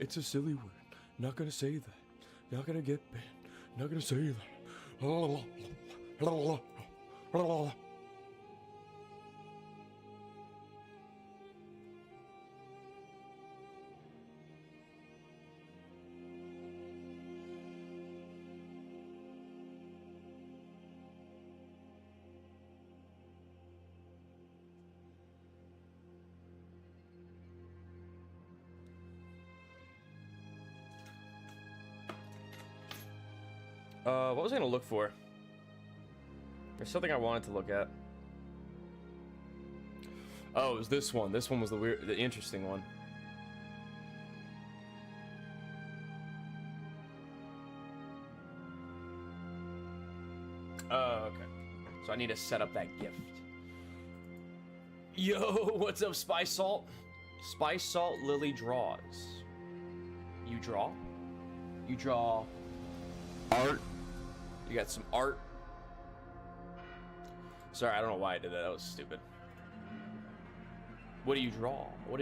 It's a silly word. Not gonna say that. Not gonna get banned. Not gonna say that. What was I gonna look for? There's something I wanted to look at. Oh, it was this one. This one was the interesting one. Oh, okay. So I need to set up that gift. Yo, what's up, Spice Salt? Spice Salt Lily draws. You draw? You draw art. You got some art. Sorry, I don't know why I did that. That was stupid. What do you draw? What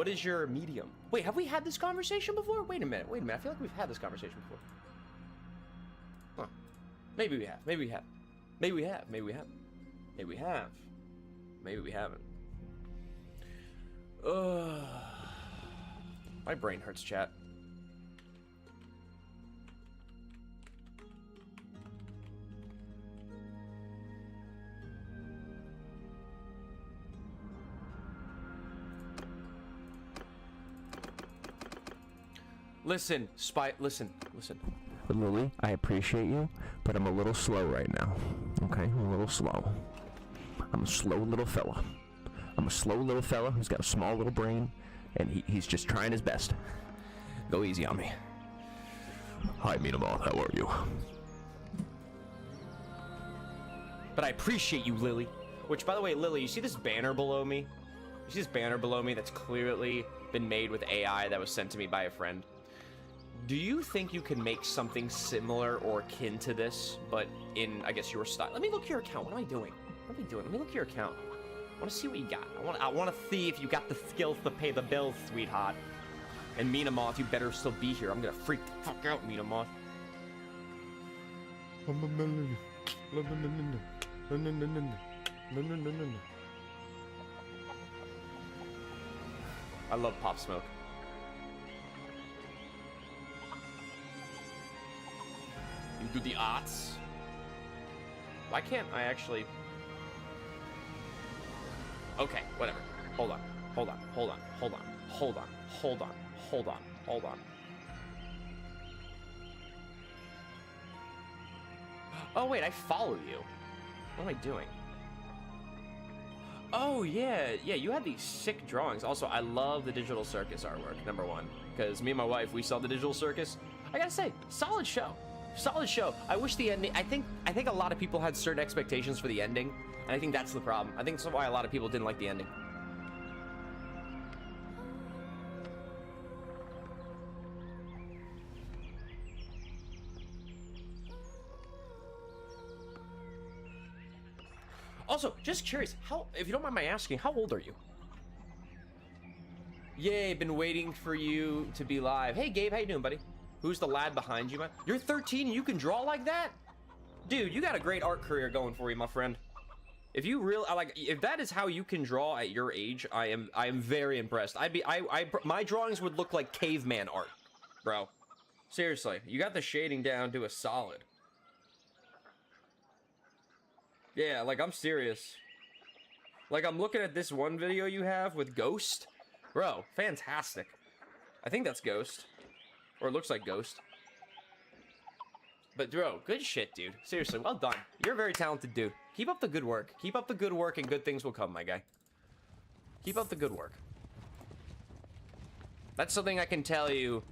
is your medium? Wait, have we had this conversation before? Wait a minute. I feel like we've had this conversation before. Huh. Maybe we have. Maybe we have. Maybe we have. Maybe we have. Maybe we have. Maybe we haven't. My brain hurts, chat. Listen, listen. Lily, I appreciate you, but I'm a little slow right now. Okay, I'm a little slow. I'm a slow little fella. I'm a slow little fella who's got a small little brain, and he's just trying his best. Go easy on me. Hi, Minamoth, how are you? But I appreciate you, Lily. Which, by the way, Lily, you see this banner below me? You see this banner below me that's clearly been made with AI that was sent to me by a friend? Do you think you can make something similar or akin to this, but in, I guess, your style? Let me look at your account. What am I doing? What am I doing? Let me look at your account. I want to see what you got. I want to see if you got the skills to pay the bills, sweetheart. And Minamoth, you better still be here. I'm gonna freak the fuck out, Minamoth. I love Pop Smoke. You do the arts? Why can't I actually... Okay, whatever. Hold on. Oh, wait, I follow you. What am I doing? Oh, yeah, you had these sick drawings. Also, I love the Digital Circus artwork, #1. Because me and my wife, we saw the Digital Circus. I gotta say, solid show. Solid show. I wish the ending... I think a lot of people had certain expectations for the ending. And I think that's the problem. I think that's why a lot of people didn't like the ending. Also, just curious, if you don't mind my asking, how old are you? Yay, been waiting for you to be live. Hey, Gabe, how you doing, buddy? Who's the lad behind you, man? You're 13 and you can draw like that? Dude, you got a great art career going for you, my friend. If you really if that is how you can draw at your age, I am very impressed. My drawings would look like caveman art, bro. Seriously, you got the shading down to a solid. Yeah, like, I'm serious. Like, I'm looking at this one video you have with Ghost. Bro, fantastic. I think that's Ghost. Or it looks like Ghost. But, bro, good shit, dude. Seriously, well done. You're a very talented dude. Keep up the good work. Keep up the good work and good things will come, my guy. Keep up the good work. That's something I can tell you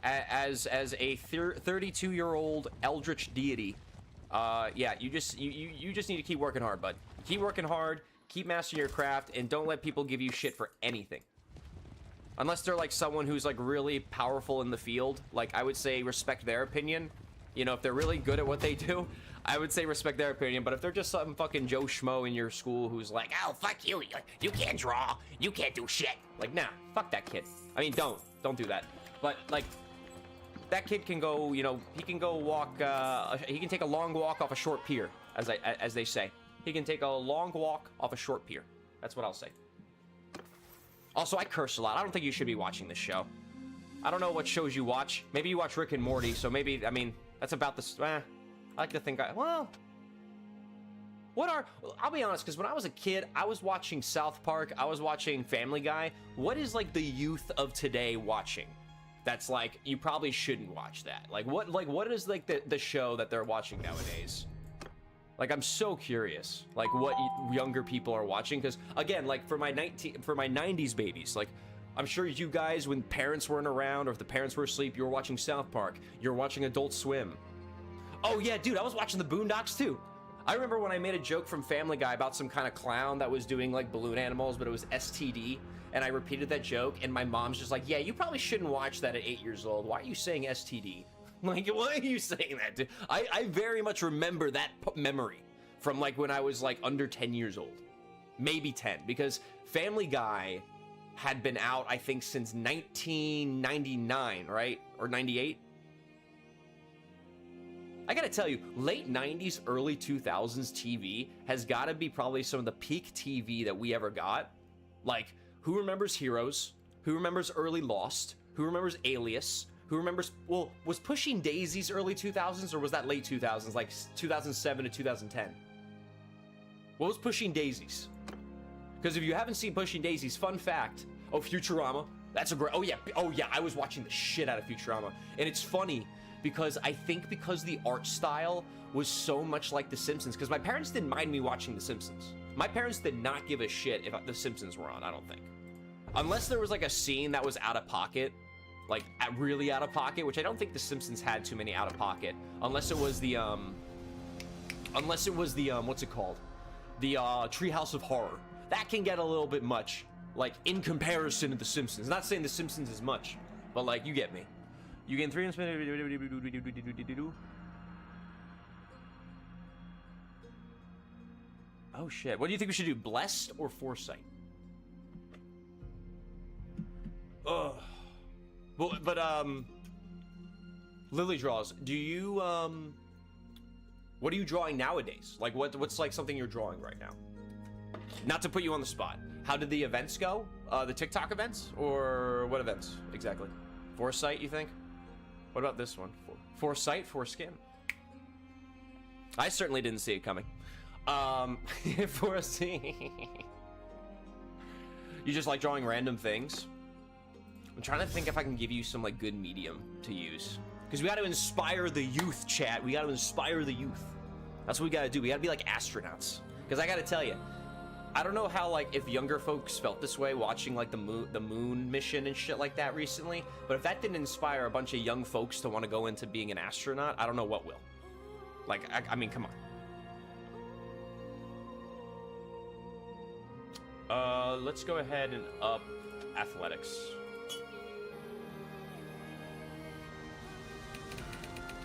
as a 32-year-old eldritch deity. Yeah, you just need to keep working hard, bud. Keep working hard, keep mastering your craft, and don't let people give you shit for anything. Unless they're like someone who's like really powerful in the field, like I would say respect their opinion. You know, if they're really good at what they do, I would say respect their opinion. But if they're just some fucking Joe Schmo in your school who's like, oh, fuck you, you can't draw, you can't do shit. Like, nah, fuck that kid. I mean, don't do that. But like, that kid can go, you know, he can go walk, he can take a long walk off a short pier, as they say. He can take a long walk off a short pier. That's what I'll say. Also, I curse a lot. I don't think you should be watching this show. I don't know what shows you watch. Maybe you watch Rick and Morty, so maybe, I mean, that's about the, I like to think, well, I'll be honest, because when I was a kid, I was watching South Park, I was watching Family Guy. What is, like, the youth of today watching? That's, like, you probably shouldn't watch that. Like, what is, like, the show that they're watching nowadays? Like, I'm so curious, like, what younger people are watching, because, again, like, for my 90s babies, like, I'm sure you guys, when parents weren't around, or if the parents were asleep, you were watching South Park, you were watching Adult Swim. Oh, yeah, dude, I was watching the Boondocks, too. I remember when I made a joke from Family Guy about some kind of clown that was doing, like, balloon animals, but it was STD, and I repeated that joke, and my mom's just like, yeah, you probably shouldn't watch that at 8 years old. Why are you saying STD? Like, why are you saying that, dude? I very much remember that memory from, like, when I was, like, under 10 years old. Maybe 10, because Family Guy had been out, I think, since 1999, right? Or 98? I gotta tell you, late 90s, early 2000s TV has gotta be probably some of the peak TV that we ever got. Like, who remembers Heroes? Who remembers early Lost? Who remembers Alias? Who remembers, well, was Pushing Daisies early 2000s, or was that late 2000s, like 2007 to 2010? What was Pushing Daisies? Because if you haven't seen Pushing Daisies, fun fact, oh, Futurama, that's a great, oh yeah, I was watching the shit out of Futurama. And it's funny, because I think because the art style was so much like The Simpsons, because my parents didn't mind me watching The Simpsons. My parents did not give a shit if The Simpsons were on, I don't think. Unless there was like a scene that was out of pocket, like really out of pocket, which I don't think The Simpsons had too many out of pocket, unless it was the what's it called? The Treehouse of Horror. That can get a little bit much, like in comparison to The Simpsons. Not saying The Simpsons is much, but like you get me. You gain 3 and oh shit. What do you think we should do? Blessed or Foresight? Ugh. But Lily draws. Do you what are you drawing nowadays? Like what's like something you're drawing right now? Not to put you on the spot. How did the events go? The TikTok events? Or what events exactly? Foresight, you think? What about this one? Foresight, foreskin. I certainly didn't see it coming. Foreskin. You just like drawing random things? I'm trying to think if I can give you some like good medium to use. Because we got to inspire the youth, chat. We got to inspire the youth. That's what we got to do. We got to be like astronauts. Because I got to tell you, I don't know how like if younger folks felt this way watching like the moon mission and shit like that recently, but if that didn't inspire a bunch of young folks to want to go into being an astronaut, I don't know what will. Like, I mean, come on. Let's go ahead and up athletics.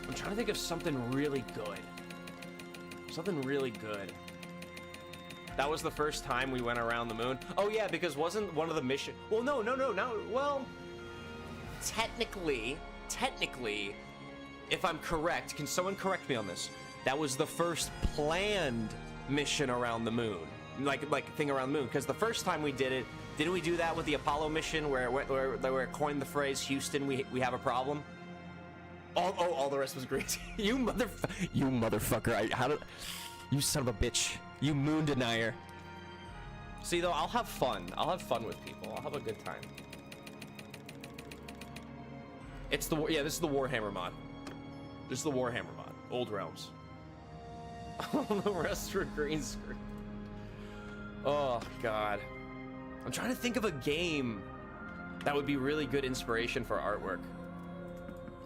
I'm trying to think of something really good. Something really good. That was the first time we went around the moon. Oh yeah, because wasn't one of the mission... Well, no. Well, technically, if I'm correct, can someone correct me on this? That was the first planned mission around the moon. Like thing around the moon. Because the first time we did it, didn't we do that with the Apollo mission where it coined the phrase, Houston, we have a problem? All the rest was great. You motherfucker. You son of a bitch. You moon denier. See, though, I'll have fun. I'll have fun with people. I'll have a good time. It's the... Yeah, this is the Warhammer mod. This is the Warhammer mod. Old Realms. All the rest were green screen. Oh, God. I'm trying to think of a game that would be really good inspiration for artwork.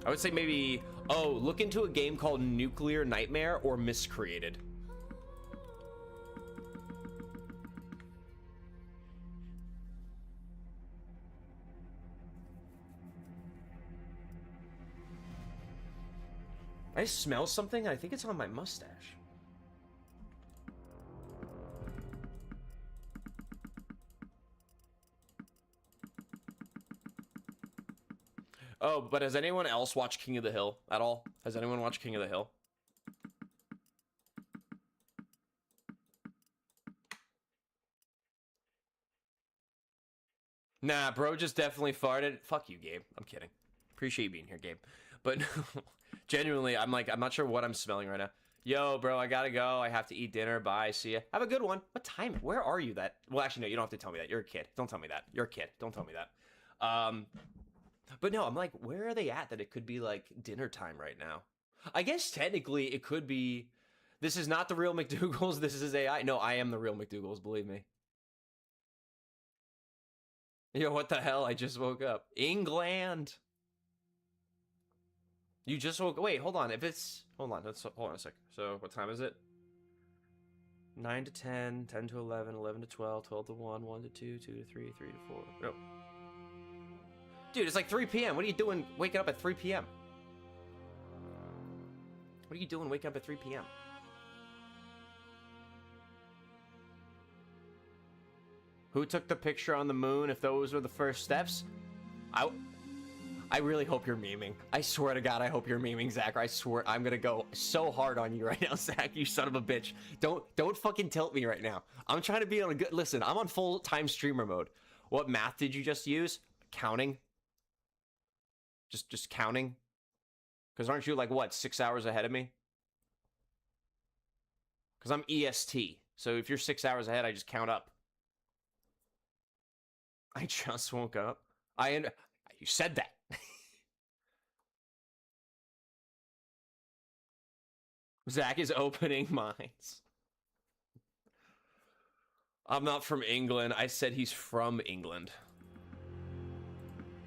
I would say maybe... Oh, look into a game called Nuclear Nightmare or Miscreated. I smell something. I think it's on my mustache. Oh, but has anyone else watched King of the Hill at all? Has anyone watched King of the Hill? Nah, bro just definitely farted. Fuck you, Gabe. I'm kidding. Appreciate you being here, Gabe. But genuinely, I'm not sure what I'm smelling right now. Yo, bro, I gotta go. I have to eat dinner. Bye. See ya. Have a good one. What time? Where are you? Well, actually, no, you don't have to tell me that. You're a kid. Don't tell me that. You're a kid. Don't tell me that. But no, I'm like, where are they at that it could be like dinner time right now? I guess technically it could be. This is not the real McDougal's. This is AI. No, I am the real McDougal's. Believe me. Yo, what the hell? I just woke up. England. You just woke. Wait, hold on. If it's hold on a sec. So what time is it? 9 to 10, 10 to 11, 11 to 12, 12 to 1, 1 to 2, 2 to 3, 3 to 4. No. Dude, it's like 3 p.m. What are you doing waking up at 3 p.m.? What are you doing waking up at 3 p.m.? Who took the picture on the moon if those were the first steps? I really hope you're memeing. I swear to God, I hope you're memeing, Zach. I swear I'm gonna go so hard on you right now, Zach. You son of a bitch. Don't fucking tilt me right now. I'm trying to be on a good. Listen, I'm on full-time streamer mode. What math did you just use? Counting. Just counting. Because aren't you like what 6 hours ahead of me? Because I'm EST. So if you're 6 hours ahead, I just count up. I just woke up. You said that. Zach is opening minds. I'm not from England. I said he's from England.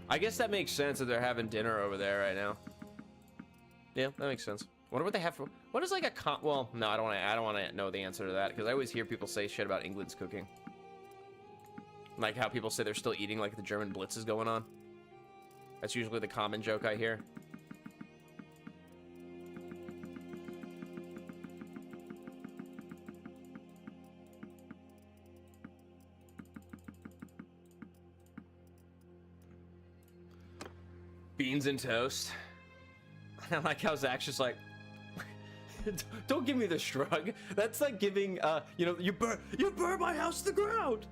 I guess that makes sense that they're having dinner over there right now. Yeah, that makes sense. Wonder what they have for. What is like a well, no, I don't want to know the answer to that because I always hear people say shit about England's cooking. Like how people say they're still eating like the German Blitz is going on. That's usually the common joke I hear. Beans and toast. I like how Zach's just like, don't give me the shrug. That's like giving, you know, you burn my house to the ground.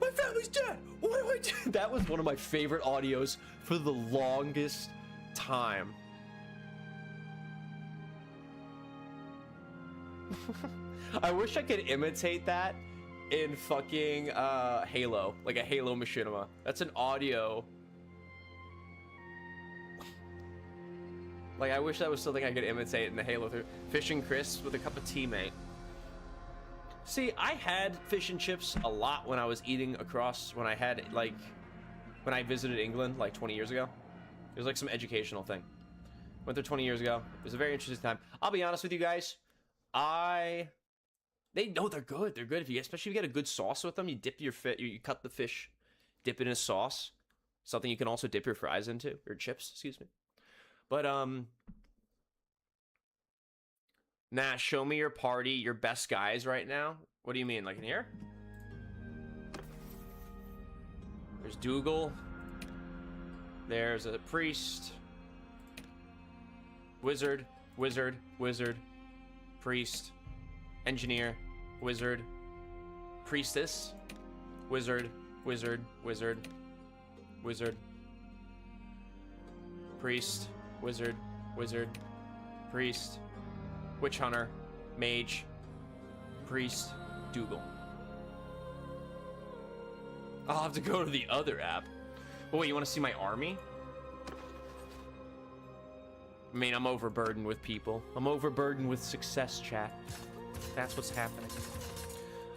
My family's dead. What do I do? That was one of my favorite audios for the longest time. I wish I could imitate that in fucking Halo, like a Halo machinima. That's an audio. Like, I wish that was something I could imitate in the Halo 3. Fish and crisps with a cup of tea, mate. See, I had fish and chips a lot when I was eating across, when I visited England, like, 20 years ago. It was like some educational thing. Went there 20 years ago. It was a very interesting time. I'll be honest with you guys. They're good. They're good. Especially if you get a good sauce with them. You dip your you cut the fish, dip it in a sauce. Something you can also dip your fries into, or chips, excuse me. But, nah, show me your party, your best guys right now. What do you mean, like in here? There's Dougal. There's a priest. Wizard. Priest. Engineer. Wizard. Priestess. Wizard. Priest. Wizard, priest, witch hunter, mage, priest, Dougal. I'll have to go to the other app. Oh wait, you want to see my army? I mean, I'm overburdened with people. I'm overburdened with success, chat. That's what's happening.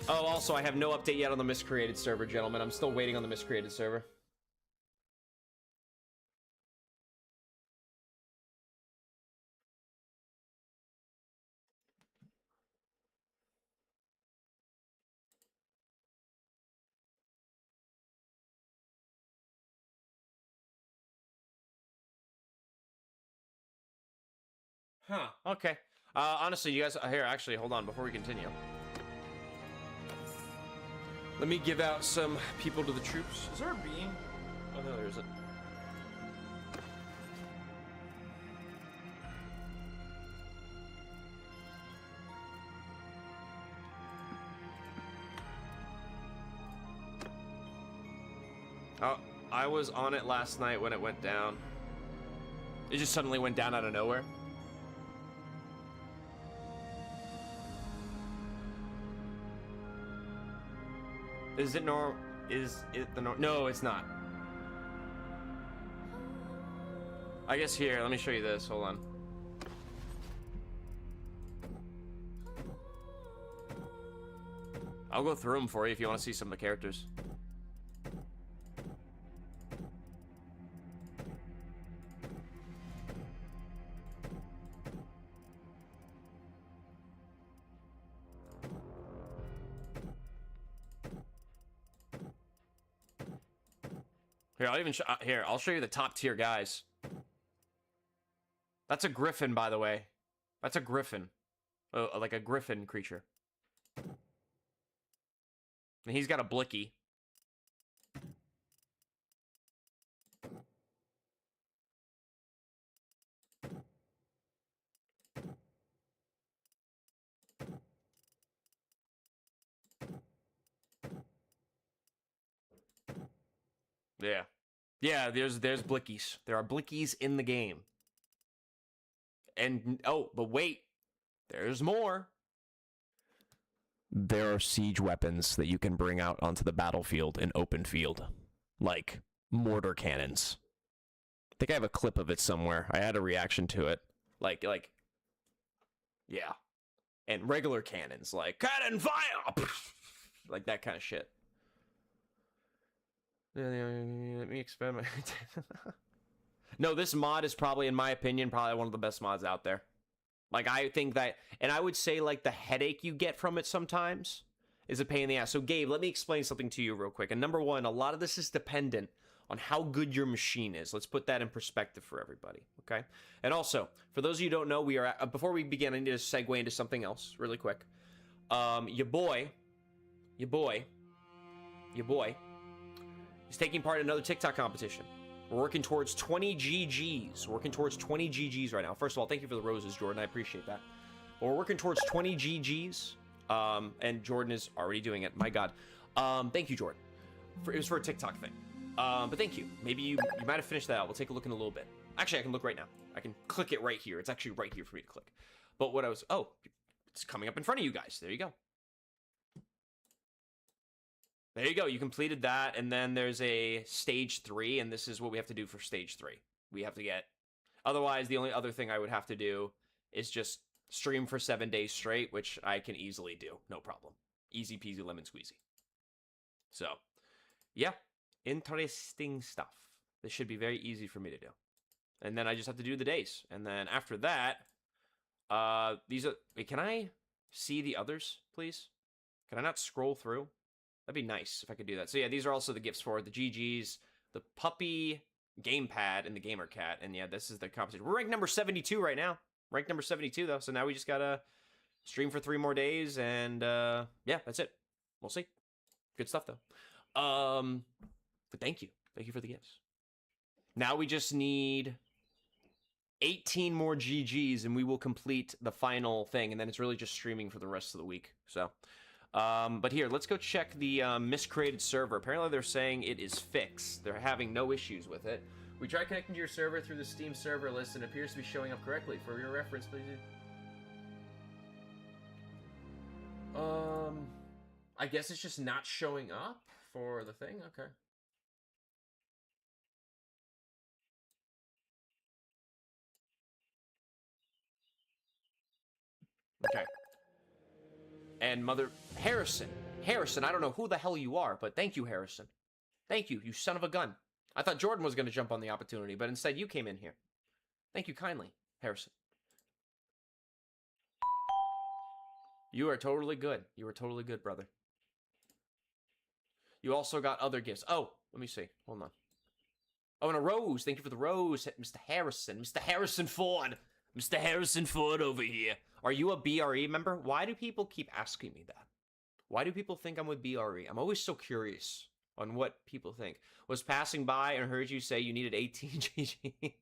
Oh, also, I have no update yet on the miscreated server, gentlemen. I'm still waiting on the miscreated server. Huh, okay. Honestly, you guys, here, actually, hold on, before we continue. Let me give out some people to the troops. Is there a beam? Oh, no, there isn't. Oh, I was on it last night when it went down. It just suddenly went down out of nowhere. Is it normal? Is it the norm? No, it's not. I guess here, let me show you this. Hold on. I'll go through them for you if you want to see some of the characters. Here, I'll even here. I'll show you the top tier guys. That's a griffin, by the way. That's a griffin, like a griffin creature. And he's got a blicky. Yeah. Yeah, there's blickies. There are blickies in the game. And, oh, but wait. There's more. There are siege weapons that you can bring out onto the battlefield in open field. Like mortar cannons. I think I have a clip of it somewhere. I had a reaction to it. Like, yeah. And regular cannons, like, cannon fire! Like that kind of shit. Let me expand my... No, this mod is probably, in my opinion, probably one of the best mods out there. Like, I think that... And I would say, like, the headache you get from it sometimes is a pain in the ass. So, Gabe, let me explain something to you real quick. And number one, a lot of this is dependent on how good your machine is. Let's put that in perspective for everybody, okay? And also, for those of you who don't know, we are... before we begin, I need to segue into something else really quick. Your boy... is taking part in another TikTok competition. We're working towards 20 GGs. We're working towards 20 GGs right now. First of all, thank you for the roses, Jordan. I appreciate that. But we're working towards 20 GGs. And Jordan is already doing it. My God. Thank you, Jordan. It was for a TikTok thing. But thank you. Maybe you might have finished that out. We'll take a look in a little bit. Actually, I can look right now. I can click it right here. It's actually right here for me to click. But what I was... Oh, it's coming up in front of you guys. There you go. There you go. You completed that, and then there's a stage 3, and this is what we have to do for stage 3. We have to get... Otherwise, the only other thing I would have to do is just stream for 7 days straight, which I can easily do. No problem. Easy peasy lemon squeezy. So, yeah. Interesting stuff. This should be very easy for me to do. And then I just have to do the days. And then after that, these are... Wait, can I see the others, please? Can I not scroll through? That'd be nice if I could do that. So yeah, these are also the gifts for the GGs, the puppy gamepad, and the gamer cat. And yeah, this is the competition. We're ranked number 72 right now. Ranked number 72 though. So now we just gotta stream for 3 more days, and yeah, that's it. We'll see. Good stuff though. But thank you for the gifts. Now we just need 18 more GGs, and we will complete the final thing. And then it's really just streaming for the rest of the week. So. But here, let's go check the miscreated server. Apparently they're saying it is fixed. They're having no issues with it. We tried connecting to your server through the Steam server list and it appears to be showing up correctly. For your reference, please. I guess it's just not showing up for the thing? Okay. Okay. And Mother... Harrison, I don't know who the hell you are, but thank you, Harrison. Thank you, you son of a gun. I thought Jordan was going to jump on the opportunity, but instead you came in here. Thank you kindly, Harrison. You are totally good. You are totally good, brother. You also got other gifts. Oh, let me see. Hold on. Oh, and a rose. Thank you for the rose, Mr. Harrison. Mr. Harrison Ford. Mr. Harrison Ford over here. Are you a BRE member? Why do people keep asking me that? Why do people think I'm with BRE? I'm always so curious on what people think. Was passing by and heard you say you needed 18 GGs.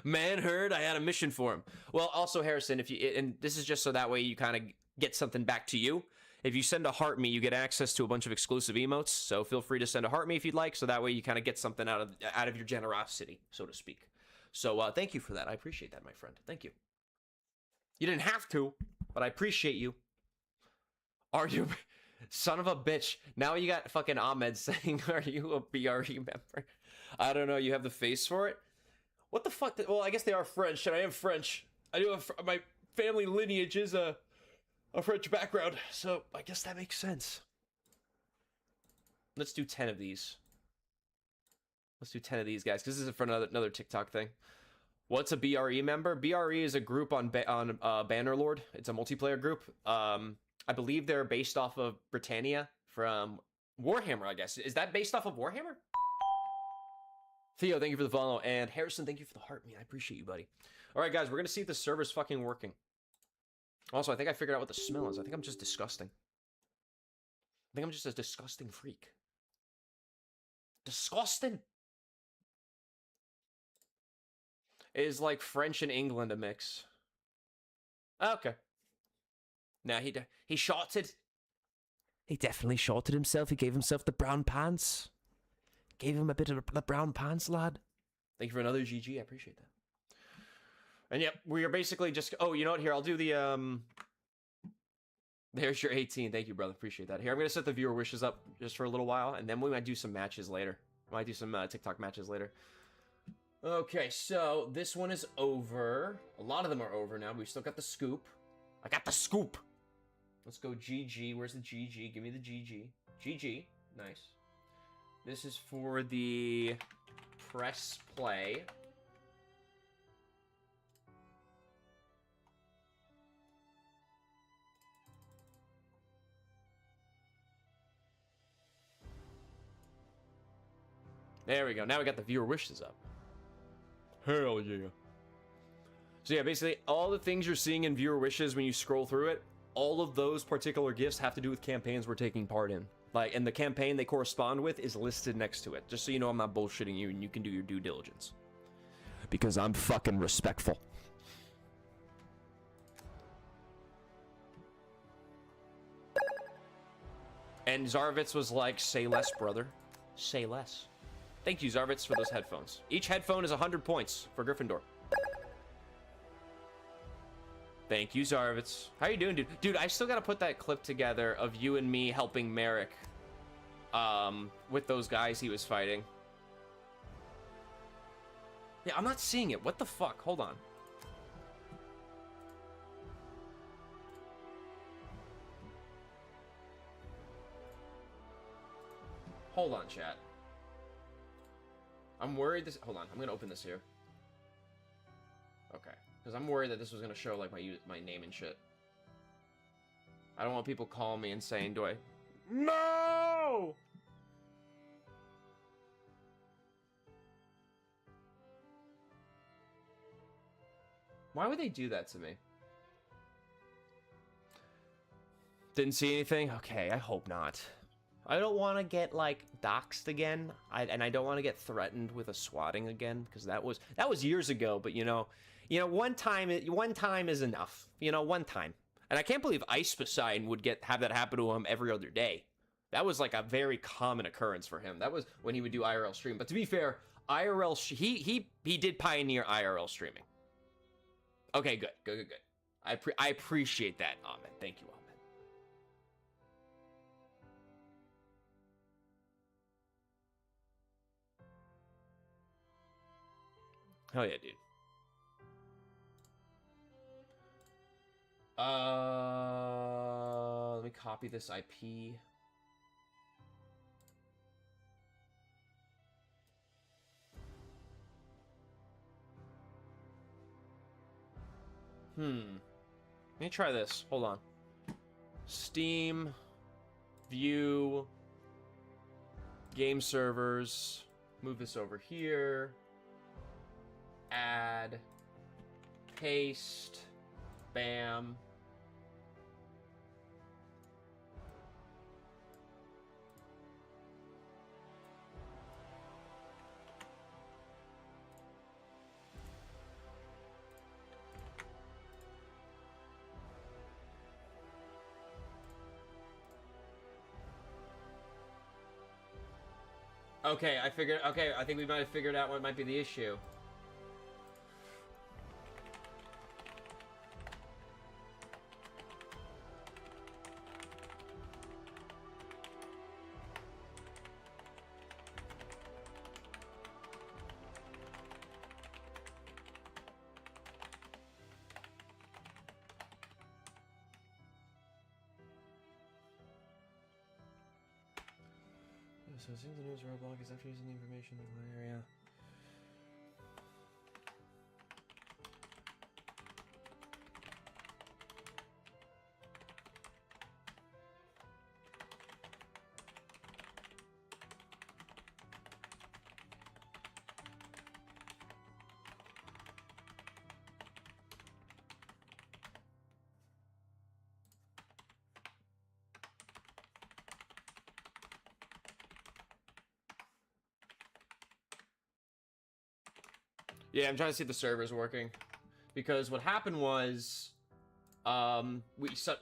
Man heard I had a mission for him. Well, also, Harrison, if you... And this is just so that way you kind of get something back to you. If you send a heart me, you get access to a bunch of exclusive emotes. So feel free to send a heart me if you'd like. So that way you kind of get something out of your generosity, so to speak. So thank you for that. I appreciate that, my friend. Thank you. You didn't have to, but I appreciate you. Are you... Son of a bitch. Now you got fucking Ahmed saying, are you a BRE member? I don't know. You have the face for it? What the fuck? Well, I guess they are French, and I am French. I do have... My family lineage is a French background, so I guess that makes sense. Let's do 10 of these. Let's do 10 of these, guys, because this is for another TikTok thing. What's a BRE member? BRE is a group on Bannerlord. It's a multiplayer group. I believe they're based off of Britannia from Warhammer, I guess. Is that based off of Warhammer? Theo, thank you for the follow. And Harrison, thank you for the heart, man. I appreciate you, buddy. All right, guys, we're going to see if the server's fucking working. Also, I think I figured out what the smell is. I think I'm just disgusting. I think I'm just a disgusting freak. Disgusting. It is like French and England a mix. Okay. Now he shorted. He definitely shorted himself. He gave himself the brown pants. Gave him a bit of the brown pants, lad. Thank you for another GG. I appreciate that. And yep, we are basically just... Oh, you know what? Here, I'll do the... There's your 18. Thank you, brother. Appreciate that. Here, I'm going to set the viewer wishes up just for a little while, and then we might do some matches later. We might do some TikTok matches later. Okay, so this one is over. A lot of them are over now, but we still got the scoop. I got the scoop. Let's go GG. Where's the GG? Give me the GG. GG. Nice. This is for the press play. There we go. Now we got the viewer wishes up. Hell yeah. So yeah, basically all the things you're seeing in viewer wishes when you scroll through it, all of those particular gifts have to do with campaigns we're taking part in. Like, and the campaign they correspond with is listed next to it. Just so you know I'm not bullshitting you and you can do your due diligence. Because I'm fucking respectful. And Zarvitz was like, say less, brother. Say less. Thank you, Zarvitz, for those headphones. Each headphone is 100 points for Gryffindor. Thank you, Zarvitz. How you doing, dude? Dude, I still gotta put that clip together of you and me helping Merrick with those guys he was fighting. Yeah, I'm not seeing it. What the fuck? Hold on. Hold on, chat. I'm worried this... Hold on. I'm gonna open this here. Okay. Because I'm worried that this was gonna show, like, my name and shit. I don't want people calling me and saying, do I... No! Why would they do that to me? Didn't see anything? Okay, I hope not. I don't want to get, like, doxxed again, and I don't want to get threatened with a swatting again, because that was years ago. But you know, one time is enough. You know, one time. And I can't believe Ice Poseidon would have that happen to him every other day. That was like a very common occurrence for him. That was when he would do IRL stream. But to be fair, IRL he did pioneer IRL streaming. Okay, good. I appreciate that, Ahmed. Thank you, Ahmed. Hell yeah, dude. Let me copy this IP. Let me try this. Hold on. Steam, view, game servers. Move this over here. Add, paste, bam. Okay, okay, I think we might have figured out what might be the issue. So it seems the news roadblock is after using the information in the area. Yeah, I'm trying to see if the server's working. Because what happened was... the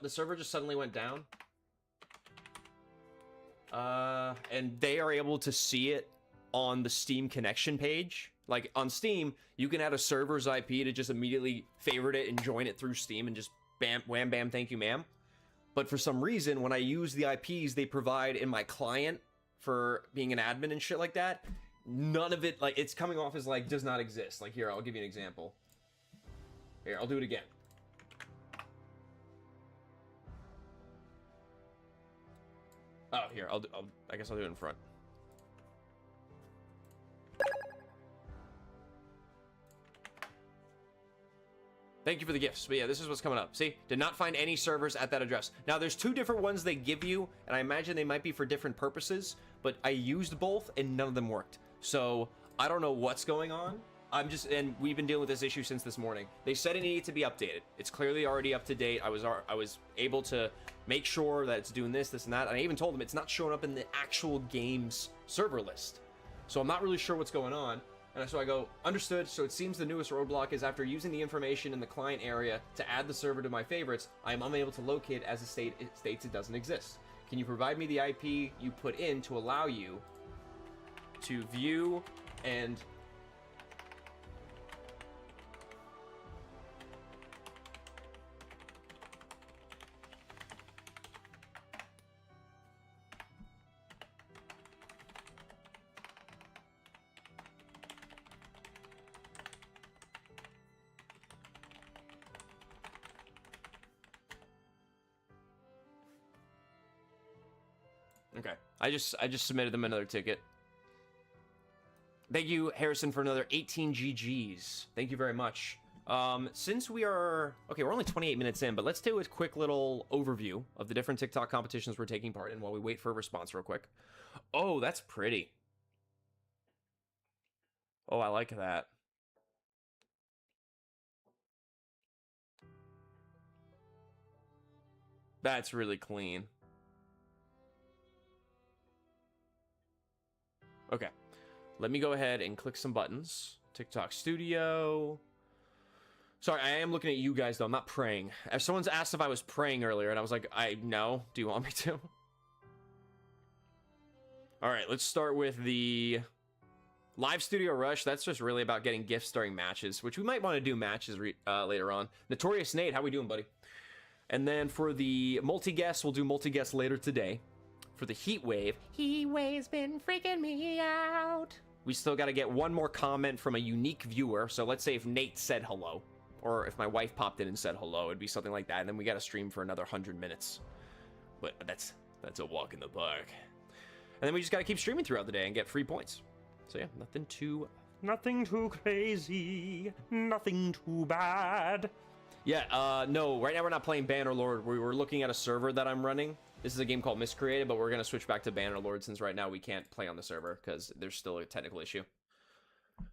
server just suddenly went down. And they are able to see it on the Steam connection page. Like, on Steam, you can add a server's IP to just immediately favorite it and join it through Steam and just bam, wham, bam, thank you, ma'am. But for some reason, when I use the IPs they provide in my client for being an admin and shit like that... None of it, like, it's coming off as, like, does not exist. Like, here, I'll give you an example. Here, I'll do it again. Oh, here, I guess I'll do it in front. Thank you for the gifts. But yeah, this is what's coming up. See? Did not find any servers at that address. Now, there's two different ones they give you, and I imagine they might be for different purposes, but I used both, and none of them worked. So, I don't know what's going on. And we've been dealing with this issue since this morning. They said it needed to be updated. It's clearly already up to date. I was able to make sure that it's doing this, and that. And I even told them it's not showing up in the actual game's server list. So I'm not really sure what's going on. And so I go, understood. So it seems the newest roadblock is after using the information in the client area to add the server to my favorites, I am unable to locate it as it states it doesn't exist. Can you provide me the IP you put in to allow you to view and okay. I just submitted them another ticket. Thank you, Harrison, for another 18 GGs. Thank you very much. Since we are... Okay, we're only 28 minutes in, but let's do a quick little overview of the different TikTok competitions we're taking part in while we wait for a response real quick. Oh, that's pretty. Oh, I like that. That's really clean. Okay. Let me go ahead and click some buttons. TikTok Studio. Sorry, I am looking at you guys, though. I'm not praying. If someone's asked if I was praying earlier, and I was like, no. Do you want me to? All right, let's start with the Live Studio Rush. That's just really about getting gifts during matches, which we might want to do matches later on. Notorious Nate, how we doing, buddy? And then for the multi-guest, we'll do multi-guest later today. For the Heat Wave, Heat Wave's been freaking me out. We still got to get one more comment from a unique viewer. So let's say if Nate said hello, or if my wife popped in and said hello, it'd be something like that. And then we got to stream for another 100 minutes. But that's a walk in the park. And then we just got to keep streaming throughout the day and get free points. So yeah, nothing too crazy, nothing too bad. Yeah, no, right now we're not playing Bannerlord. We were looking at a server that I'm running. This is a game called Miscreated, but we're going to switch back to Bannerlord since right now we can't play on the server because there's still a technical issue.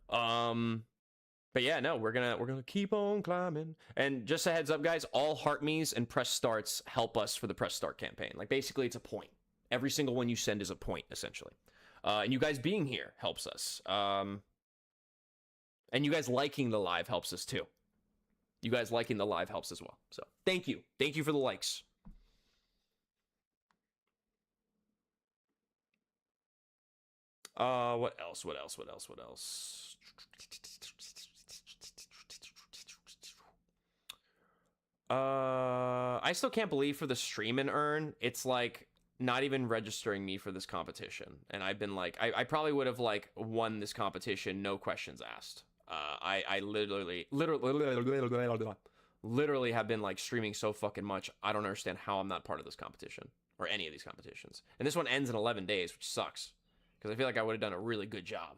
But yeah, no, we're gonna keep on climbing. And just a heads up, guys, all heart me's and press starts help us for the press start campaign. Like, basically, it's a point. Every single one you send is a point, essentially. And you guys being here helps us. And you guys liking the live helps us, too. You guys liking the live helps as well. So, thank you. Thank you for the likes. What else? What else? What else? What else? I still can't believe for the stream and earn, it's like not even registering me for this competition. And I've been like, I probably would have like won this competition, no questions asked. I literally have been like streaming so fucking much. I don't understand how I'm not part of this competition or any of these competitions. And this one ends in 11 days, which sucks because I feel like I would have done a really good job.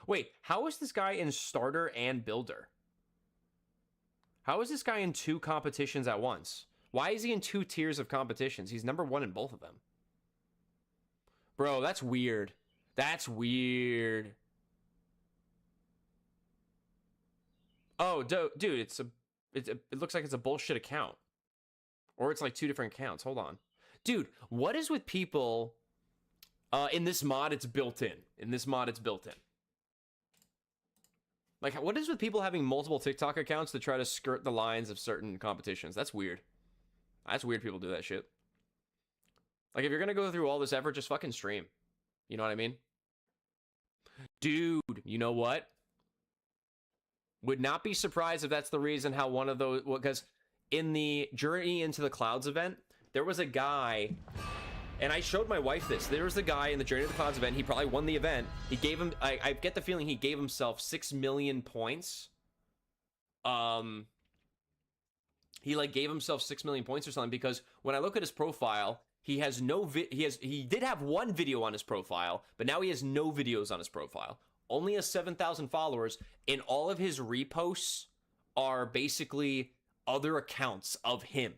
Wait, how is this guy in starter and builder? How is this guy in 2 competitions at once? Why is he in 2 tiers of competitions? He's number 1 in both of them. Bro, that's weird. That's weird. Oh, dude, it looks like it's a bullshit account. Or it's like 2 different accounts. Hold on. Dude, what is with people... in this mod, it's built in. In this mod, it's built in. Like, what is with people having multiple TikTok accounts to try to skirt the lines of certain competitions? That's weird. That's weird people do that shit. Like, if you're gonna go through all this effort, just fucking stream. You know what I mean? Dude, you know what? Would not be surprised if that's the reason how one of those... Because in the Journey into the Clouds event, there was a guy... And I showed my wife this. There was a guy in the Journey to the Clouds event. He probably won the event. He gave him... I get the feeling he gave himself 6 million points. He like gave himself 6 million points or something because when I look at his profile, he has no... He did have 1 video on his profile, but now he has no videos on his profile. Only has 7,000 followers, and all of his reposts are basically other accounts of him.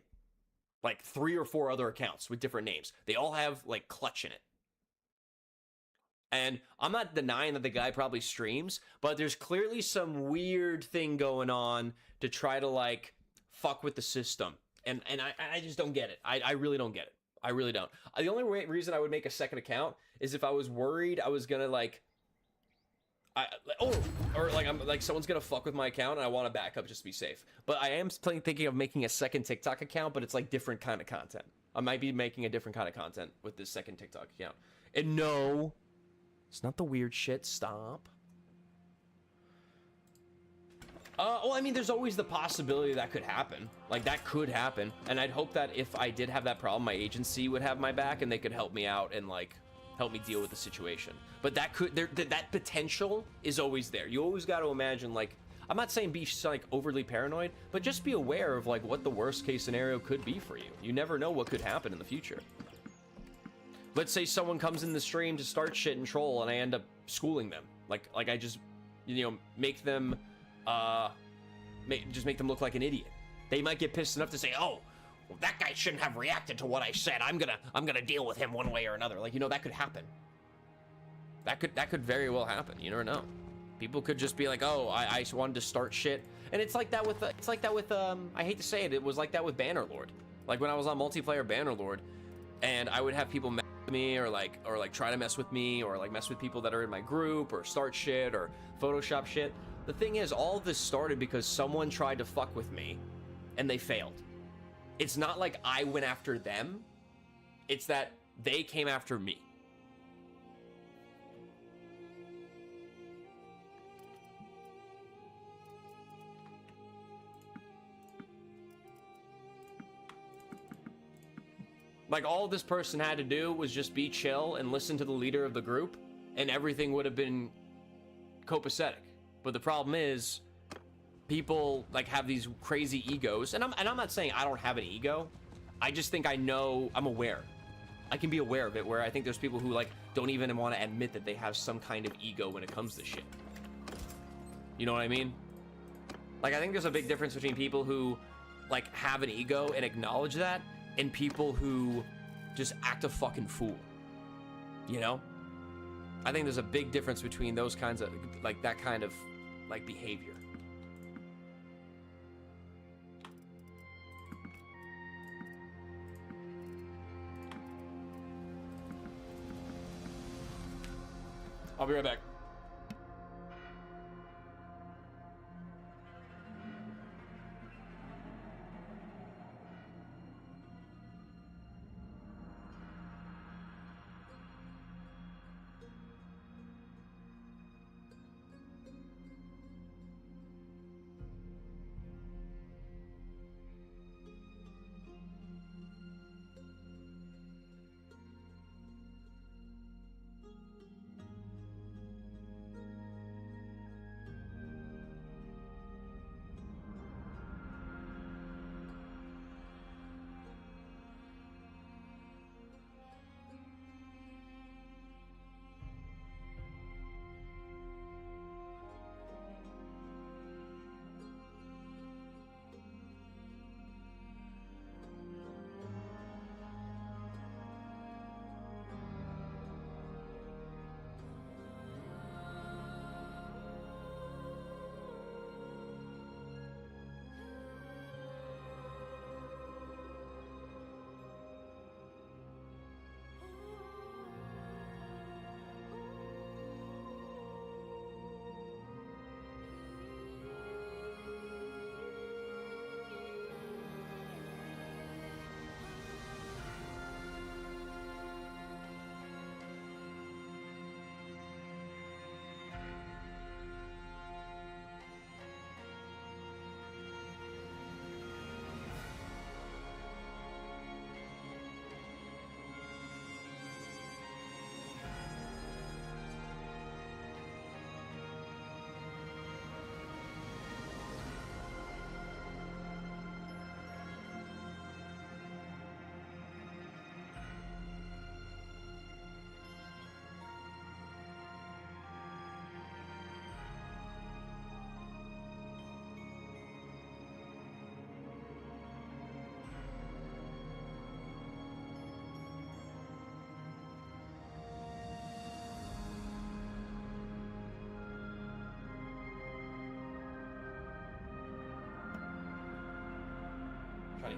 Like 3 or 4 other accounts with different names. They all have like Clutch in it. And I'm not denying that the guy probably streams, but there's clearly some weird thing going on to try to like fuck with the system. And I just don't get it. I really don't get it. I really don't. The only reason I would make a second account is if I was worried I was gonna like... or like I'm like someone's gonna fuck with my account and I want to back up just to be safe. But I am thinking of making a second TikTok account, but it's like different kind of content. I might be making a different kind of content with this second TikTok account. And no, it's not the weird shit. Stop. Well, I mean, there's always the possibility that could happen. Like that could happen, and I'd hope that if I did have that problem, my agency would have my back and they could help me out and like help me deal with the situation. But that could that potential is always there. You always got to imagine, like, I'm not saying be like overly paranoid, but just be aware of like what the worst case scenario could be for you. You never know what could happen in the future. Let's say someone comes in the stream to start shit and troll and I end up schooling them. Like I just, you know, make them just make them look like an idiot. They might get pissed enough to say, "Oh, well, that guy shouldn't have reacted to what I said. I'm gonna deal with him one way or another." Like, you know, that could happen. That could very well happen. You never know. People could just be like, "Oh, I wanted to start shit," and it's like that with I hate to say it, it was like that with Bannerlord. Like when I was on multiplayer Bannerlord, and I would have people mess with me or like try to mess with me or like mess with people that are in my group or start shit or Photoshop shit. The thing is, all of this started because someone tried to fuck with me, and they failed. It's not like I went after them. It's that they came after me. Like, all this person had to do was just be chill and listen to the leader of the group, and everything would have been copacetic. But the problem is, people like have these crazy egos, and I'm not saying I don't have an ego. I just think I'm aware. I can be aware of it, where I think there's people who like don't even want to admit that they have some kind of ego when it comes to shit. You know what I mean? Like, I think there's a big difference between people who like have an ego and acknowledge that, and people who just act a fucking fool. You know? I think there's a big difference between those kinds of like that kind of like behavior. I'll be right back.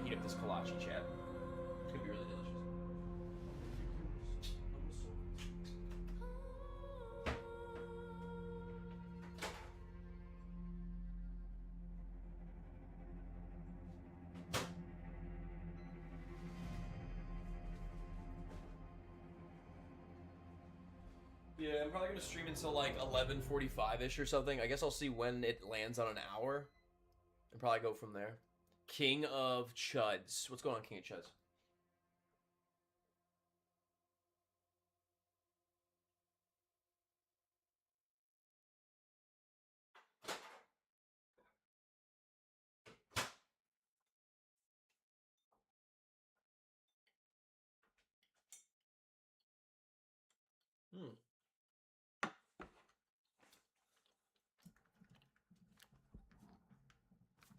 heat up this kolache, chat. It's gonna be really delicious. Yeah, I'm probably gonna stream until like 11:45ish or something. I guess I'll see when it lands on an hour, and probably go from there. King of Chuds. What's going on, King of Chuds?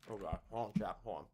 Oh god, hold on, chat, hold on.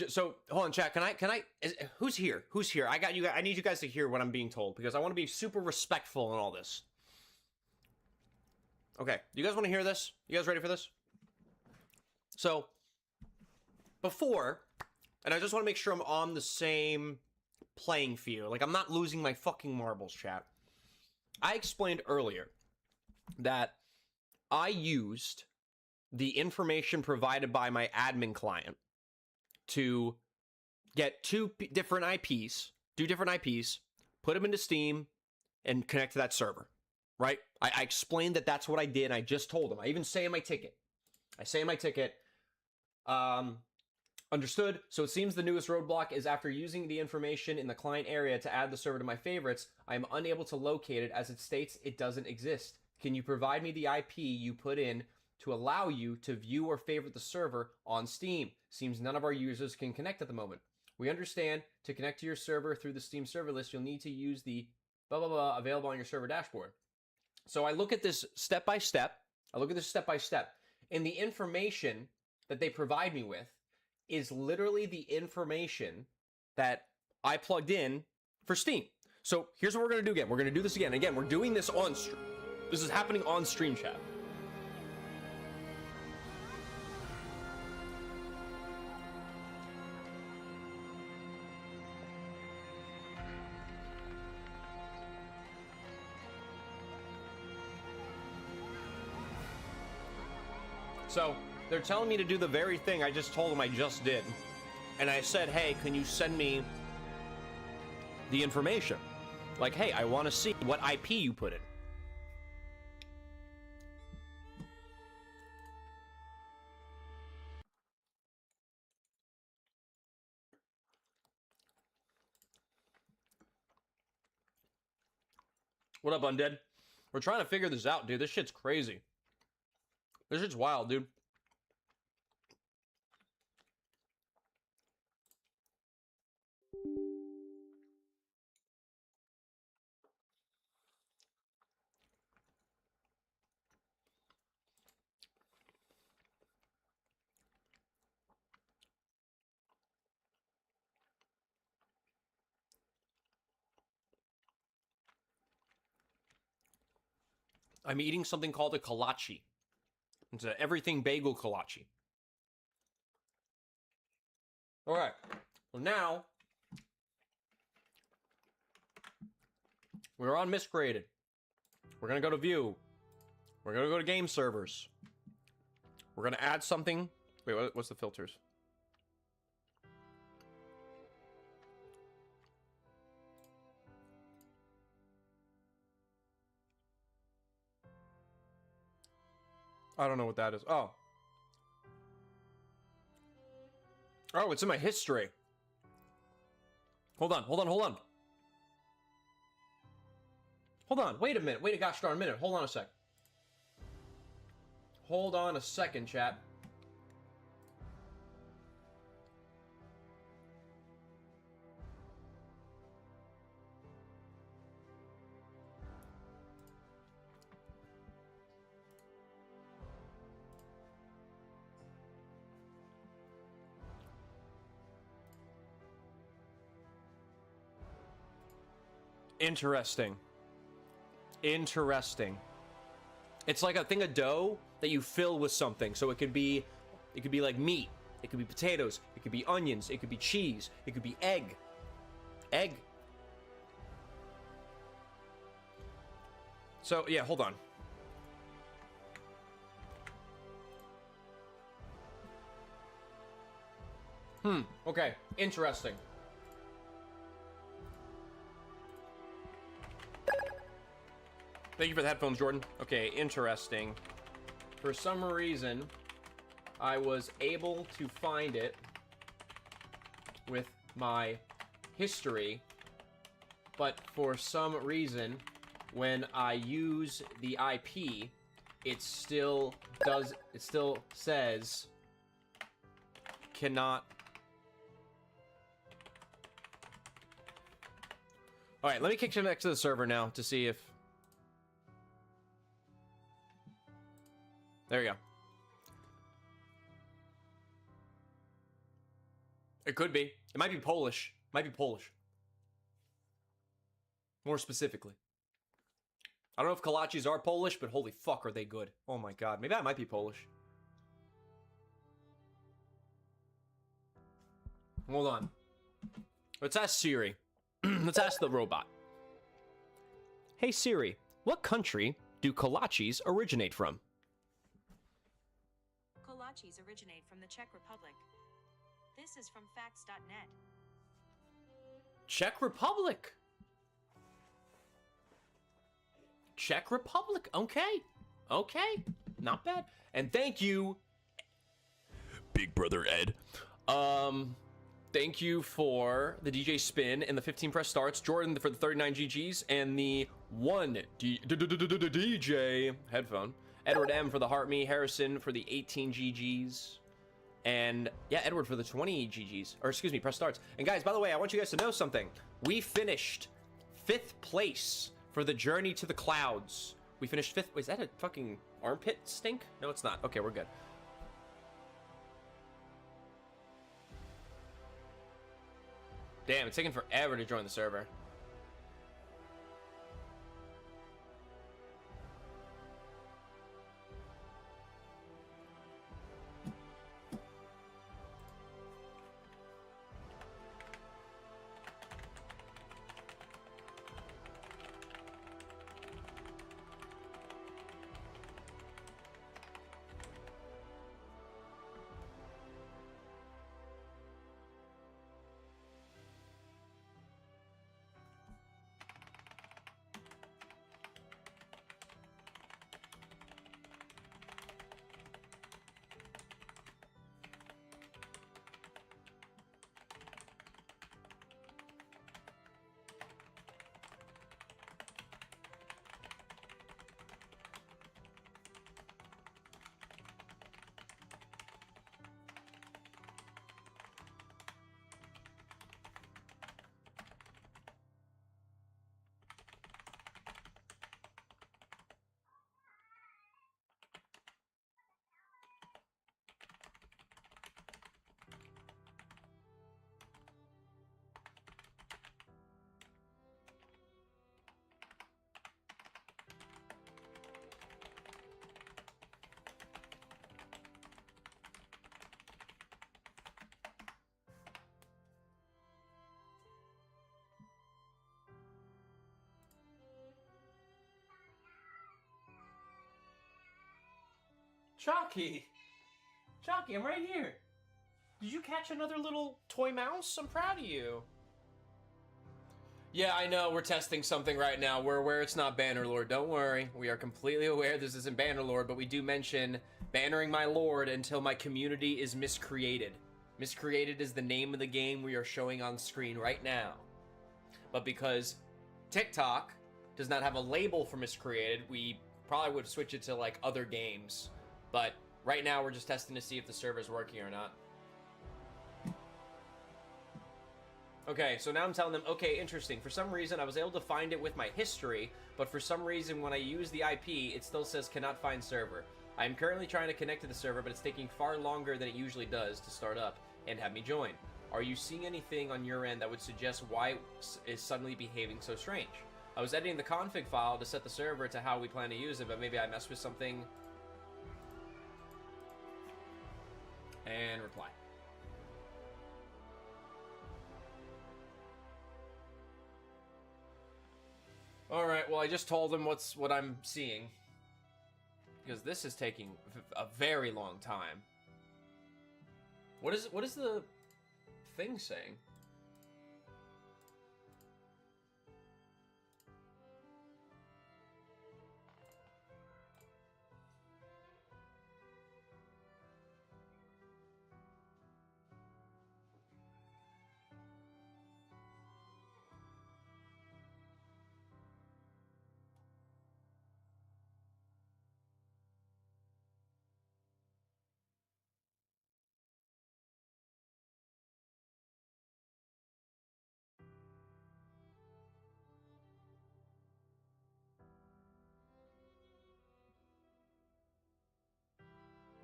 So hold on, chat. Who's here? Who's here? I got you. I need you guys to hear what I'm being told because I want to be super respectful in all this. Okay, you guys want to hear this? You guys ready for this? So before, and I just want to make sure I'm on the same playing field. Like I'm not losing my fucking marbles, chat. I explained earlier that I used the information provided by my admin client to get two different IPs, put them into Steam, and connect to that server, right? I explained that that's what I did, and I just told them. I even say in my ticket, I say in my ticket, understood. So it seems the newest roadblock is after using the information in the client area to add the server to my favorites, I am unable to locate it as it states it doesn't exist. Can you provide me the IP you put in to allow you to view or favorite the server on Steam? Seems none of our users can connect at the moment. We understand to connect to your server through the Steam server list, you'll need to use the blah, blah, blah available on your server dashboard. So I look at this step by step. And the information that they provide me with is literally the information that I plugged in for Steam. So here's what we're going to do again. We're going to do this again. Again, we're doing this on stream. This is happening on Stream Chat. So they're telling me to do the very thing I just told them I just did. And I said, hey, can you send me the information? Like, hey, I want to see what IP you put in. What up, Undead? We're trying to figure this out, dude. This shit's crazy. This shit's wild, dude. I'm eating something called a kolache. It's an everything bagel kolache. All right. Well, now we're on Miscreated. We're going to go to View. We're going to go to Game Servers. We're going to add something. Wait, what's the filters? I don't know what that is. Oh. Oh, it's in my history. Hold on. Hold on. Wait a minute. Wait a gosh darn minute. Hold on a sec. Hold on a second, chat. Interesting. It's like a thing of dough that you fill with something. So it could be like meat. It could be potatoes. It could be onions. It could be cheese. It could be egg. So yeah, hold on. Okay. Interesting. Thank you for the headphones, Jordan. Okay, interesting. For some reason, I was able to find it with my history, but for some reason, when I use the IP, it still says cannot. All right, let me kick you next to the server now to see if. There you go. It could be. It might be Polish. More specifically. I don't know if kolaches are Polish, but holy fuck are they good. Oh my god. Maybe I might be Polish. Hold on. Let's ask Siri. Let's ask the robot. Hey Siri, what country do kolaches originate from? Kolaches originate from the Czech Republic. This is from facts.net. Czech Republic. Okay. Not bad. And thank you Big Brother Ed. Thank you for the DJ spin and the 15 press starts, Jordan for the 39 GGs and the DJ headphone, Edward M for the Heart Me, Harrison for the 18 GGs, and yeah, Edward for the 20 GGs, or excuse me, press starts. And guys, by the way, I want you guys to know something. We finished 5th place for the Journey to the Clouds. We finished 5th. Is that a fucking armpit stink? No, it's not. Okay, we're good. Damn, it's taking forever to join the server. Chalky! Chalky, I'm right here. Did you catch another little toy mouse? I'm proud of you. Yeah, I know, we're testing something right now. We're aware it's not Bannerlord. Don't worry. We are completely aware this isn't Bannerlord, but we do mention bannering my lord until my community is miscreated. Miscreated is the name of the game we are showing on screen right now. But because TikTok does not have a label for miscreated, we probably would switch it to like other games. But right now we're just testing to see if the server is working or not. Okay, so now I'm telling them, okay, interesting. For some reason, I was able to find it with my history, but for some reason, when I use the IP, it still says cannot find server. I am currently trying to connect to the server, but it's taking far longer than it usually does to start up and have me join. Are you seeing anything on your end that would suggest why it is suddenly behaving so strange? I was editing the config file to set the server to how we plan to use it, but maybe I messed with something. And reply. All right, well, I just told him what I'm seeing, because this is taking a very long time. What is the thing saying?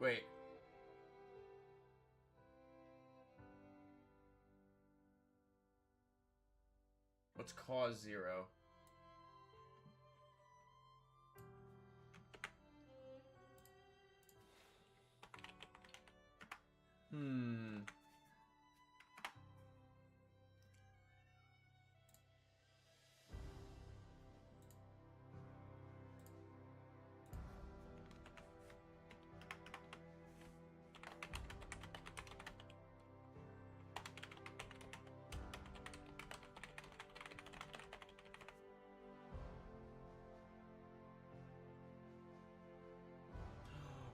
Wait. What's cause 0?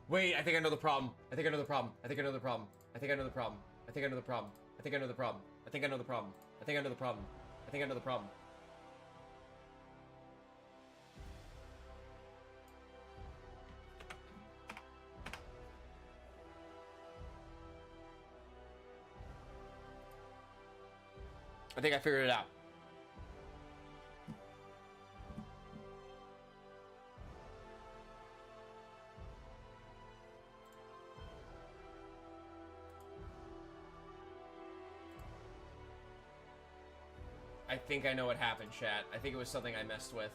Wait, I think I know the problem. I think I know the problem. I think I know the problem. I think I know the problem. I think I know the problem. I think I know the problem. I think I know the problem. I think I know the problem. I think I know the problem. I think I figured it out. I think I know what happened, chat. I think it was something I messed with.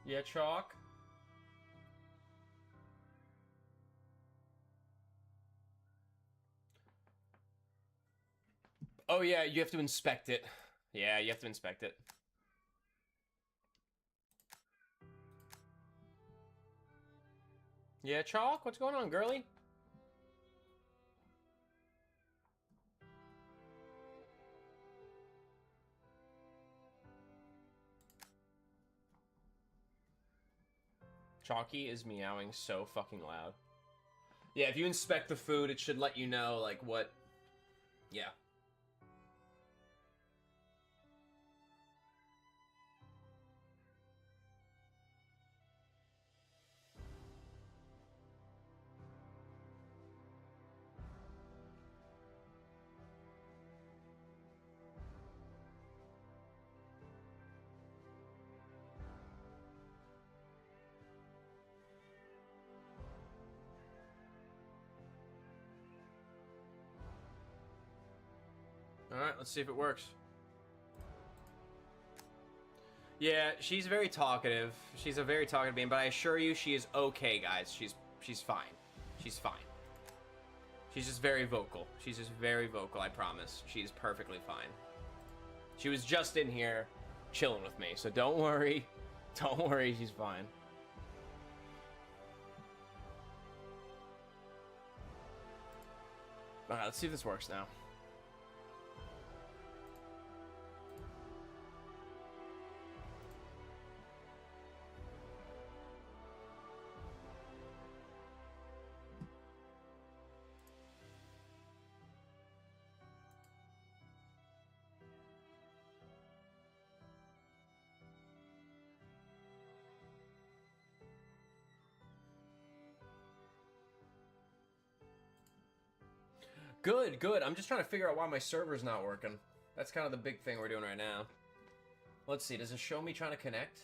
Yeah, chalk. Oh yeah, you have to inspect it. Yeah, you have to inspect it. Yeah, chalk. What's going on, girly? Chalky is meowing so fucking loud. Yeah, if you inspect the food, it should let you know, like, what... Yeah. Alright, let's see if it works. Yeah, she's very talkative. She's a very talkative being, but I assure you she is okay, guys. She's fine. She's fine. She's just very vocal. She's just very vocal, I promise. She's perfectly fine. She was just in here chilling with me, so don't worry. Don't worry, she's fine. Alright, let's see if this works now. Good, good. I'm just trying to figure out why my server's not working. That's kind of the big thing we're doing right now. Let's see, does it show me trying to connect?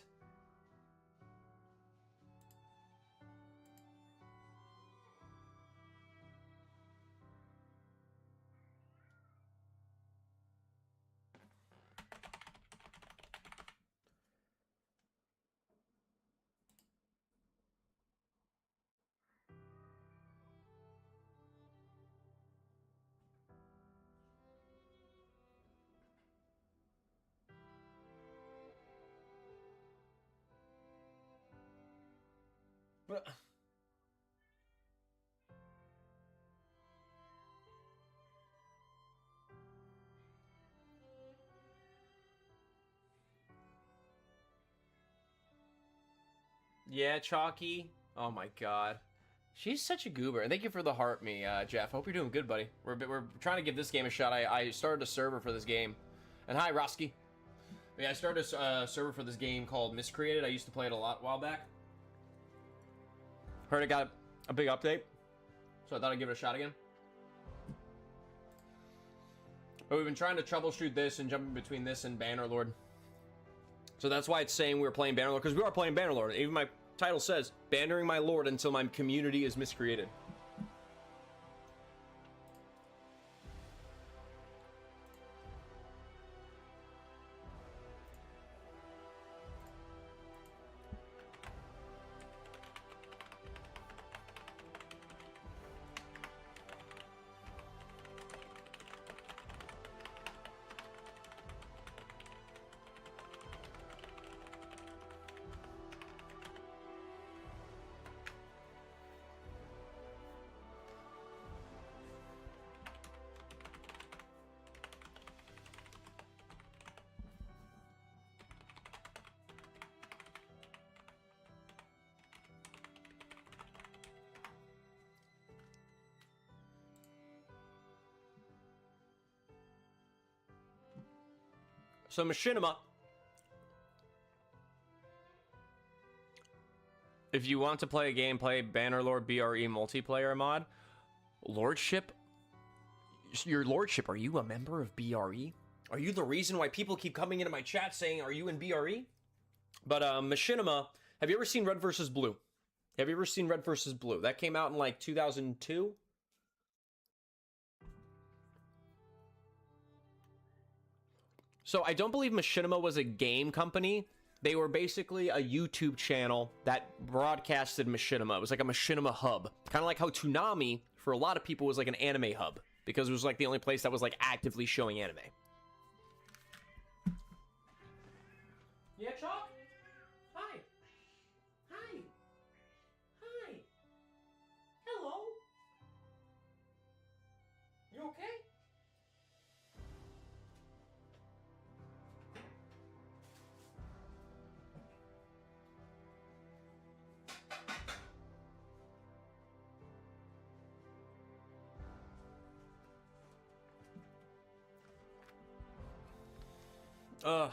But... Yeah, Chalky. Oh my god. She's such a goober. And thank you for the heart me, Jeff. Hope you're doing good, buddy. We're trying to give this game a shot. I started a server for this game. And hi, Roski. Yeah, I started a server for this game called Miscreated. I used to play it a lot a while back. Heard it got a big update. So I thought I'd give it a shot again. But we've been trying to troubleshoot this and jump in between this and Bannerlord. So that's why it's saying we're playing Bannerlord, because we are playing Bannerlord. Even my title says, bannering my lord until my community is miscreated. So Machinima, if you want to play a game, play Bannerlord BRE multiplayer mod. Lordship? Your Lordship, are you a member of BRE? Are you the reason why people keep coming into my chat saying, are you in BRE? But Machinima, have you ever seen Red vs. Blue? Have you ever seen Red vs. Blue? That came out in like 2002? So I don't believe Machinima was a game company. They were basically a YouTube channel that broadcasted Machinima. It was like a Machinima hub. Kind of like how Toonami, for a lot of people, was like an anime hub. Because it was like the only place that was like actively showing anime. Yeah, Chalk? Hi. Hi. Hi. Hello. You okay? Ugh.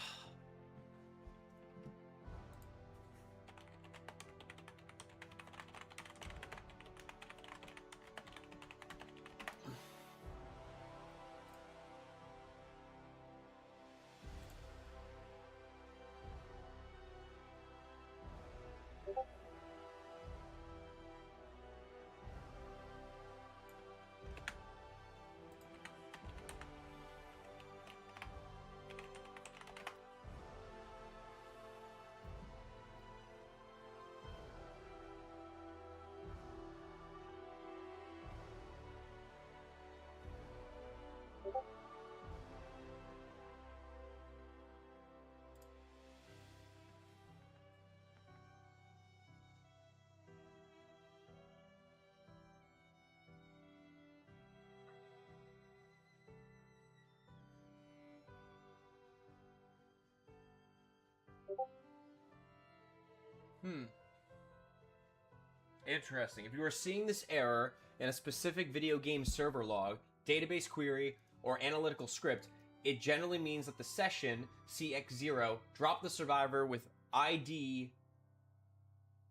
Interesting. If you are seeing this error in a specific video game server log, database query, or analytical script, it generally means that the session, CX0, dropped the survivor with ID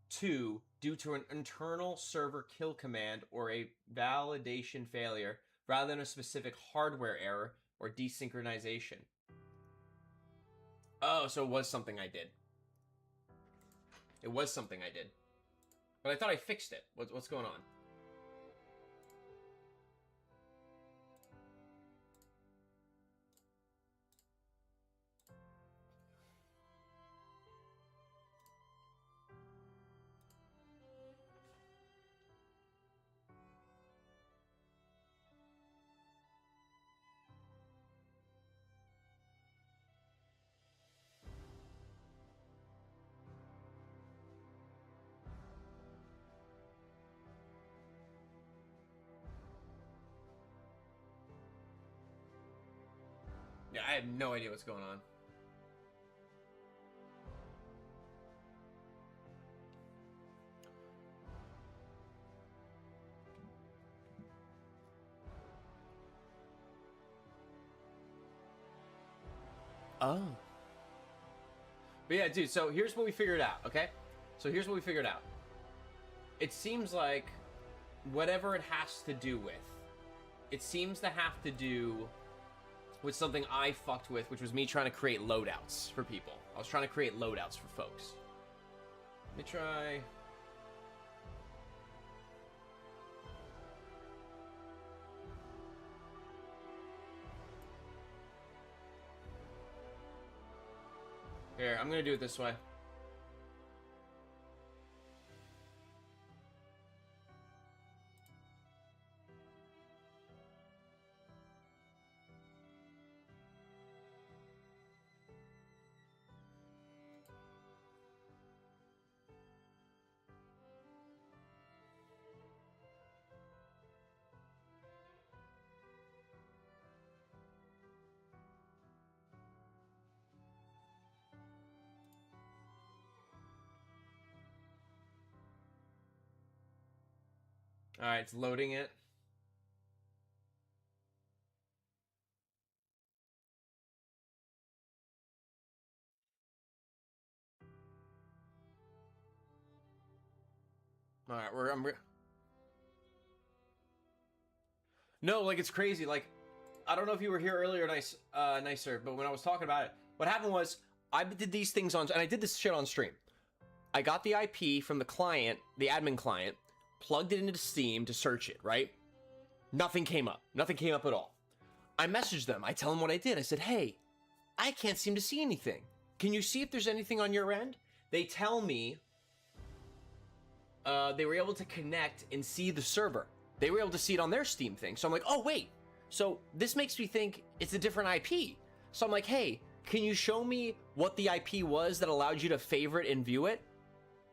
2 due to an internal server kill command or a validation failure, rather than a specific hardware error or desynchronization. Oh, so it was something I did. It was something I did. But I thought I fixed it. What's going on? Yeah, I have no idea what's going on. Oh. But yeah, dude, so here's what we figured out, okay? So here's what we figured out. It seems like whatever it has to do with, it seems to have to do with something I fucked with, which was me trying to create loadouts for people. I was trying to create loadouts for folks. Let me try... Here, I'm gonna do it this way. Alright, it's loading it. All right, No, like it's crazy. Like, I don't know if you were here earlier, nicer, but when I was talking about it, what happened was I did these things on, and I did this shit on stream. I got the IP from the client, the admin client, plugged it into Steam to search it, right? Nothing came up. Nothing came up at all. I messaged them. I tell them what I did. I said, hey, I can't seem to see anything. Can you see if there's anything on your end? They tell me they were able to connect and see the server. They were able to see it on their Steam thing. So I'm like, oh, wait. So this makes me think it's a different IP. So I'm like, hey, can you show me what the IP was that allowed you to favorite and view it?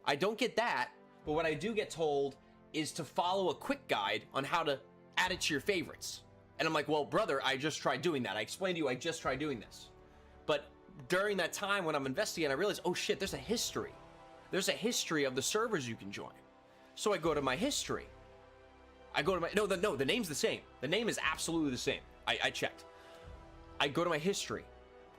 I don't get that, but what I do get told is to follow a quick guide on how to add it to your favorites. And I'm like, well, brother, I just tried doing that. I explained to you I just tried doing this. But during that time when I'm investigating, I realized, oh shit, there's a history. There's a history of the servers you can join. So I go to my history. I go to my, no, the name's the same. The name is absolutely the same. I checked. I go to my history.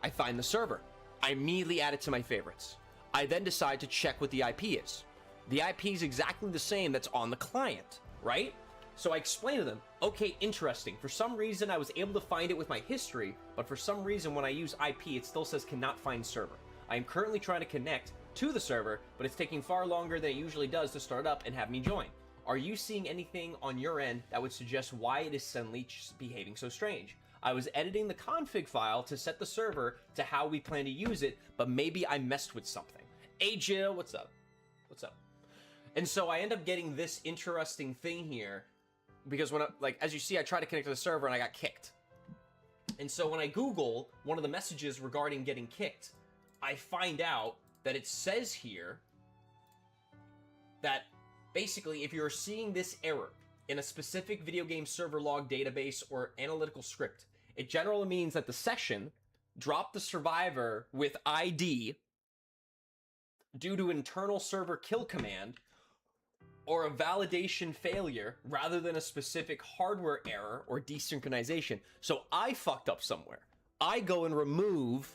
I find the server. I immediately add it to my favorites. I then decide to check what the IP is. The IP is exactly the same that's on the client, right? So I explain to them, okay, interesting. For some reason, I was able to find it with my history, but for some reason, when I use IP, it still says cannot find server. I am currently trying to connect to the server, but it's taking far longer than it usually does to start up and have me join. Are you seeing anything on your end that would suggest why it is suddenly behaving so strange? I was editing the config file to set the server to how we plan to use it, but maybe I messed with something. Hey Jill, what's up? What's up? And so I end up getting this interesting thing here because when I, like, as you see, I tried to connect to the server and I got kicked. And so when I Google one of the messages regarding getting kicked, I find out that it says here that basically, if you're seeing this error in a specific video game server log database or analytical script, it generally means that the session dropped the survivor with ID due to internal server kill command or a validation failure rather than a specific hardware error or desynchronization. So I fucked up somewhere. I go and remove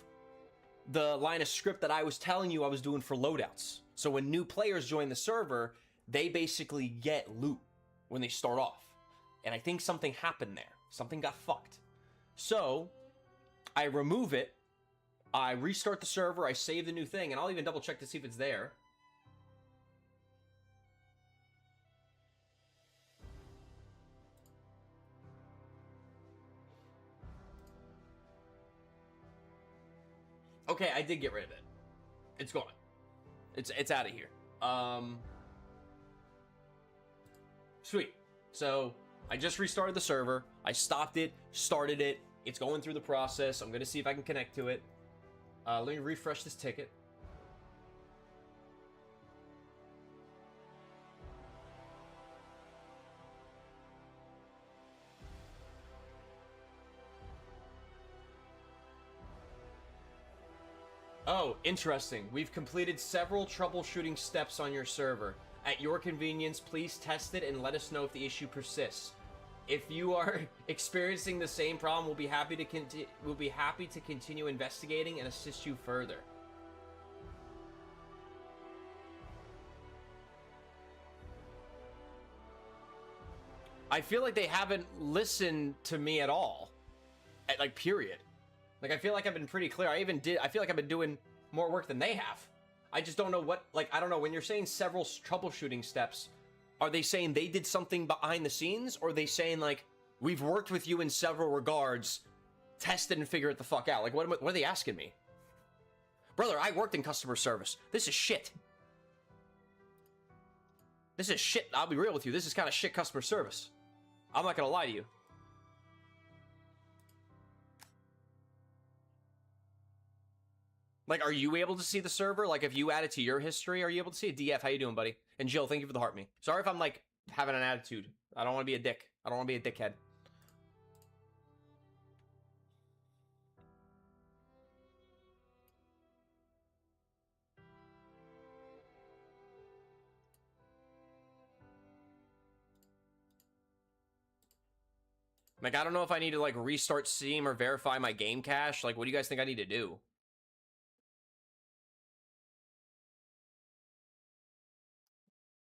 the line of script that I was telling you I was doing for loadouts. So when new players join the server, they basically get loot when they start off. And I think something happened there. Something got fucked. So I remove it. I restart the server. I save the new thing. And I'll even double check to see if it's there. Okay, I did get rid of it. It's gone. It's out of here. Sweet. So I just restarted the server. I stopped it, started it. It's going through the process. I'm gonna see if I can connect to it. Let me refresh this ticket. Oh, interesting. We've completed several troubleshooting steps on your server. At your convenience, please test it and let us know if the issue persists. If you are experiencing the same problem, we'll be happy to continue investigating and assist you further. I feel like they haven't listened to me at all. Like, period. Like, I feel like I've been pretty clear. I feel like I've been doing more work than they have. I just don't know what, like, I don't know. When you're saying several troubleshooting steps, are they saying they did something behind the scenes? Or are they saying, like, we've worked with you in several regards, test it and figure it the fuck out? Like, what are they asking me? Brother, I worked in customer service. This is shit. This is shit. I'll be real with you. This is kind of shit customer service. I'm not gonna lie to you. Like, are you able to see the server? Like, if you add it to your history, are you able to see it? DF, how you doing, buddy? And Jill, thank you for the heart me. Sorry if I'm, like, having an attitude. I don't want to be a dick. I don't want to be a dickhead. Like, I don't know if I need to, like, restart Steam or verify my game cache. Like, what do you guys think I need to do?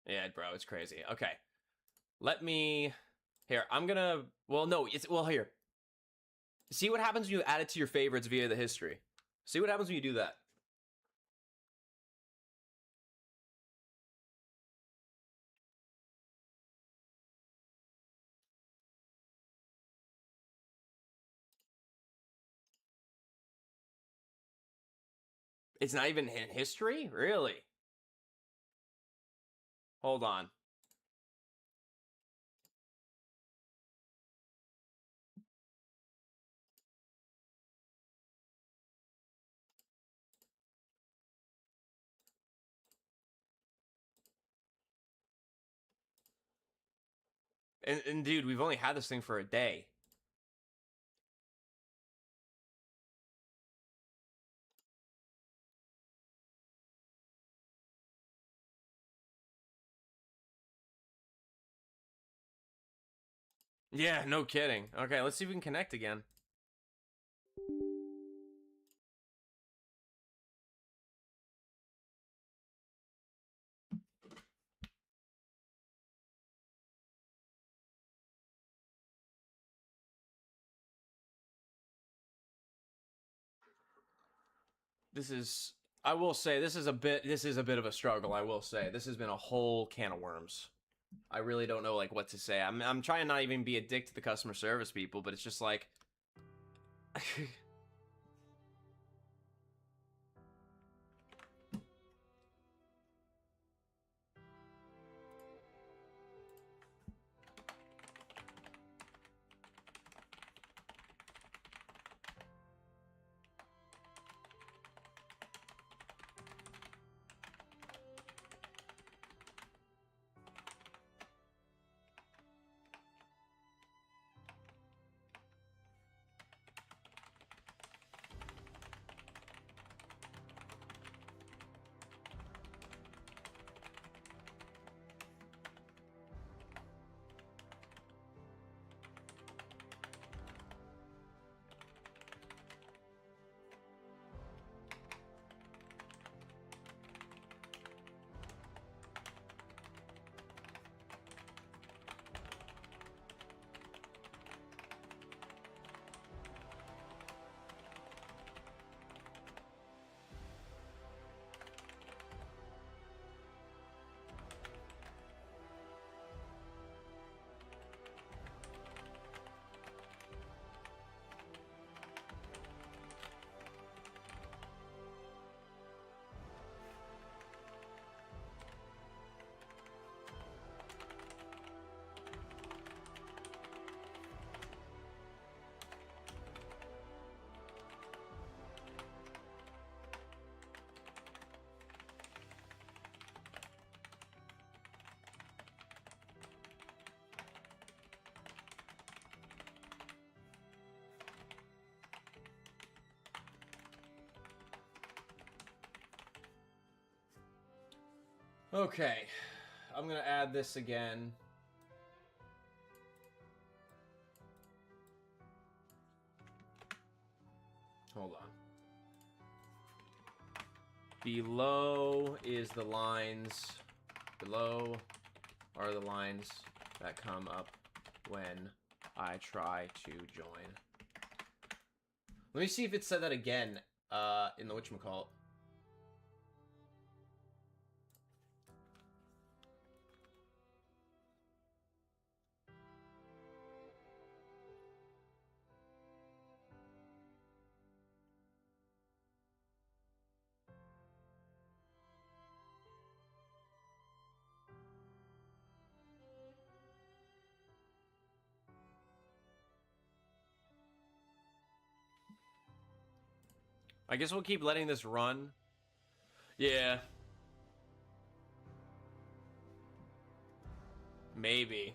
Yeah, bro, it's crazy. Okay. Let me... Here, I'm gonna... Well, no, it's... Well, here. See what happens when you add it to your favorites via the history. See what happens when you do that. It's not even in history? Really? Hold on. And dude, we've only had this thing for a day. Yeah, no kidding. Okay, let's see if we can connect again. This is... I will say, this is a bit of a struggle, I will say. This has been a whole can of worms. I really don't know, like, what to say. I'm trying not even be a dick to the customer service people, but it's just like... Okay, I'm gonna add this again. Hold on. Below is the lines. Below are the lines that come up when I try to join. Let me see if it said that again in the whatchamacallit. I guess we'll keep letting this run. Yeah. Maybe.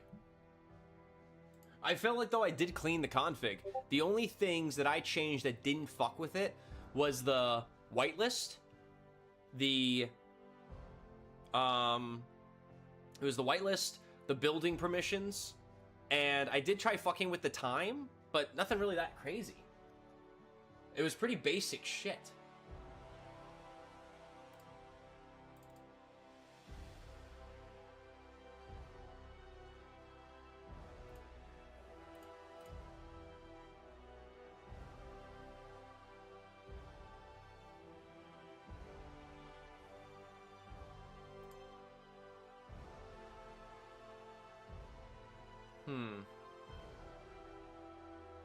I felt like, though, I did clean the config. The only things that I changed that didn't fuck with it was the whitelist. It was the whitelist, the building permissions, and I did try fucking with the time, but nothing really that crazy. It was pretty basic shit.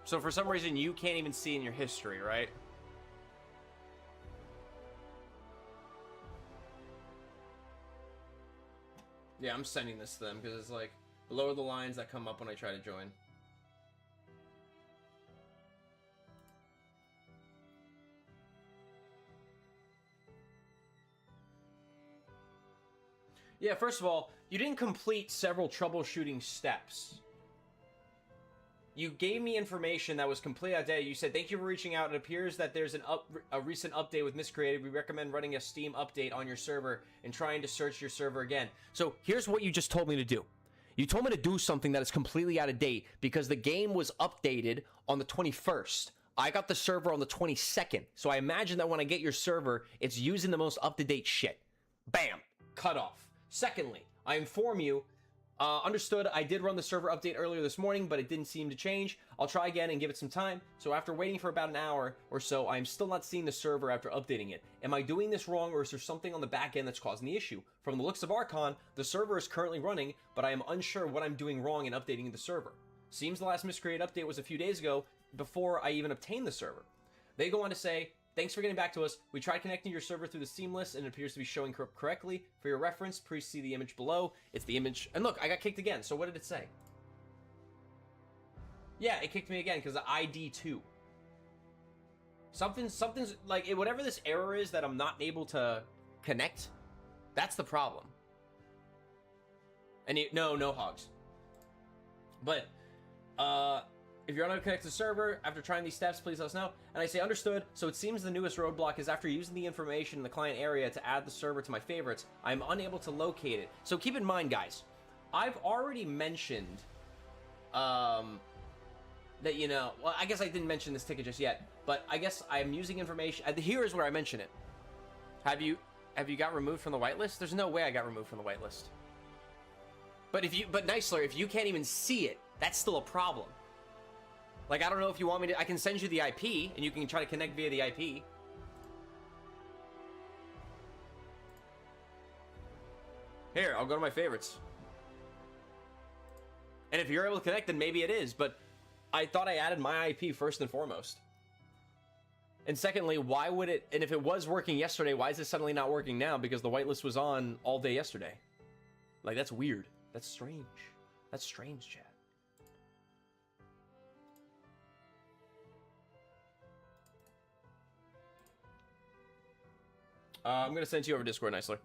So for some reason, you can't even see in your history, right? Yeah, I'm sending this to them because it's like below the lines that come up when I try to join. Yeah, first of all, you didn't complete several troubleshooting steps. You gave me information that was completely outdated. You said, thank you for reaching out. It appears that there's a recent update with Miscreated. We recommend running a Steam update on your server and trying to search your server again. So here's what you just told me to do. You told me to do something that is completely out of date because the game was updated on the 21st. I got the server on the 22nd. So I imagine that when I get your server, it's using the most up-to-date shit. Bam. Cut off. Secondly, I inform you, understood, I did run the server update earlier this morning, but it didn't seem to change. I'll try again and give it some time. So after waiting for about an hour or so, I'm still not seeing the server after updating it. Am I doing this wrong, or is there something on the back end that's causing the issue? From the looks of Archon, the server is currently running, but I am unsure what I'm doing wrong in updating the server. Seems the last Miscreated update was a few days ago, before I even obtained the server. They go on to say, thanks for getting back to us. We tried connecting your server through the Seamless, and it appears to be showing correctly. For your reference, please see the image below. It's the image. And look, I got kicked again. So what did it say? Yeah, it kicked me again because of ID 2. Something's like, whatever this error is that I'm not able to connect, that's the problem. And no hogs. But, if you're unable to connect to the server after trying these steps, please let us know. And I say, understood. So it seems the newest roadblock is after using the information in the client area to add the server to my favorites, I'm unable to locate it. So keep in mind, guys, I've already mentioned, that, you know, well, I guess I didn't mention this ticket just yet, but I guess I'm using information. Here is where I mention it. Have you got removed from the whitelist? There's no way I got removed from the whitelist. But Nicely, if you can't even see it, that's still a problem. Like, I don't know if you want me to... I can send you the IP, and you can try to connect via the IP. Here, I'll go to my favorites. And if you're able to connect, then maybe it is, but I thought I added my IP first and foremost. And secondly, why would it... And if it was working yesterday, why is it suddenly not working now? Because the whitelist was on all day yesterday. Like, that's weird. That's strange. That's strange, chat. I'm going to send you over Discord, Nicely.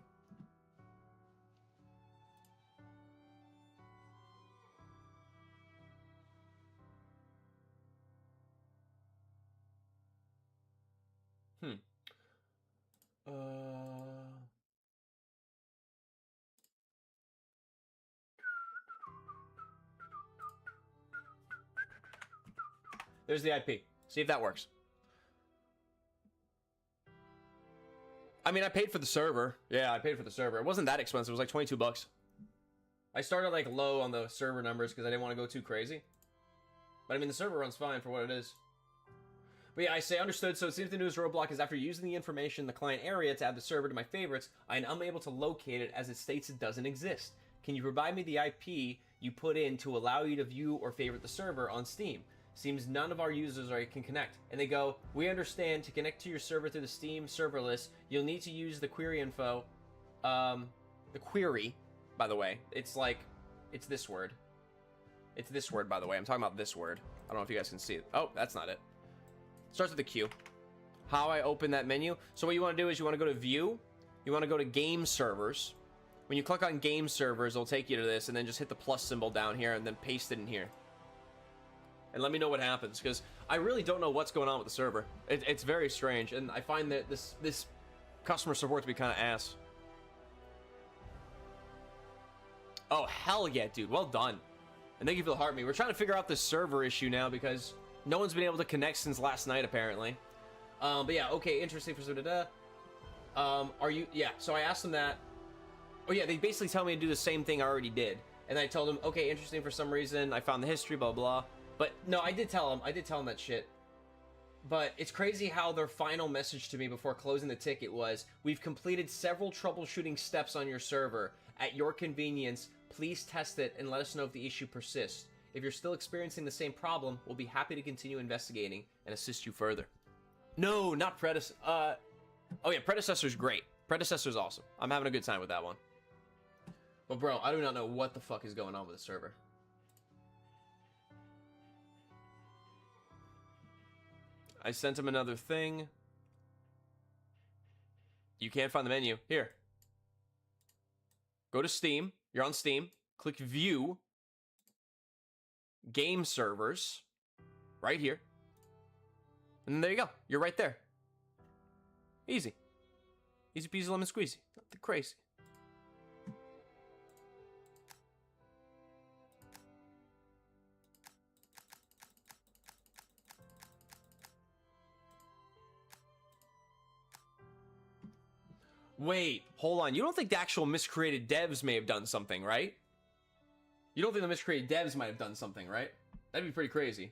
There's the IP. See if that works. I mean, I paid for the server. Yeah, I paid for the server. It wasn't that expensive. It was like 22 bucks. I started like low on the server numbers because I didn't want to go too crazy. But I mean, the server runs fine for what it is. But yeah, I say understood. So it seems the newest roadblock is after using the information in the client area to add the server to my favorites, I am unable to locate it as it states it doesn't exist. Can you provide me the IP you put in to allow you to view or favorite the server on Steam? Seems none of our users can connect. And they go, we understand to connect to your server through the Steam server list, you'll need to use the query info. The query, by the way, it's like, it's this word. It's this word, by the way. I'm talking about this word. I don't know if you guys can see it. Oh, that's not it. Starts with a Q. How I open that menu. So what you want to do is you want to go to view. You want to go to game servers. When you click on game servers, it'll take you to this, and then just hit the plus symbol down here and then paste it in here. And let me know what happens, because I really don't know what's going on with the server. It's very strange, and I find that this customer support to be kind of ass. Oh, hell yeah, dude. Well done. And thank you for the heart me. We're trying to figure out this server issue now, because no one's been able to connect since last night, apparently. But yeah, okay, interesting for are you... Yeah, so I asked them that. Oh yeah, they basically tell me to do the same thing I already did. And I told them, okay, interesting for some reason. I found the history, blah, blah. But no, I did tell them that shit. But it's crazy how their final message to me before closing the ticket was, we've completed several troubleshooting steps on your server. At your convenience, please test it and let us know if the issue persists. If you're still experiencing the same problem, we'll be happy to continue investigating and assist you further. No, not Predecessor. Oh yeah, Predecessor's great. Predecessor's awesome. I'm having a good time with that one. But bro, I do not know what the fuck is going on with the server. I sent him another thing. You can't find the menu. Here. Go to Steam. You're on Steam. Click View. Game Servers. Right here. And there you go. You're right there. Easy. Easy peasy lemon squeezy. Nothing crazy. Wait, hold on. You don't think the actual miscreated devs may have done something, right? You don't think the miscreated devs might have done something, right? That'd be pretty crazy.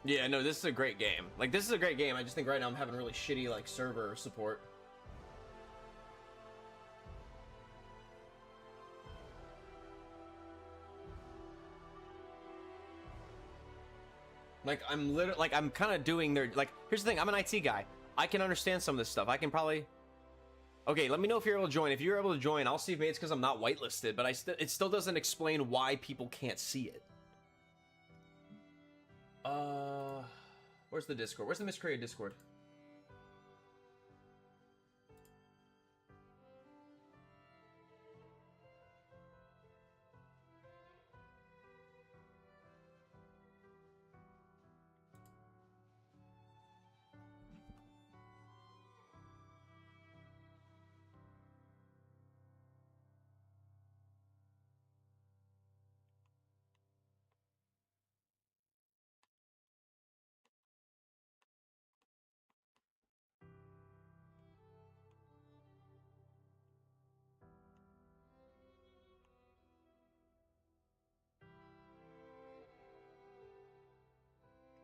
Yeah, no, this is a great game. Like, this is a great game. I just think right now I'm having really shitty, like, server support. Like, I'm literally, like, I'm kind of doing their, like, here's the thing. I'm an IT guy. I can understand some of this stuff. I can probably... Okay, let me know if you're able to join. If you're able to join, I'll see if maybe it's because I'm not whitelisted, but it still doesn't explain why people can't see it. Where's the Discord? Where's the miscreated Discord?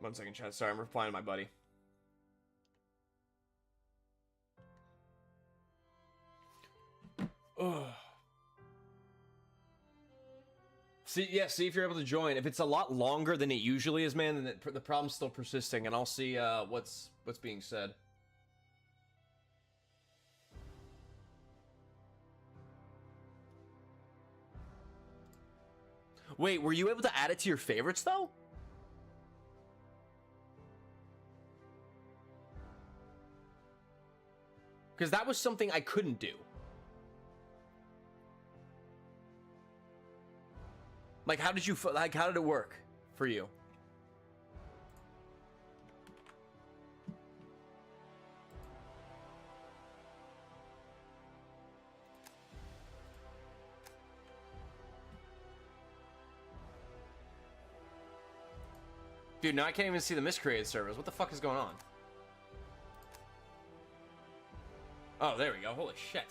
One second, chat. Sorry, I'm replying to my buddy. Ugh. See if you're able to join. If it's a lot longer than it usually is, man, then the problem's still persisting, and I'll see what's being said. Wait, were you able to add it to your favorites though? Because that was something I couldn't do. Like, how did it work for you? Dude, now I can't even see the miscreated servers. What the fuck is going on? Oh, there we go. Holy shit.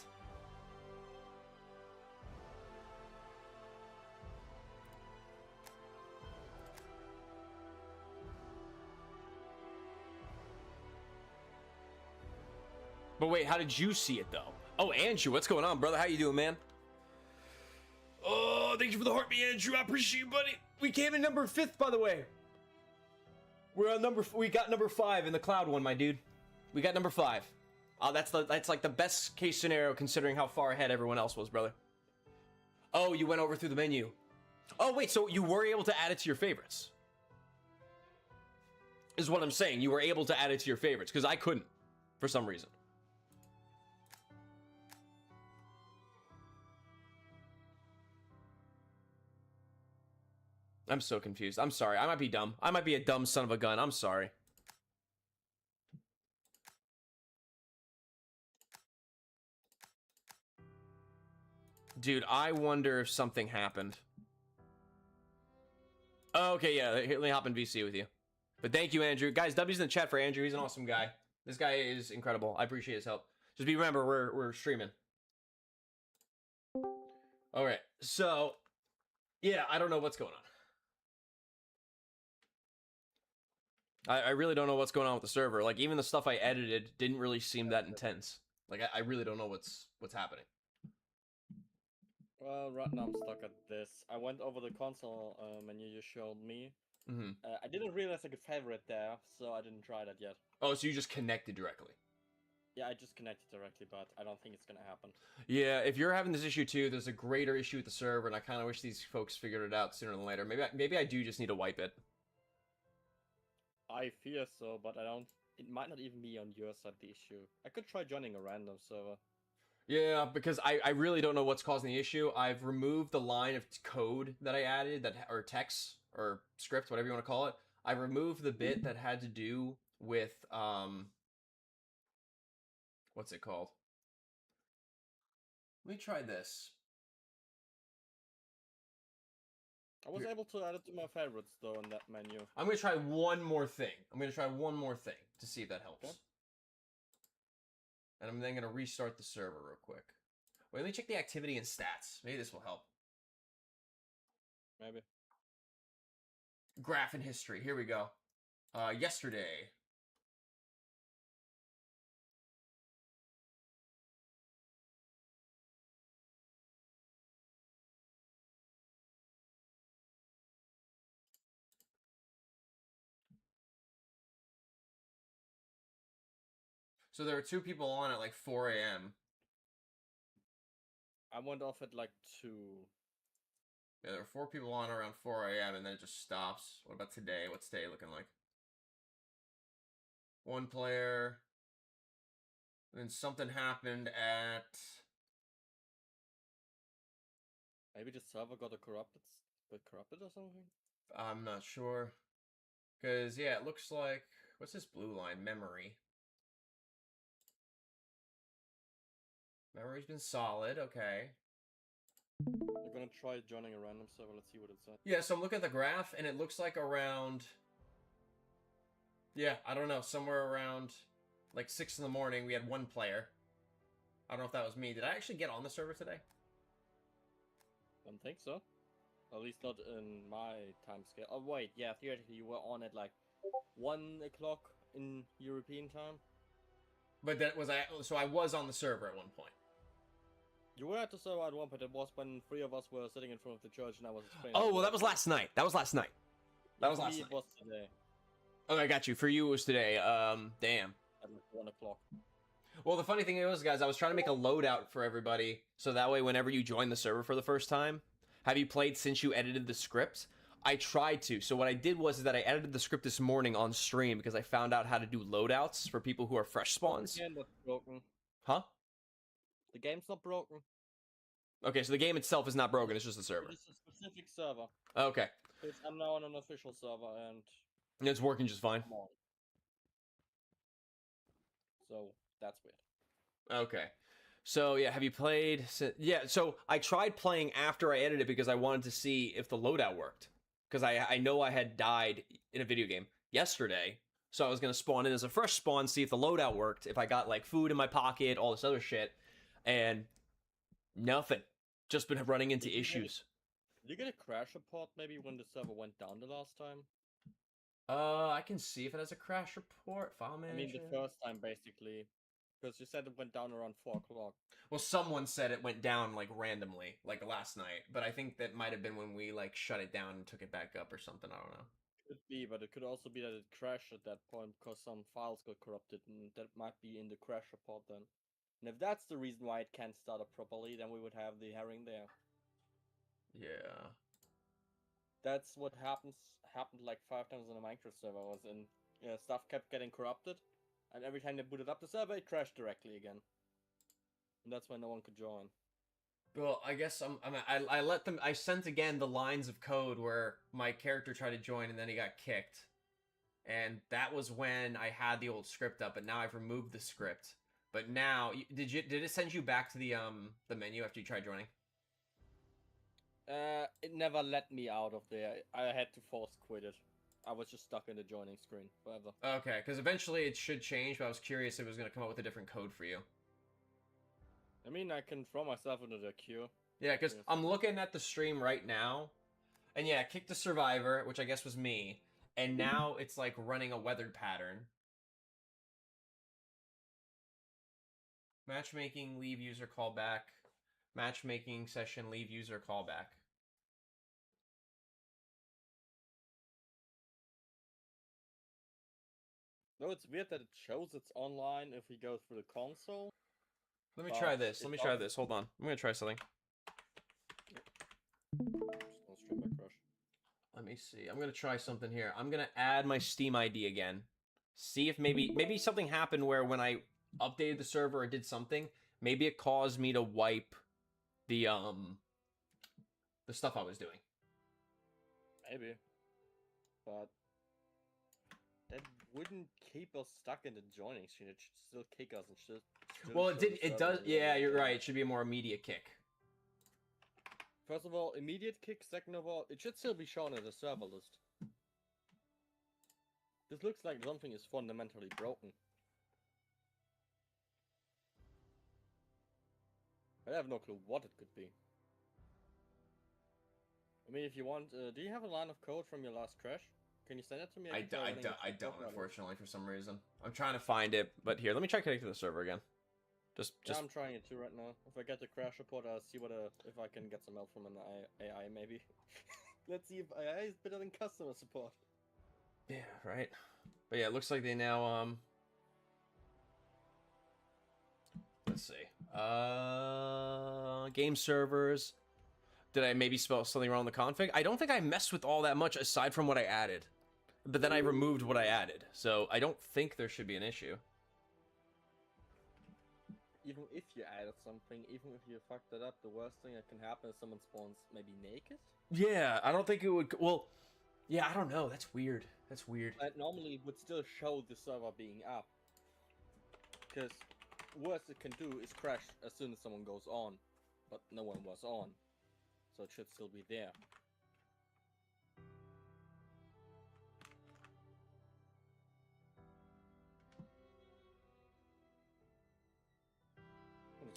But wait, how did you see it though? Oh, Andrew, what's going on, brother? How you doing, man? Oh, thank you for the heart, me, Andrew. I appreciate you, buddy. We came in number 5th, by the way. We got number 5 in the cloud one, my dude. We got number 5. That's like the best case scenario considering how far ahead everyone else was, brother. Oh, you went over through the menu. Oh, wait, so you were able to add it to your favorites. Is what I'm saying. You were able to add it to your favorites, because I couldn't, for some reason. I'm so confused. I'm sorry. I might be dumb. I might be a dumb son of a gun. I'm sorry. Dude, I wonder if something happened. Oh, okay, yeah. Let me hop in VC with you. But thank you, Andrew. Guys, W's in the chat for Andrew. He's an awesome guy. This guy is incredible. I appreciate his help. Just remember, we're streaming. All right. So, yeah, I don't know what's going on. I really don't know what's going on with the server. Like, even the stuff I edited didn't really seem that intense. Like, I really don't know what's happening. Well, right now I'm stuck at this. I went over the console menu you showed me. Mm-hmm. I didn't realize I could favorite there, so I didn't try that yet. Oh, so you just connected directly? Yeah, I just connected directly, but I don't think it's gonna happen. Yeah, if you're having this issue too, there's a greater issue with the server, and I kind of wish these folks figured it out sooner than later. Maybe I do just need to wipe it. I fear so, but I don't. It might not even be on your side the issue. I could try joining a random server. Yeah, because I really don't know what's causing the issue. I've removed the line of code that I added, or text, or script, whatever you want to call it. I removed the bit that had to do with, what's it called? Let me try this. I was able to add it to my favorites, though, in that menu. I'm going to try one more thing. To see if that helps. Okay. And I'm then going to restart the server real quick. Wait, let me check the activity and stats. Maybe this will help. Maybe. Graph and history. Here we go. Yesterday. So there were 2 people on at like 4 a.m. I went off at like 2. Yeah, there were 4 people on around 4 a.m. and then it just stops. What about today? What's today looking like? 1 player. And then something happened at... Maybe the server got corrupted or something? I'm not sure. Because, yeah, it looks like... What's this blue line? Memory. Memory's been solid. Okay. I'm gonna try joining a random server. Let's see what it says. Yeah, so I'm looking at the graph, and it looks like around... Yeah, I don't know. Somewhere around, like, 6 in the morning, we had 1 player. I don't know if that was me. Did I actually get on the server today? Don't think so. At least not in my time scale. Oh wait, yeah, theoretically you were on at like 1 o'clock in European time. But that was so I was on the server at one point. You were at the server at one point. It was when 3 of us were sitting in front of the church and I was explaining. Oh, well, that was last night. That was last night. For me, it was today. Okay, I got you. For you, it was today. Damn. At like 1 o'clock. Well, the funny thing was, guys, I was trying to make a loadout for everybody, so that way whenever you join the server for the first time, have you played since you edited the script? I tried to. So what I did was that I edited the script this morning on stream because I found out how to do loadouts for people who are fresh spawns. The game was broken. Huh? The game's not broken. Okay, so the game itself is not broken, it's just the server. It's a specific server. Okay. I'm now on an official server and It's working just fine. I'm on. So, that's weird. Okay. So, yeah, have you played... Yeah, so I tried playing after I edited it because I wanted to see if the loadout worked. Because I know I had died in a video game yesterday, so I was going to spawn in as a fresh spawn, see if the loadout worked, if I got, like, food in my pocket, all this other shit, and nothing. Just been running into issues. Did you get a crash report maybe when the server went down the last time? I can see if it has a crash report. File manager. I mean, the first time, basically. Because you said it went down around 4 o'clock. Well, someone said it went down, like, randomly, like, last night. But I think that might have been when we, like, shut it down and took it back up or something. I don't know. Could be, but it could also be that it crashed at that point because some files got corrupted, and that might be in the crash report then. And if that's the reason why it can't start up properly, then we would have the herring there. Yeah. That's what happened like 5 times on the Minecraft server. Was in stuff kept getting corrupted, and every time they booted up the server, it crashed directly again. And that's why no one could join. Well, I guess I let them. I sent again the lines of code where my character tried to join and then he got kicked, and that was when I had the old script up. But now I've removed the script. But now, did it send you back to the menu after you tried joining? It never let me out of there. I had to force quit it. I was just stuck in the joining screen forever. Okay, because eventually it should change. But I was curious if it was going to come up with a different code for you. I mean, I can throw myself into the queue. Yeah, because Yes. I'm looking at the stream right now, and yeah, kick the survivor, which I guess was me, and now it's like running a weathered pattern. Matchmaking, leave user callback. Matchmaking session, leave user callback. No, it's weird that it shows it's online if we go through the console. Let me try But this. Let it me try does- this. Hold on. I'm gonna try something. Just on stream by Crush. Let me see. I'm gonna try something here. I'm gonna add my Steam ID again. See if maybe something happened where when I updated the server or did something, maybe it caused me to wipe the stuff I was doing. Maybe. But that wouldn't keep us stuck in the joining screen. It should still kick us and should still Well, it show did. the It server does. when we Yeah, you're join. right. It should be a more immediate kick. First of all, immediate kick. Second of all, it should still be shown in the server list. This looks like something is fundamentally broken. I have no clue what it could be. I mean, if you want, do you have a line of code from your last crash? Can you send it to me? I can try running it don't, through Copilot. unfortunately, for some reason. I'm trying to find it, but here, let me try connecting to the server again. Just Yeah, I'm trying it too right now. If I get the crash report, I'll see what if I can get some help from an AI maybe. Let's see if AI is better than customer support. yeah, right. But yeah, it looks like they now let's see. Game servers. Did I maybe spell something wrong in the config? I don't think I messed with all that much aside from what I added. But then I removed what I added. So I don't think there should be an issue. Even if you added something, even if you fucked it up, the worst thing that can happen is someone spawns maybe naked. Yeah, I don't think it would. Well, yeah, I don't know. That's weird. That's weird. Normally it would still show the server being up. Because worst it can do is crash as soon as someone goes on. But no one was on. So it should still be there.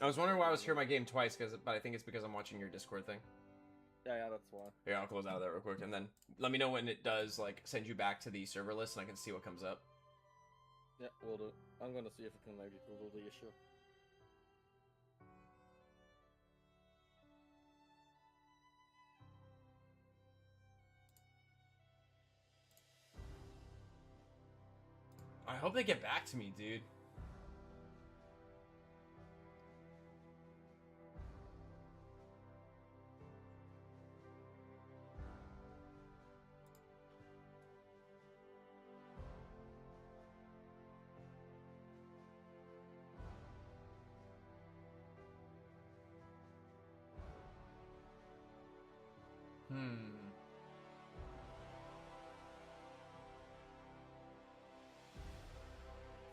I was wondering why I was hearing my game twice, but I think it's because I'm watching your Discord thing. Yeah, that's why. Yeah, I'll close out of that real quick, and then let me know when it does like send you back to the server list, and I can see what comes up. Yeah, we'll do. I'm gonna see if I can maybe Google the issue. I hope they get back to me, dude.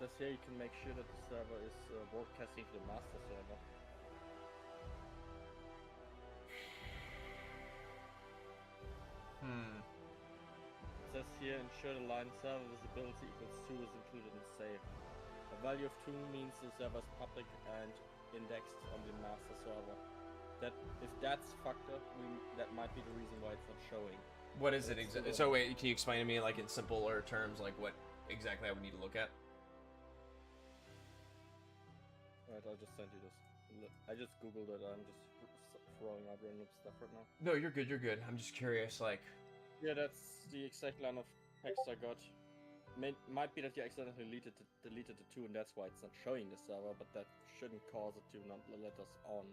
Just here you can make sure that the server is broadcasting to the master server. It says here, ensure the line server visibility equals 2 is included in save. A value of 2 means the server is public and indexed on the master server. That if that's fucked up, that might be the reason why it's not showing. What is it exactly? So wait, can you explain to me like in simpler terms, like what exactly I would need to look at? Alright, I'll just send you this. I just googled it. I'm just throwing out random stuff right now. No, you're good. You're good. I'm just curious, like. Yeah, that's the exact line of text I got. Might be that you accidentally deleted the 2 and that's why it's not showing the server, but that shouldn't cause it to not let us on.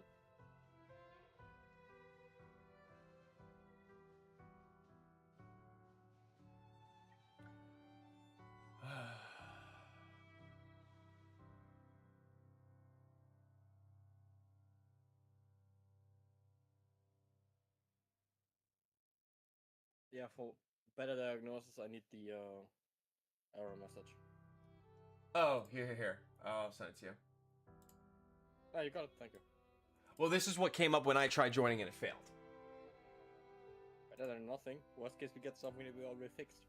Yeah, for better diagnosis, I need the error message. Oh, here. I'll send it to you. Oh, you got it. Thank you. Well, this is what came up when I tried joining and it failed. Better than nothing. Worst case, we get something that we already fixed.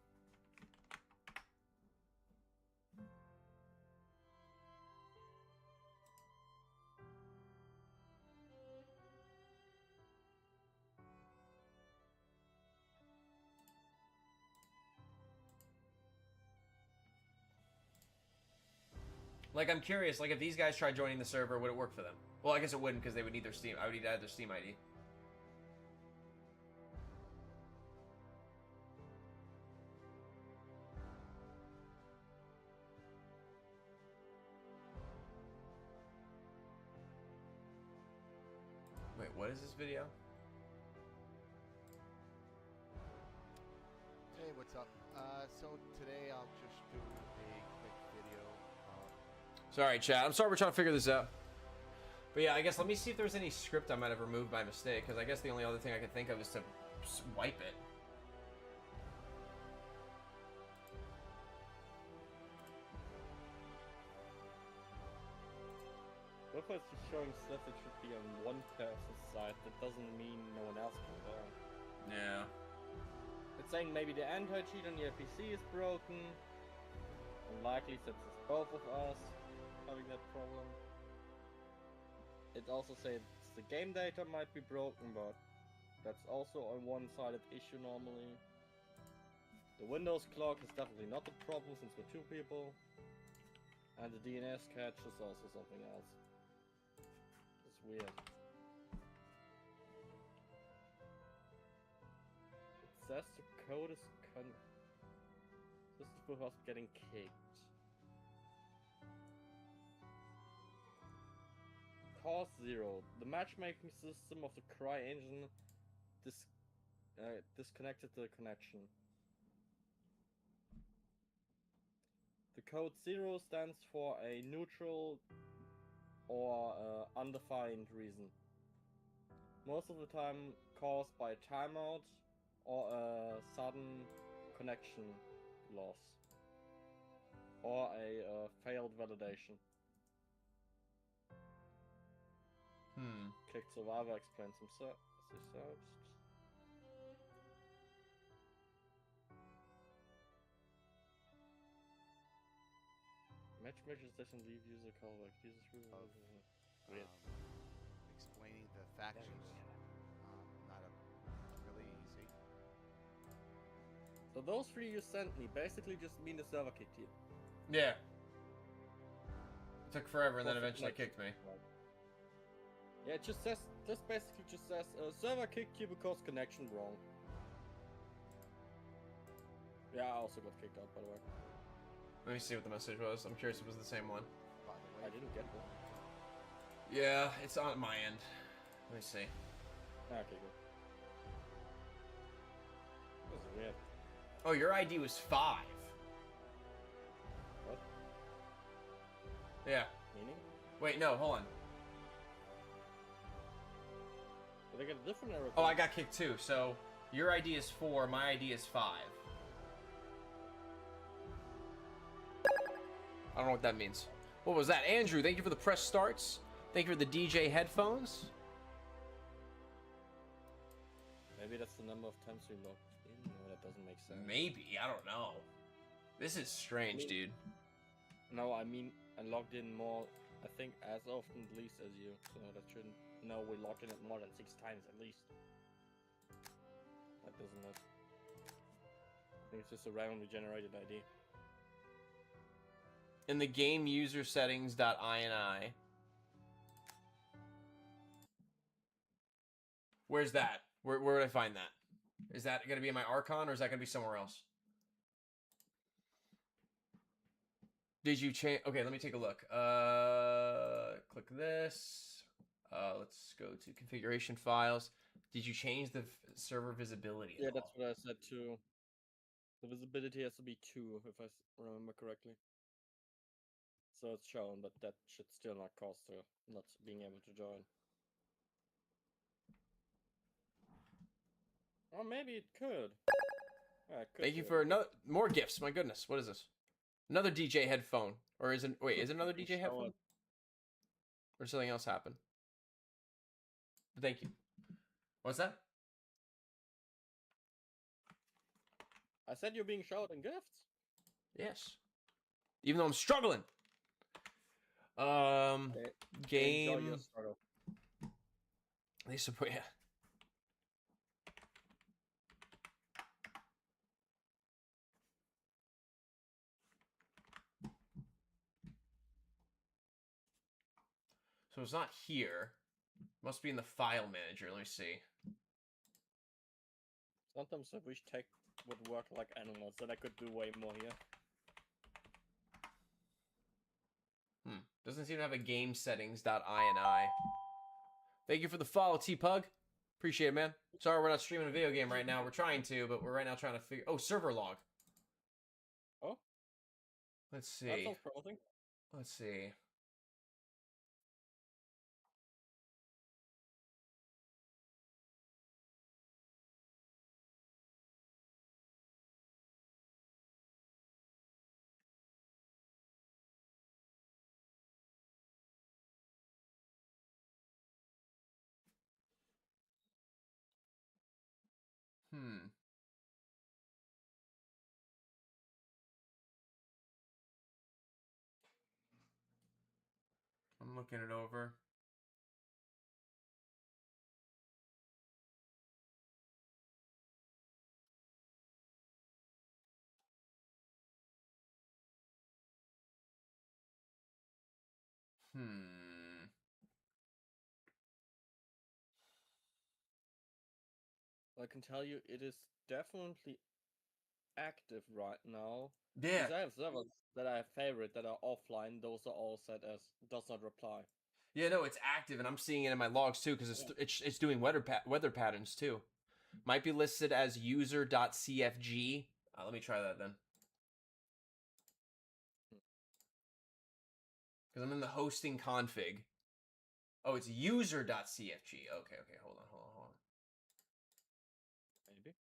Like, I'm curious, like, if these guys tried joining the server, would it work for them? Well, I guess it wouldn't, because they would need their Steam. I would need to add their Steam ID. Wait, what is this video? Hey, what's up? So today I'll just do a quick video. Sorry, chat. I'm sorry we're trying to figure this out. But yeah, I guess let me see if there's any script I might have removed by mistake, because I guess the only other thing I could think of is to wipe it. What if it's just showing stuff that should be on one person's side? That doesn't mean no one else can go. Yeah. It's saying maybe the anti-cheat on your PC is broken. Unlikely since it's both of us having that problem. It also says the game data might be broken, but that's also a one-sided issue normally. The Windows clock is definitely not the problem since we're two people. And the DNS cache is also something else. It's weird. It says the code is this is for us getting kicked. Cause 0. The matchmaking system of the CryEngine disconnected the connection. The code 0 stands for a neutral or undefined reason. Most of the time caused by a timeout or a sudden connection loss. Or a failed validation. Click Survivor explains himself. Matchmakers doesn't leave user callback. Weird. Explaining the factions. Not really easy. So those three you sent me basically just mean the server kicked you. Yeah. It took forever and then eventually kicked me. Yeah, it just says, this basically just says, server kicked you because connection wrong. Yeah, I also got kicked out, by the way. Let me see what the message was. I'm curious if it was the same one. By the I way, didn't get one. Yeah, it's on my end. Let me see. Okay, good. This is weird. Oh, your ID was 5. What? Yeah. Meaning? Wait, no, hold on. Did I get a different error? Oh, I got kicked too. So your ID is 4, my ID is 5. I don't know what that means. What was that? Andrew, thank you for the press starts. Thank you for the DJ headphones. Maybe that's the number of times we logged in. No, that doesn't make sense. Maybe, I don't know. This is strange, dude. No, I mean, I logged in more, I think, as often at least as you. So that shouldn't. No, we logged in it more than 6 times at least. That doesn't look. I think it's just a randomly generated ID. In the game user settings.ini. Where's that? Where would I find that? Is that going to be in my Archon or is that going to be somewhere else? Did you change? Okay, let me take a look. Click this. Let's go to configuration files. Did you change the server visibility? Yeah, that's what I said too. The visibility has to be 2, if I remember correctly. So it's shown, but that should still not cause the not being able to join. Or maybe it could. could Thank you do for it. another more gifts. My goodness, what is this? Another DJ headphone, or is it? Wait, is it another DJ headphone? Or did something else happen? Thank you. What's that? I said you're being showered in gifts. Yes. Even though I'm struggling. Okay. Enjoy your Game. struggle. They support. Yeah. So it's not here. Must be in the file manager. Let me see. Sometimes I wish tech would work like animals, then I could do way more here. Doesn't seem to have a game settings.ini. Thank you for the follow, T-Pug. Appreciate it, man. Sorry we're not streaming a video game right now. We're trying to, but we're right now trying to figure... Oh, server log. Oh, Let's that see. sounds promising. Let's see. I'm looking it over. I can tell you it is definitely active right now. Yeah. Because I have servers that I have favorite that are offline. Those are all set as does not reply. Yeah, no, it's active, and I'm seeing it in my logs too because it's doing weather patterns too. Might be listed as user.cfg. Let me try that then. Because I'm in the hosting config. Oh, it's user.cfg. Okay, hold on. Maybe.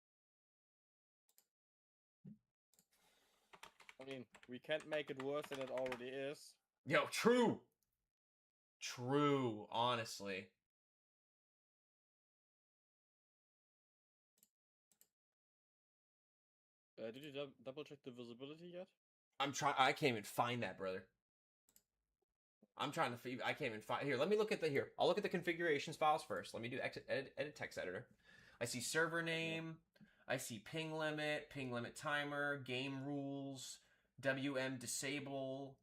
I mean, we can't make it worse than it already is. Yo, true. True, honestly. Did you double check the visibility yet? I can't even find that, brother. I'm trying to I can't even find here. Let me look at here. I'll look at the configurations files first. Let me do edit text editor. I see server name. I see ping limit timer, game rules, WM disable,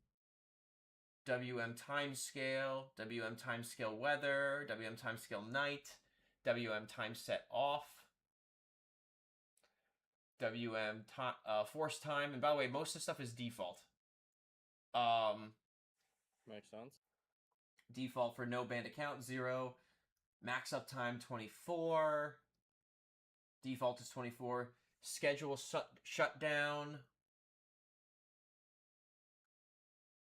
WM timescale, WM timescale weather, WM timescale night, WM time set off, WM force time. And by the way, most of the stuff is default. Makes sense. Default for no banned account 0, max uptime 24. Default is 24. Schedule shutdown.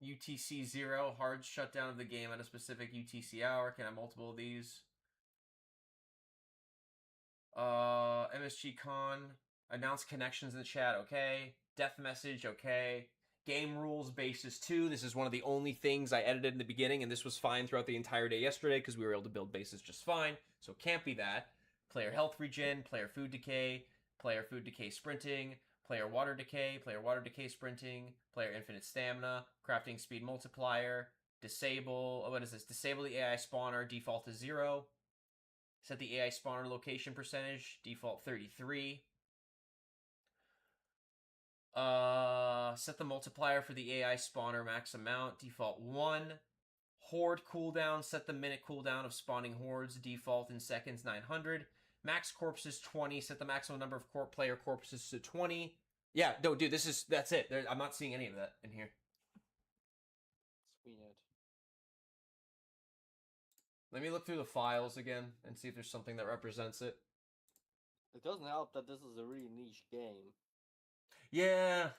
UTC 0, hard shutdown of the game at a specific UTC hour. Can I have multiple of these? MSG Con. Announce connections in the chat, okay. Death message, okay. Game rules basis 2. This is one of the only things I edited in the beginning, and this was fine throughout the entire day yesterday because we were able to build bases just fine. So it can't be that. Player health regen, player food decay sprinting, player water decay sprinting, player infinite stamina, crafting speed multiplier, disable, what is this? Disable the AI spawner, default to 0. Set the AI spawner location percentage, default 33. Set the multiplier for the AI spawner max amount, default 1. Horde cooldown, set the minute cooldown of spawning hordes, default in seconds 900. Max corpses 20, set the maximum number of player corpses to 20. Yeah, no, dude, that's it. I'm not seeing any of that in here. It's weird. Let me look through the files again and see if there's something that represents it. It doesn't help that this is a really niche game. Yeah.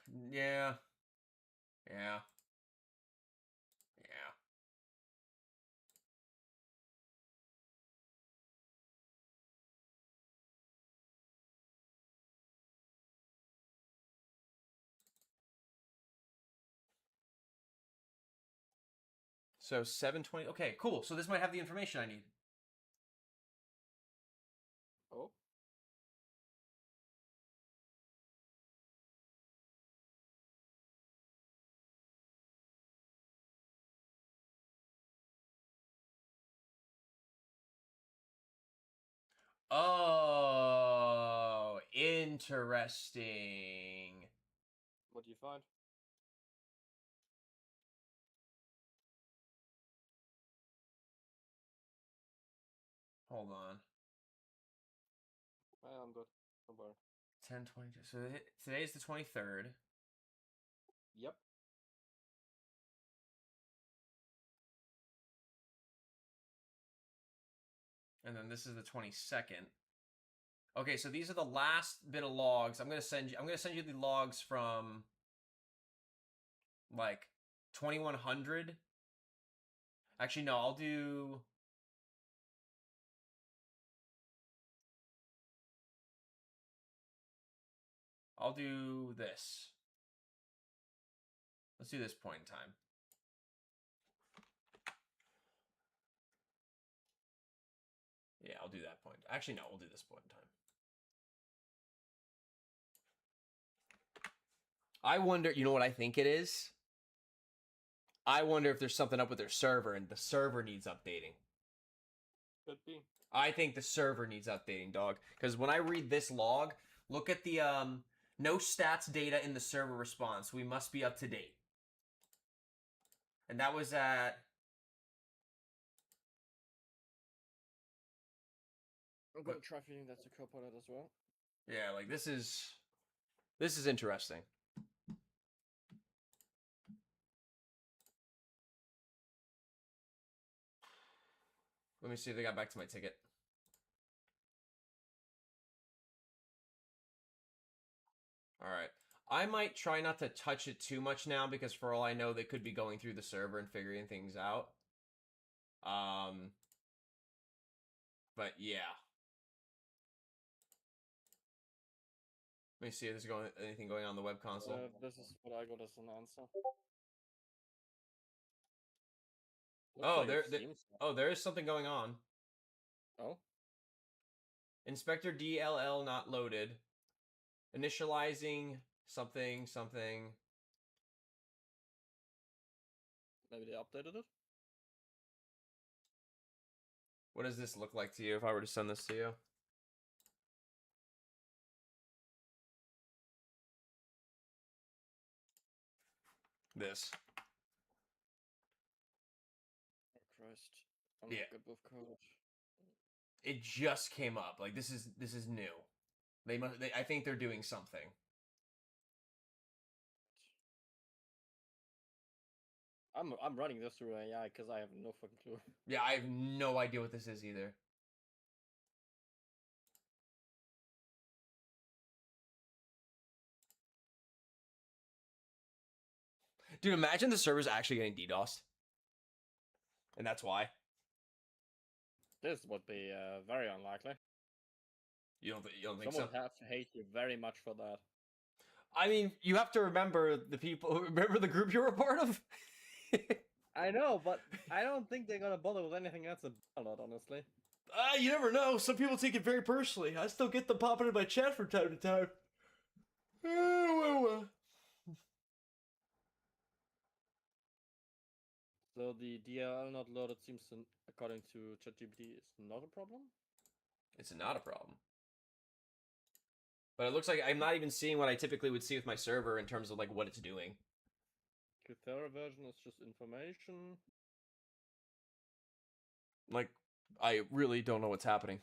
So 720. Okay, cool. So this might have the information I need. Oh. Oh, interesting. What do you find? Hold on. I'm good. Don't worry. 10:22. So today's the 23rd. Yep. And then this is the 22nd. Okay, so these are the last bit of logs. I'm gonna send you the logs from like 2100. Actually, no, I'll do this. Let's do this point in time. Yeah, I'll do that point. Actually, no, we'll do this point in time. I wonder, you know what I think it is? I wonder if there's something up with their server and the server needs updating. Could be. I think the server needs updating, dog. Because when I read this log, look at the no stats data in the server response. We must be up to date. And that was at... I'm gonna try feeding that to Copilot as well. Yeah, like this is interesting. Let me see if they got back to my ticket. All right. I might try not to touch it too much now because for all I know, they could be going through the server and figuring things out. But yeah. Let me see if there's anything going on the web console. This is what I got as an answer. Oh, Looks like it seems so. there is something going on. Oh. Inspector DLL not loaded. Initializing something. Maybe they updated it? What does this look like to you if I were to send this to you? This. Oh Christ. I'm Yeah. not good with code. It just came up. Like this is new. I think they're doing something. I'm running this through AI because I have no fucking clue. Yeah, I have no idea what this is either. Dude, imagine the server's actually getting DDoSed. And that's why. This would be very unlikely. You don't think Someone so? have to hate you very much for that. I mean, you have to remember the people. Remember the group you were a part of? I know, but I don't think they're gonna bother with anything else a lot, honestly. You never know. Some people take it very personally. I still get them popping in my chat from time to time. So the DLL not loaded seems, according to ChatGPT, is not a problem. It's not a problem. But it looks like I'm not even seeing what I typically would see with my server in terms of like what it's doing. Kythera version is just information. Like, I really don't know what's happening.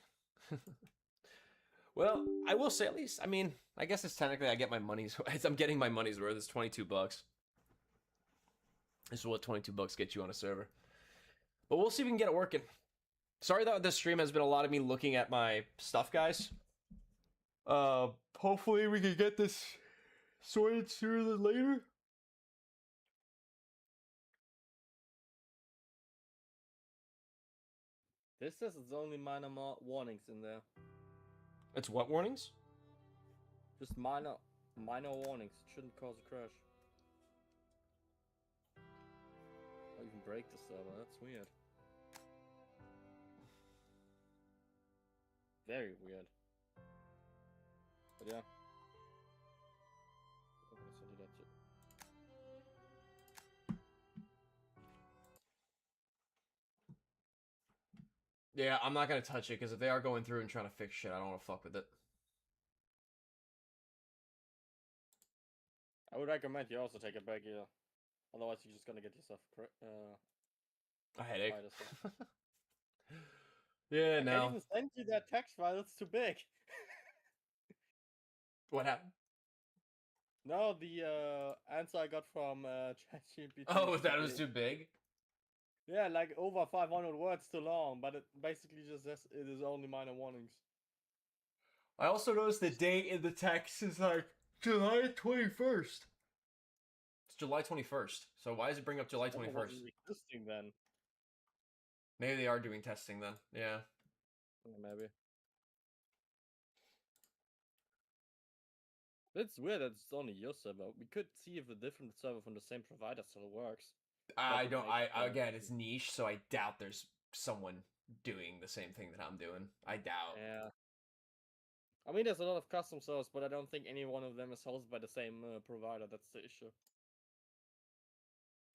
Well, I will say at least, I mean, I guess it's technically I get my money's I'm getting my money's worth. It's $22. This is what $22 gets you on a server. But we'll see if we can get it working. Sorry that this stream has been a lot of me looking at my stuff, guys. Hopefully we can get this sorted sooner than later. This says it's only minor warnings in there. It's what warnings? Just minor warnings. It shouldn't cause a crash. even break the server. That's weird. Very weird. But yeah. Okay, so do that too. Yeah, I'm not gonna touch it because if they are going through and trying to fix shit, I don't want to fuck with it. I would recommend you also take a break here. Otherwise, you're just gonna get yourself A headache. virus. Yeah, I can't even send you that text file. It's too big. What happened? No, the answer I got from ChatGPT. Oh, that was too big. Yeah, like over 500 words too long, but it basically just says it is only minor warnings. I also noticed the date in the text is like July 21st. It's July 21st. So why does it bring up July I don't know what 21st? is existing then. Maybe they are doing testing then. Yeah. Yeah, maybe. It's weird that it's only your server. We could see if a different server from the same provider still works. I would don't. make I sense. again, it's niche, so I doubt there's someone doing the same thing that I'm doing. I doubt. Yeah. I mean, there's a lot of custom servers, but I don't think any one of them is hosted by the same provider. That's the issue.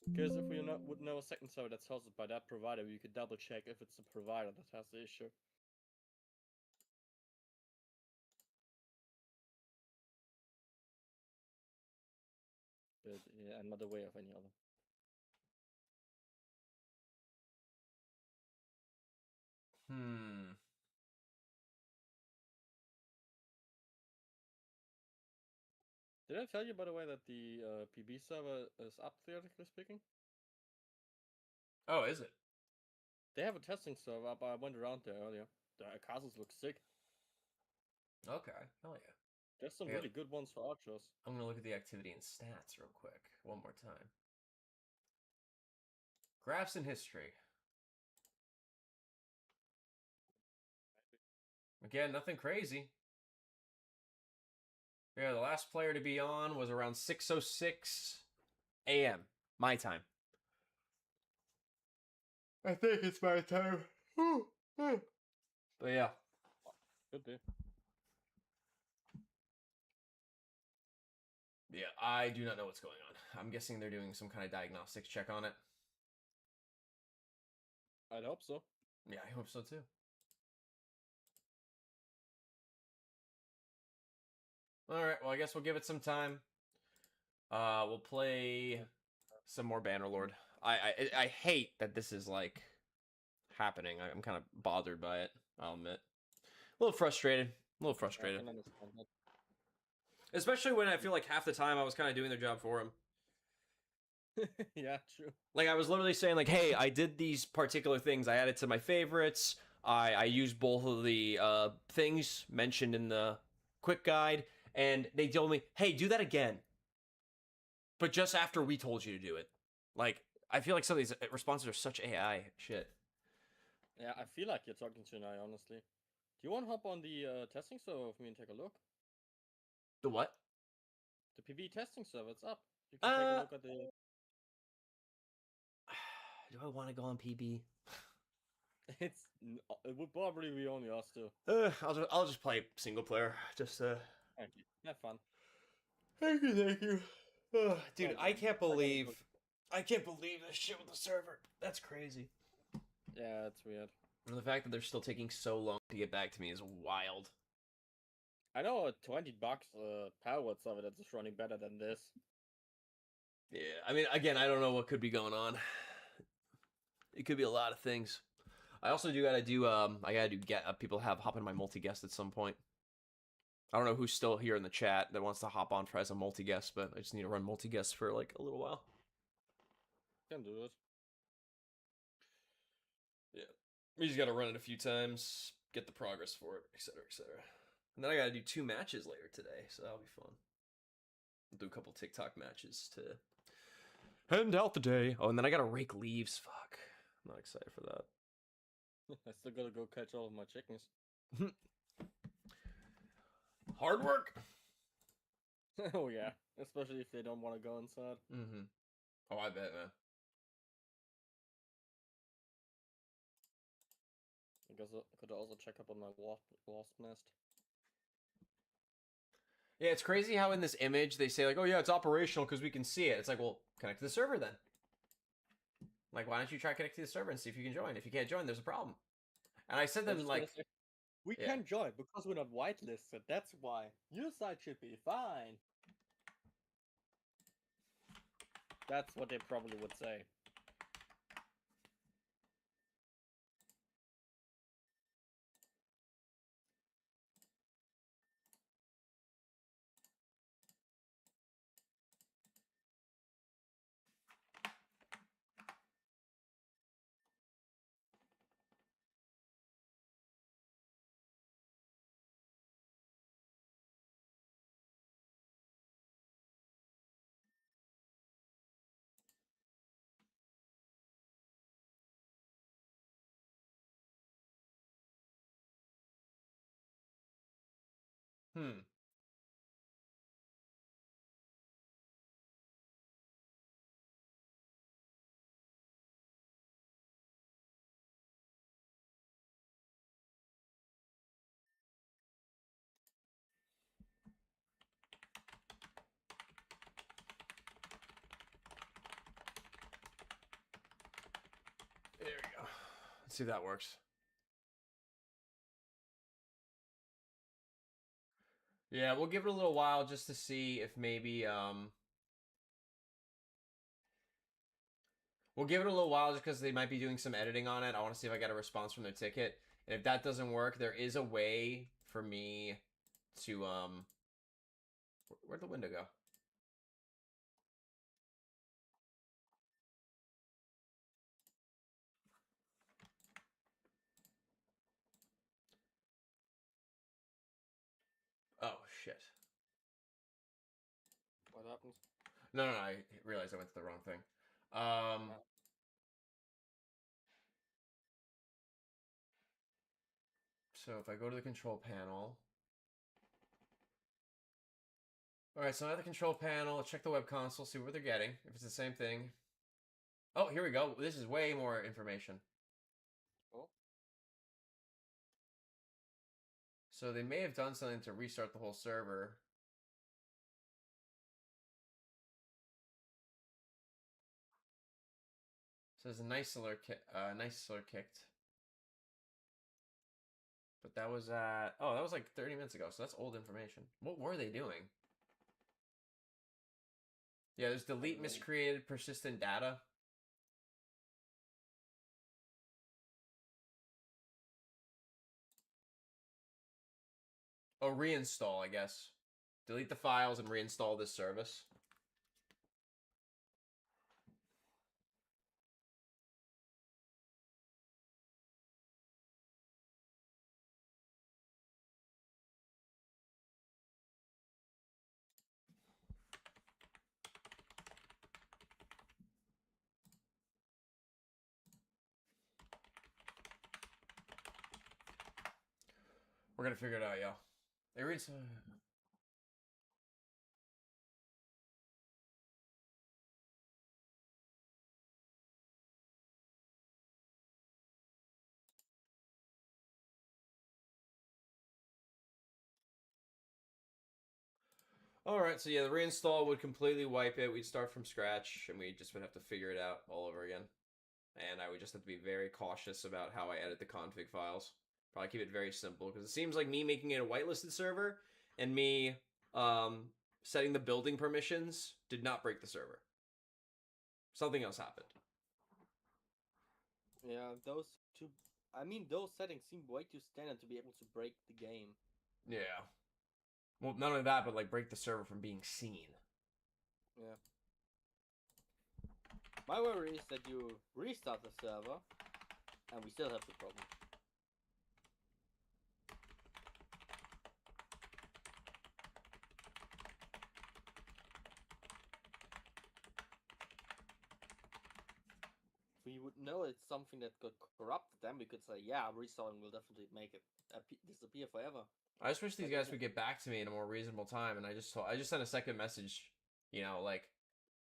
Because if we would know a second server that's hosted by that provider, we could double check if it's the provider that has the issue. But yeah, I'm not aware of any other. Hmm. Did I tell you, by the way, that the PB server is up, theoretically speaking? Oh, is it? They have a testing server up. I went around there earlier. The castles look sick. Okay. Hell yeah. There's some Yeah. really good ones for archers. I'm gonna look at the activity and stats real quick. One more time. Graphs and history. Again, nothing crazy. Yeah, the last player to be on was around 6:06 a.m. my time. I think it's my time. But yeah. Could be. Yeah, I do not know what's going on. I'm guessing they're doing some kind of diagnostics check on it. I'd hope so. Yeah, I hope so too. Alright, well, I guess we'll give it some time. We'll play some more Bannerlord. I hate that this is, like, happening. I'm kind of bothered by it, I'll admit. A little frustrated. A little I frustrated. can understand that. Especially when I feel like half the time I was kind of doing their job for him. Yeah, true. Like, I was literally saying, like, hey, I did these particular things. I added to my favorites. I used both of the things mentioned in the quick guide. And they told me, hey, do that again. But just after we told you to do it. Like, I feel like some of these responses are such AI shit. Yeah, I feel like you're talking to an AI, honestly. Do you want to hop on the testing server with me and take a look? The what? The PB testing server, it's up. You can take a look at the... Do I want to go on PB? It would probably be only us two. I'll just play single player. Just Okay, have fun. Thank you. Dude, Well, I can't I gotta believe go- this shit with the server. That's crazy. Yeah, it's weird. And the fact that they're still taking so long to get back to me is wild. I know a $20 power server that's just running better than this. Yeah, I mean, again, I don't know what could be going on. It could be a lot of things. I also gotta do get people hop in my multi-guest at some point. I don't know who's still here in the chat that wants to hop on for as a multi-guest, but I just need to run multi-guest for like a little while. Can do it. Yeah. We just gotta run it a few times, get the progress for it, etc., etc. And then I gotta do 2 matches later today, so that'll be fun. I'll do a couple TikTok matches to end out the day. Oh, and then I gotta rake leaves. Fuck. I'm not excited for that. I still gotta go catch all of my chickens. Hard work. Oh yeah, especially if they don't want to go inside. Mm-hmm. Oh, I bet, man. could also check up on my wasp nest. Yeah, it's crazy how in this image they say like, oh yeah, it's operational because we can see it. It's like, well, connect to the server then. Like, why don't you try connecting to the server and see if you can join? If you can't join, there's a problem. And I said I was them just like, gonna say, we yeah. can't join because we're not whitelisted. That's why. Your side should be fine. That's what they probably would say. hmm. There we go. Let's see if that works. Yeah, we'll give it a little while just to see if maybe we'll give it a little while just because they might be doing some editing on it. I want to see if I get a response from their ticket. And if that doesn't work, there is a way for me to where'd the window go? Oh shit. What happens? No, I realized I went to the wrong thing. So if I go to the control panel. Alright, so I have the control panel. Let's check the web console, see what they're getting. If it's the same thing. Oh, here we go. This is way more information. Oh. So they may have done something to restart the whole server. So there's a nice alert kicked. But that was at... Oh, that was like 30 minutes ago, so that's old information. What were they doing? Yeah, there's delete miscreated persistent data. Oh, reinstall, I guess. Delete the files and reinstall this service. We're gonna figure it out, yo. They read some... Alright, so yeah, the reinstall would completely wipe it. We'd start from scratch, and we just would have to figure it out all over again. And I would just have to be very cautious about how I edit the config files. Probably keep it very simple, because it seems like me making it a whitelisted server, and me setting the building permissions did not break the server. Something else happened. Yeah, those two. I mean, those settings seem way too standard to be able to break the game. Yeah. Well, not only that, but like break the server from being seen. Yeah. My worry is that you restart the server, and we still have the problem. If we would know it's something that got corrupted, then we could say, yeah, restarting will definitely make it disappear forever. I just wish these guys would get back to me in a more reasonable time, and I just sent a second message, you know, like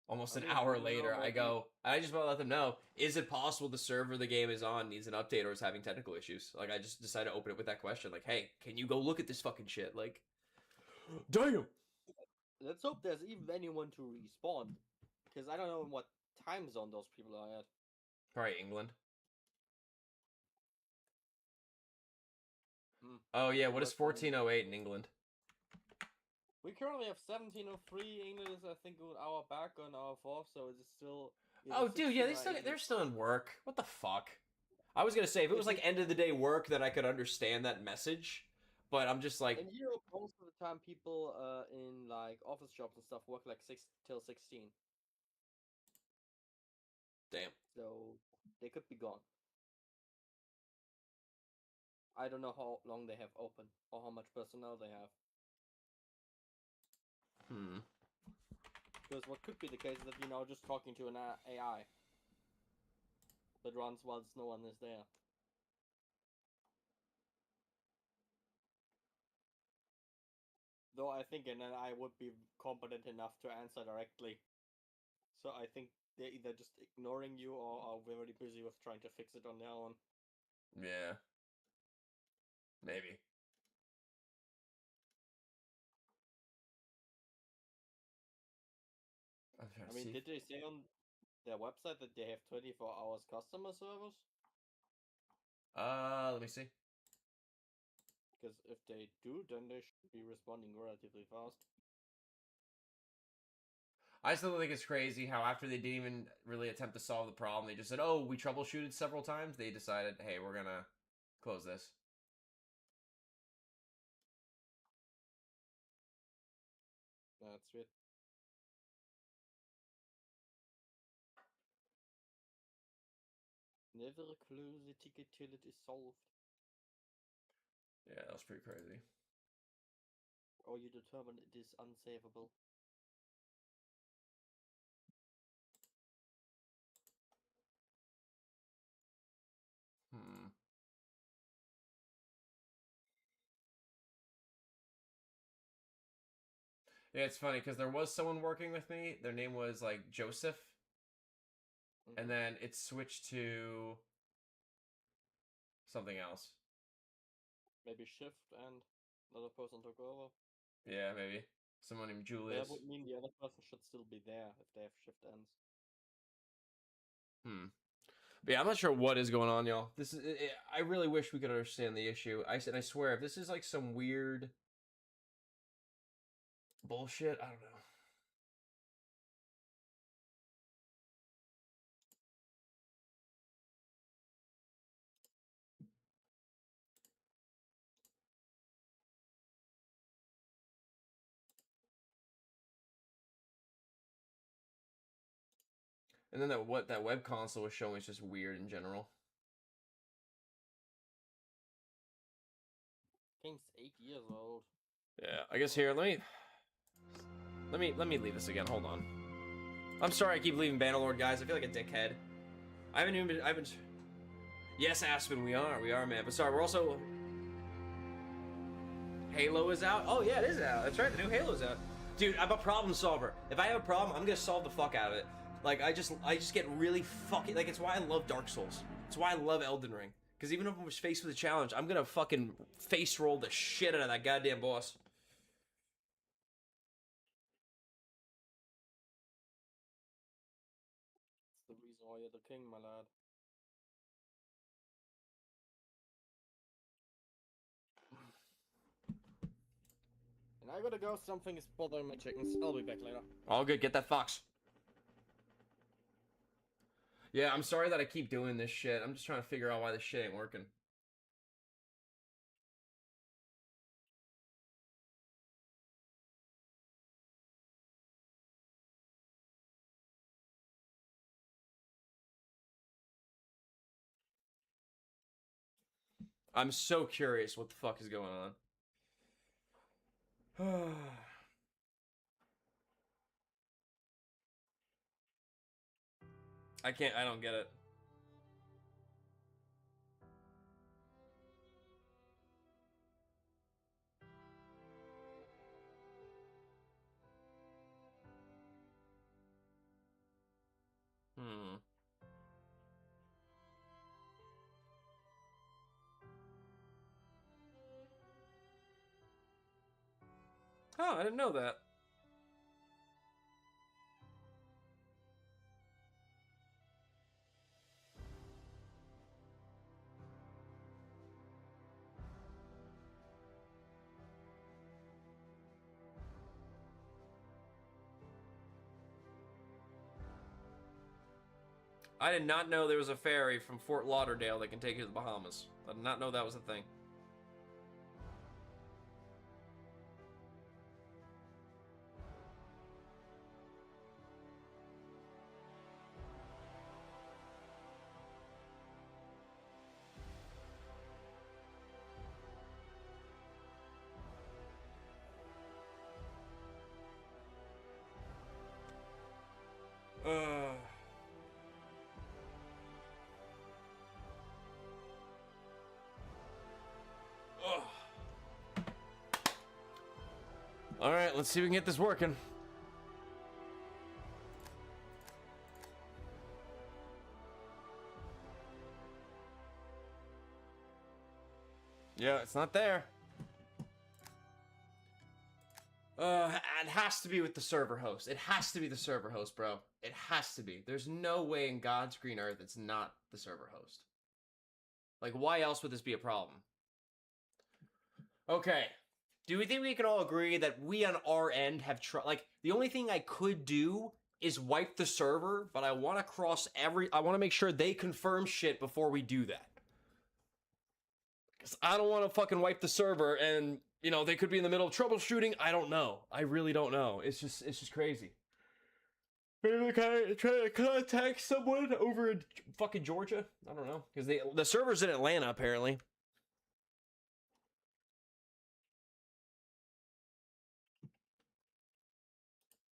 Almost I an mean, hour you know, later, I maybe- go, I just want to let them know, is it possible the server the game is on needs an update or is having technical issues? Like, I just decided to open it with that question. Like, hey, can you go look at this fucking shit? Like, Damn! Let's hope there's even anyone to respawn. Because I don't know what time zone those people are at. probably England. Hmm. Oh, yeah, what is Work on- 1408 in England? We currently have 1703. England is, I think, an hour back on our fourth, so it's still. either Oh, dude, yeah, 16 or 18. they're still in work. What the fuck? I was gonna say, if it was like end of the day work, then I could understand that message. But I'm just like, In Europe, most of the time, people in like office jobs and stuff work like 6 till 16, damn. so they could be gone. I don't know how long they have open or how much personnel they have. Because what could be the case is that you're now just talking to an AI that runs whilst no one is there. Though I think an AI would be competent enough to answer directly. So I think they're either just ignoring you or are very busy with trying to fix it on their own. Yeah. Maybe. I'm trying I to mean, see. did they say on their website that they have 24 hours customer service? Let me see. Because if they do, then they should be responding relatively fast. I still think it's crazy how after they didn't even really attempt to solve the problem, they just said, "Oh, we troubleshooted several times." They decided, "Hey, we're gonna close this." That's weird. Never close the ticket till it is solved. Yeah, that was pretty crazy. Or you determine it is unsavable. Hmm. Yeah, it's funny because there was someone working with me. Their name was like Joseph, and then it switched to something else. Maybe shift and another person took over. Yeah, maybe someone named That Julius. would mean the other person should still be there if they have shift ends. But yeah, I'm not sure what is going on, y'all. This is. I really wish we could understand the issue. I swear, if this is like some weird bullshit, I don't know. And then that web console was showing is just weird in general. Game's 8 years old. Yeah, I guess here, let me leave this again. Hold on. I'm sorry I keep leaving Bannerlord, guys. I feel like a dickhead. I haven't even been. Yes, Aspen, we are, man. But sorry, we're also. Halo is out. Oh yeah, it is out. That's right, the new Halo's out. Dude, I'm a problem solver. If I have a problem, I'm gonna solve the fuck out of it. Like I just get really fucking like. It's why I love Dark Souls. It's why I love Elden Ring. Because even if I was faced with a challenge, I'm gonna fucking face roll the shit out of that goddamn boss. It's the reason why you're the king, my lad. And I gotta go, something is bothering my chickens. I'll be back later. All good. Get that fox. Yeah, I'm sorry that I keep doing this shit. I'm just trying to figure out why this shit ain't working. I'm so curious what the fuck is going on. I don't get it. Huh, I didn't know that. I did not know there was a ferry from Fort Lauderdale that can take you to the Bahamas. I did not know that was a thing. All right, let's see if we can get this working. Yeah, it's not there. It has to be with the server host. It has to be the server host, bro. It has to be. There's no way in God's green earth it's not the server host. Like, why else would this be a problem? Okay. Do we think we can all agree that we on our end have tried? Like, the only thing I could do is wipe the server, but I want to I want to make sure they confirm shit before we do that. Because I don't want to fucking wipe the server and, you know, they could be in the middle of troubleshooting. I don't know. I really don't know. It's just crazy. Maybe can I try to contact someone over in fucking Georgia? I don't know. Because the server's in Atlanta, apparently.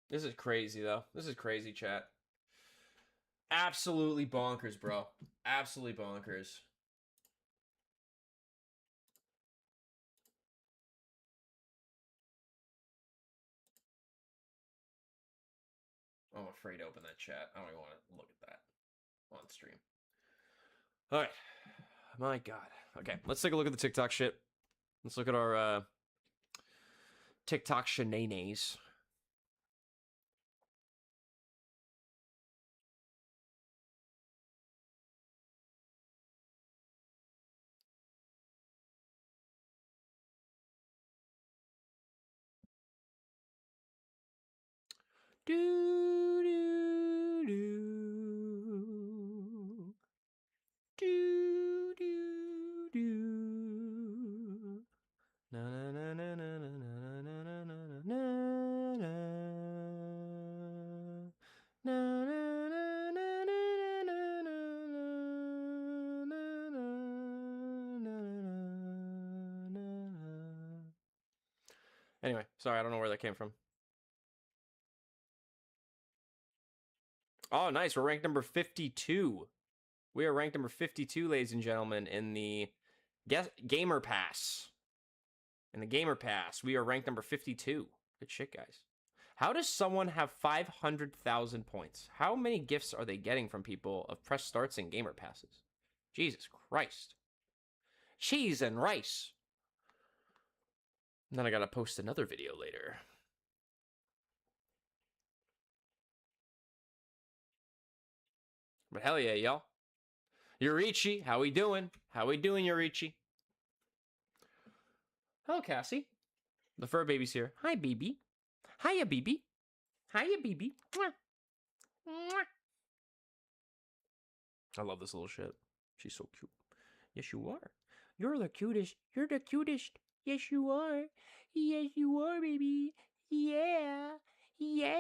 This is crazy, though. This is crazy, chat. Absolutely bonkers, bro. Absolutely bonkers. I'm afraid to open that chat. I don't even want to look at that on stream. All right. My God. Okay, let's take a look at the TikTok shit. Let's look at our TikTok shenanigans. Do do do do do do. Na na na na na na na na na na na na. Anyway, sorry, I don't know where that came from. Oh, nice. We're ranked number 52. We are ranked number 52, ladies and gentlemen, in the Gamer Pass. In the Gamer Pass, we are ranked number 52. Good shit, guys. How does someone have 500,000 points? How many gifts are they getting from people of press starts and Gamer Passes? Jesus Christ. Cheese and rice. And then I gotta post another video later. But hell yeah, y'all. Yurichi, how we doing? How we doing, Yurichi? Hello, Cassie. The fur baby's here. Hi, BB. Hiya, BB. Hiya, BB. Mwah. Mwah. I love this little shit. She's so cute. Yes, you are. You're the cutest. You're the cutest. Yes, you are. Yes, you are, baby. Yeah. Yeah.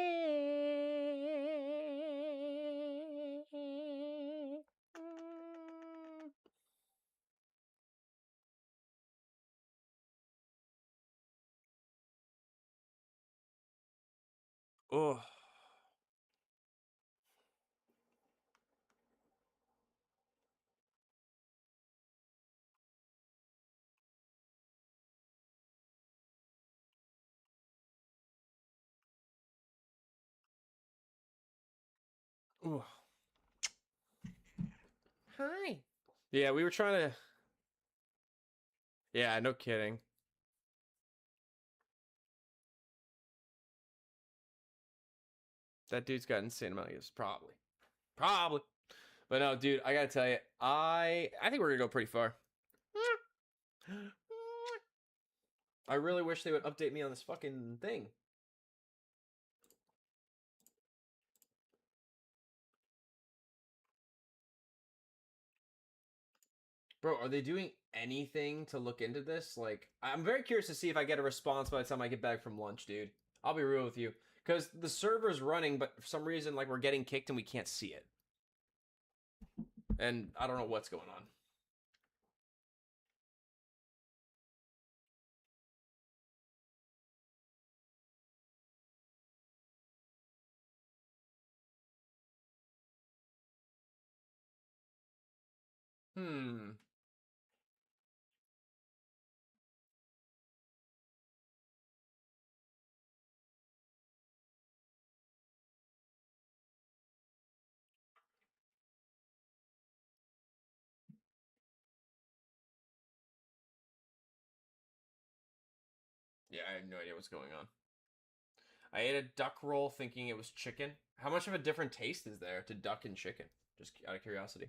Oh. Oh. Hi. Yeah, we were trying to... Yeah, no kidding. That dude's got insane amount of use. Probably. But no, dude, I gotta tell you, I think we're gonna go pretty far. I really wish they would update me on this fucking thing. Bro, are they doing anything to look into this? Like, I'm very curious to see if I get a response by the time I get back from lunch, dude. I'll be real with you. Because the server's running, but for some reason, like, we're getting kicked and we can't see it. And I don't know what's going on. Hmm. Yeah, I have no idea what's going on. I ate a duck roll thinking it was chicken. How much of a different taste is there to duck and chicken? Just out of curiosity.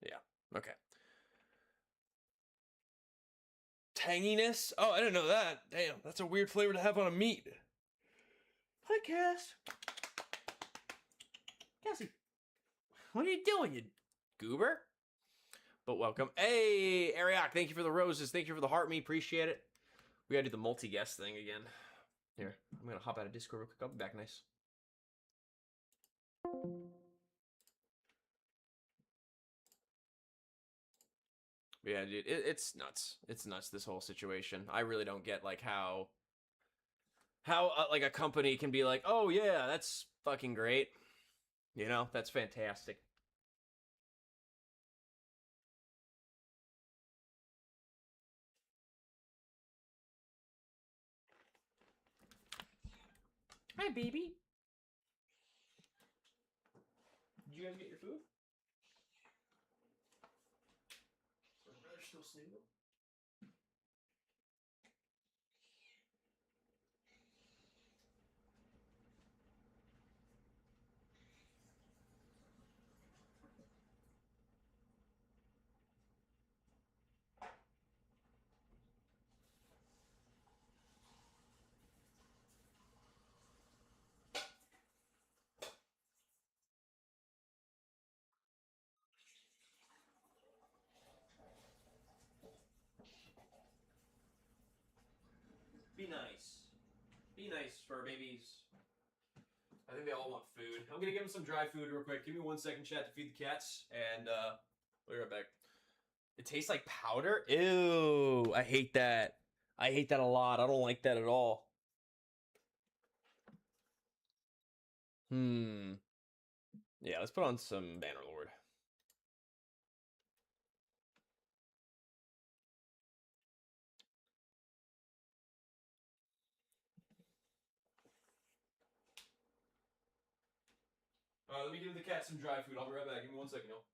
Yeah, okay. Tanginess? Oh, I didn't know that. Damn, that's a weird flavor to have on a meat. Hi, Cass. Cassie, what are you doing, you goober? But welcome. Hey, Ariak, thank you for the roses. Thank you for the heart me. Appreciate it. We gotta do the multi-guest thing again. Here, I'm gonna hop out of Discord real quick. I'll be back. Nice. Yeah, dude, it's nuts. It's nuts, this whole situation. I really don't get, like, how like, a company can be like, oh, yeah, that's fucking great. You know, that's fantastic. Hi, baby. Did you guys get your food? My brother's still single. Be nice. Be nice, fur babies. I think they all want food. I'm gonna give them some dry food real quick. Give me 1 second, chat, to feed the cats, and we'll be right back. It tastes like powder? Ew, I hate that. I hate that a lot. I don't like that at all. Yeah, let's put on some Bannerlord. Let me give the cat some dry food. I'll be right back. Give me 1 second, y'all.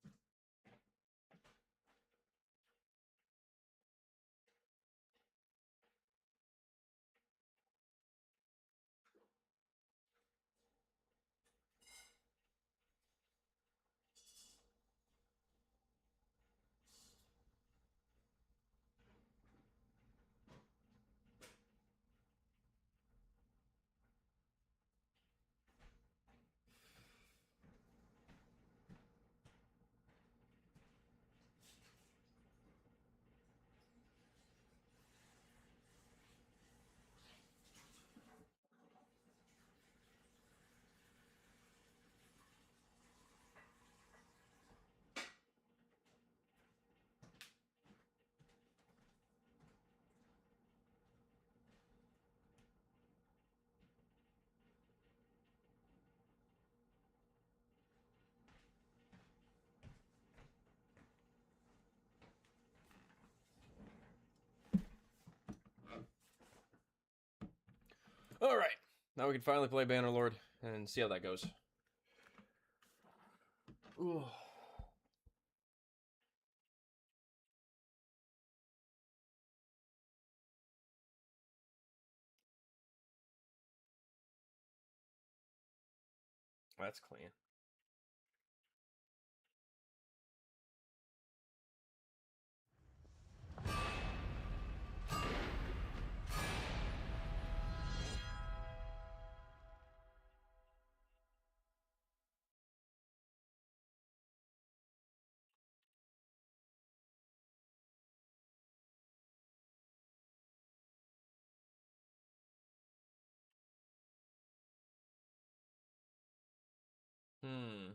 All right, now we can finally play Bannerlord and see how that goes. Ooh. That's clean. Hmm.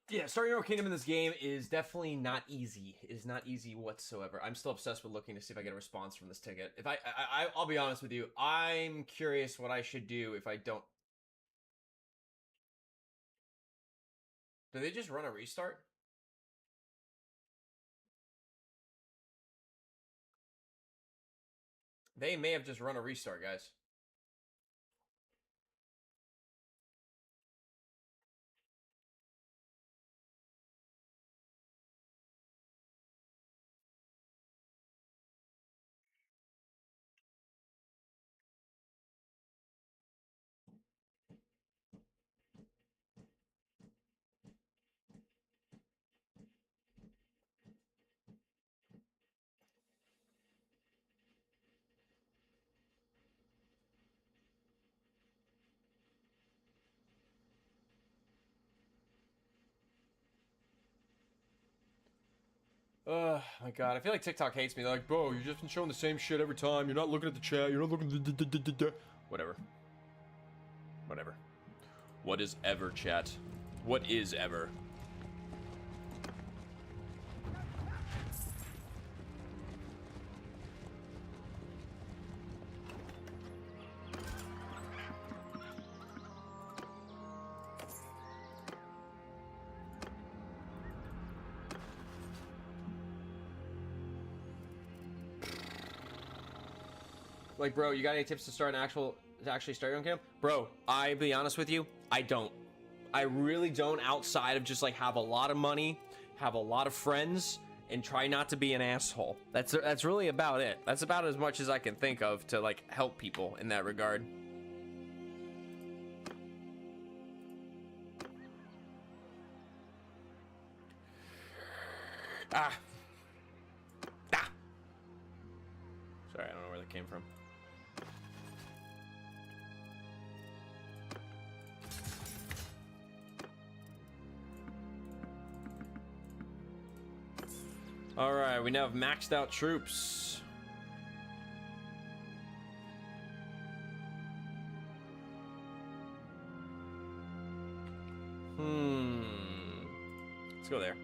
Yeah, starting your own kingdom in this game is definitely not easy. It is not easy whatsoever. I'm still obsessed with looking to see if I get a response from this ticket. If I'll be honest with you. I'm curious what I should do if I don't. Do they just run a restart? They may have just run a restart, guys. Oh my god, I feel like TikTok hates me. They're like, bro, you've just been showing the same shit every time. You're not looking at the chat. You're not looking at the whatever. Whatever. What is ever, chat? What is ever? Like, bro, you got any tips to actually start your own camp? Bro, I'll be honest with you, I don't. I really don't, outside of just like have a lot of money, have a lot of friends, and try not to be an asshole. That's really about it. That's about as much as I can think of to like help people in that regard. Ah. Sorry, I don't know where that came from. All right, we now have maxed out troops. Let's go there.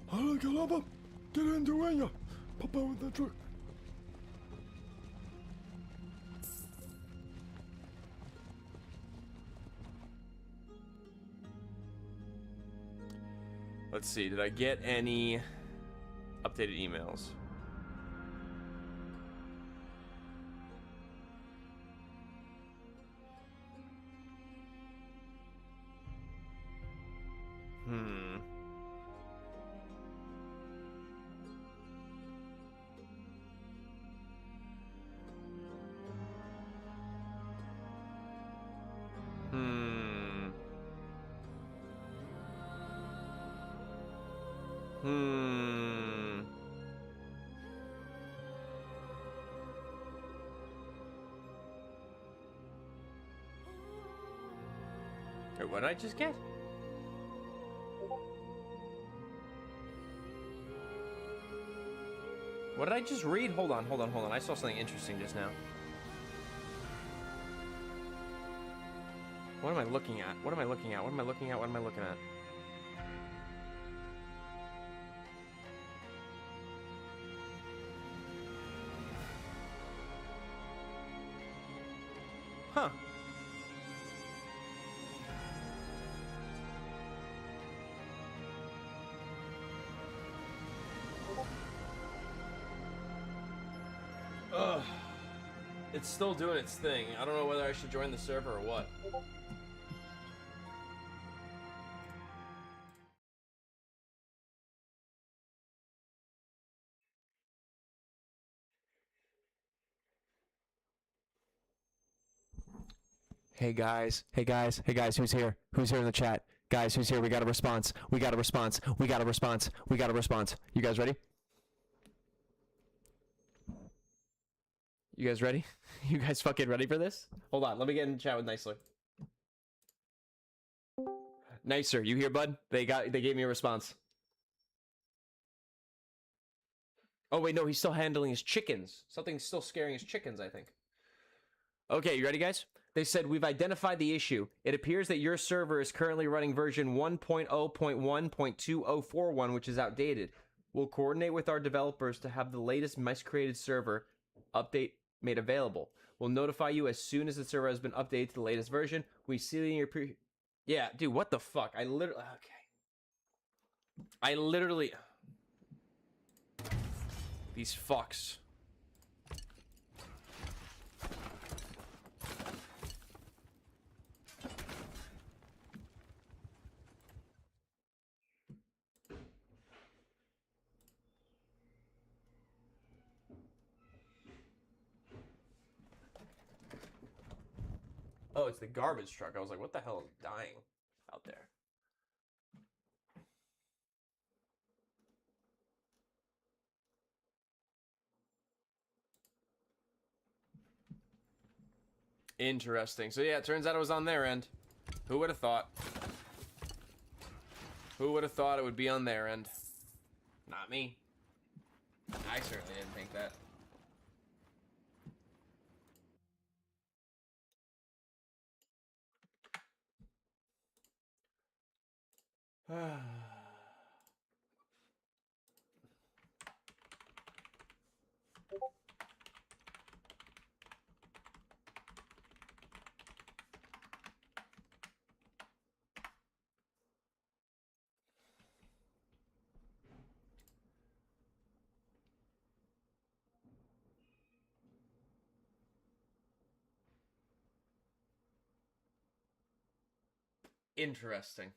Hola, caramba! Get in, dueña! Papa with that truck. Let's see, did I get any updated emails? Wait, what did I just get? What did I just read? Hold on. I saw something interesting just now. What am I looking at? What am I looking at? Huh. Ugh. It's still doing its thing. I don't know whether I should join the server or what. Hey guys, who's here? Who's here in the chat? Guys, who's here? We got a response. We got a response. We got a response. We got a response. You guys ready? You guys ready? You guys fucking ready for this? Hold on, let me get in chat with Nicer. Nicer, you here, bud? They gave me a response. Oh wait, no, he's still handling his chickens. Something's still scaring his chickens, I think. Okay, you ready, guys? They said, we've identified the issue. It appears that your server is currently running version 1.0.1.2041, which is outdated. We'll coordinate with our developers to have the latest mice-created server update made available. We'll notify you as soon as the server has been updated to the latest version. We see it in your Yeah, dude, what the fuck? I literally... These fucks. Oh, it's the garbage truck. I was like, what the hell is dying out there? Interesting. So yeah, it turns out it was on their end. Who would have thought? Who would have thought it would be on their end? Not me. I certainly didn't think that. Interesting.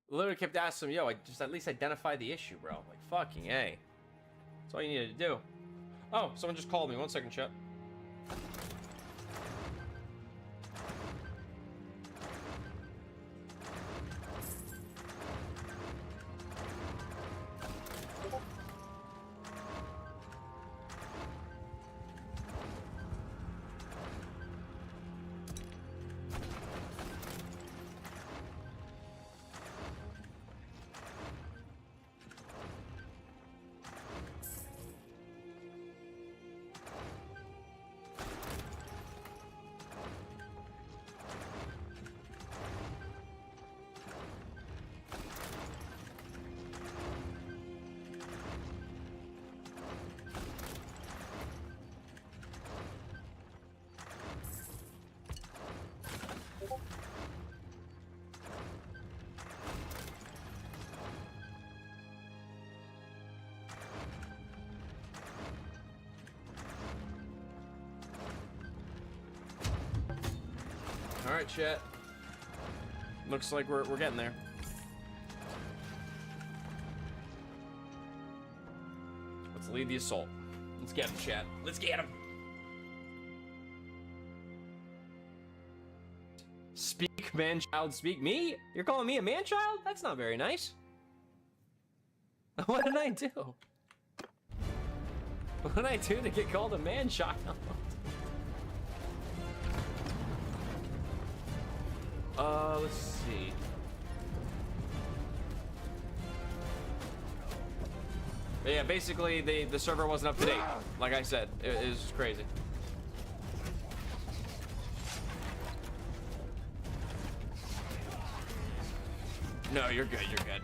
Literally kept asking him, yo, I just at least identify the issue, bro. Like, fucking A. That's all you needed to do. Oh, someone just called me. 1 second, chat. Alright, chat. Looks like we're getting there. Let's lead the assault. Let's get him, chat. Let's get him! Speak, man-child, speak. Me? You're calling me a man-child? That's not very nice. What did I do? What did I do to get called a man-child? Let's see. But yeah, basically the server wasn't up to date. Like I said, it was crazy. No, you're good, you're good.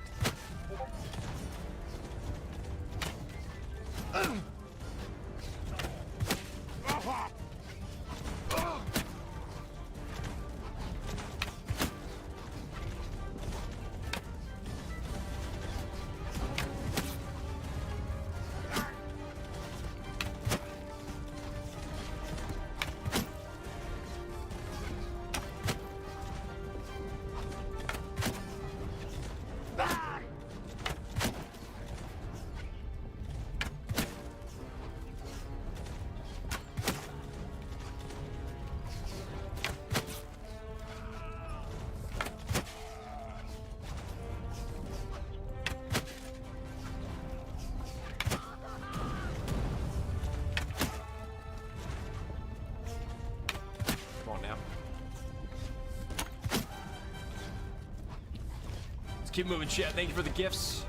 Keep moving, chat. Thank you for the gifts.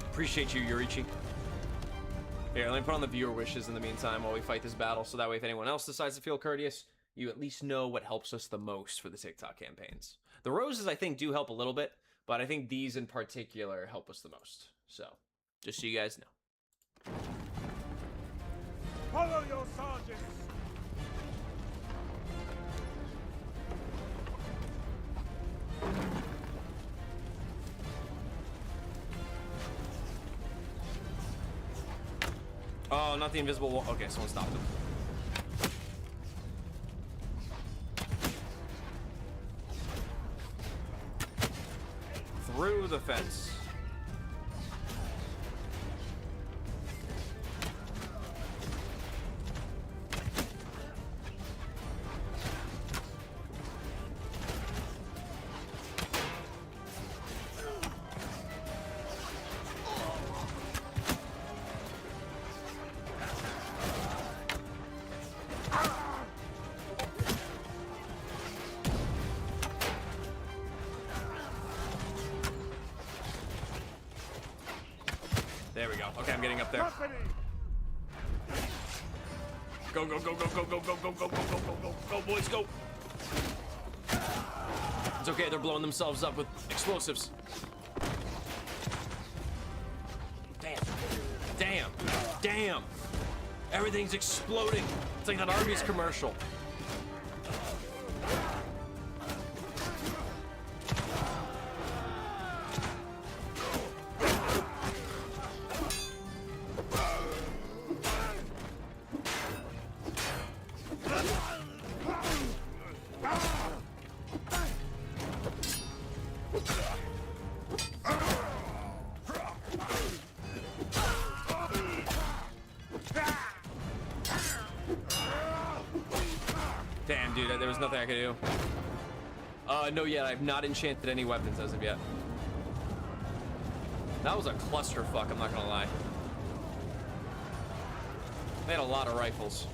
Appreciate you, Yurichi. Here, let me put on the viewer wishes in the meantime while we fight this battle, so that way if anyone else decides to feel courteous, you at least know what helps us the most for the TikTok campaigns. The roses, I think, do help a little bit, but I think these in particular help us the most. So, just so you guys know. Follow your sergeants! Oh, not the invisible wall. Okay, someone stopped him. Through the fence. There we go. Okay, I'm getting up there. Go, go, go, go, go, go, go, go, go, go, go, go, go, go, boys, go. It's okay, they're blowing themselves up with explosives. Damn. Damn. Damn. Everything's exploding. It's like that Arby's commercial. Damn, dude, there was nothing I could do. No, yet. I've not enchanted any weapons as of yet. That was a clusterfuck, I'm not gonna lie. They had a lot of rifles.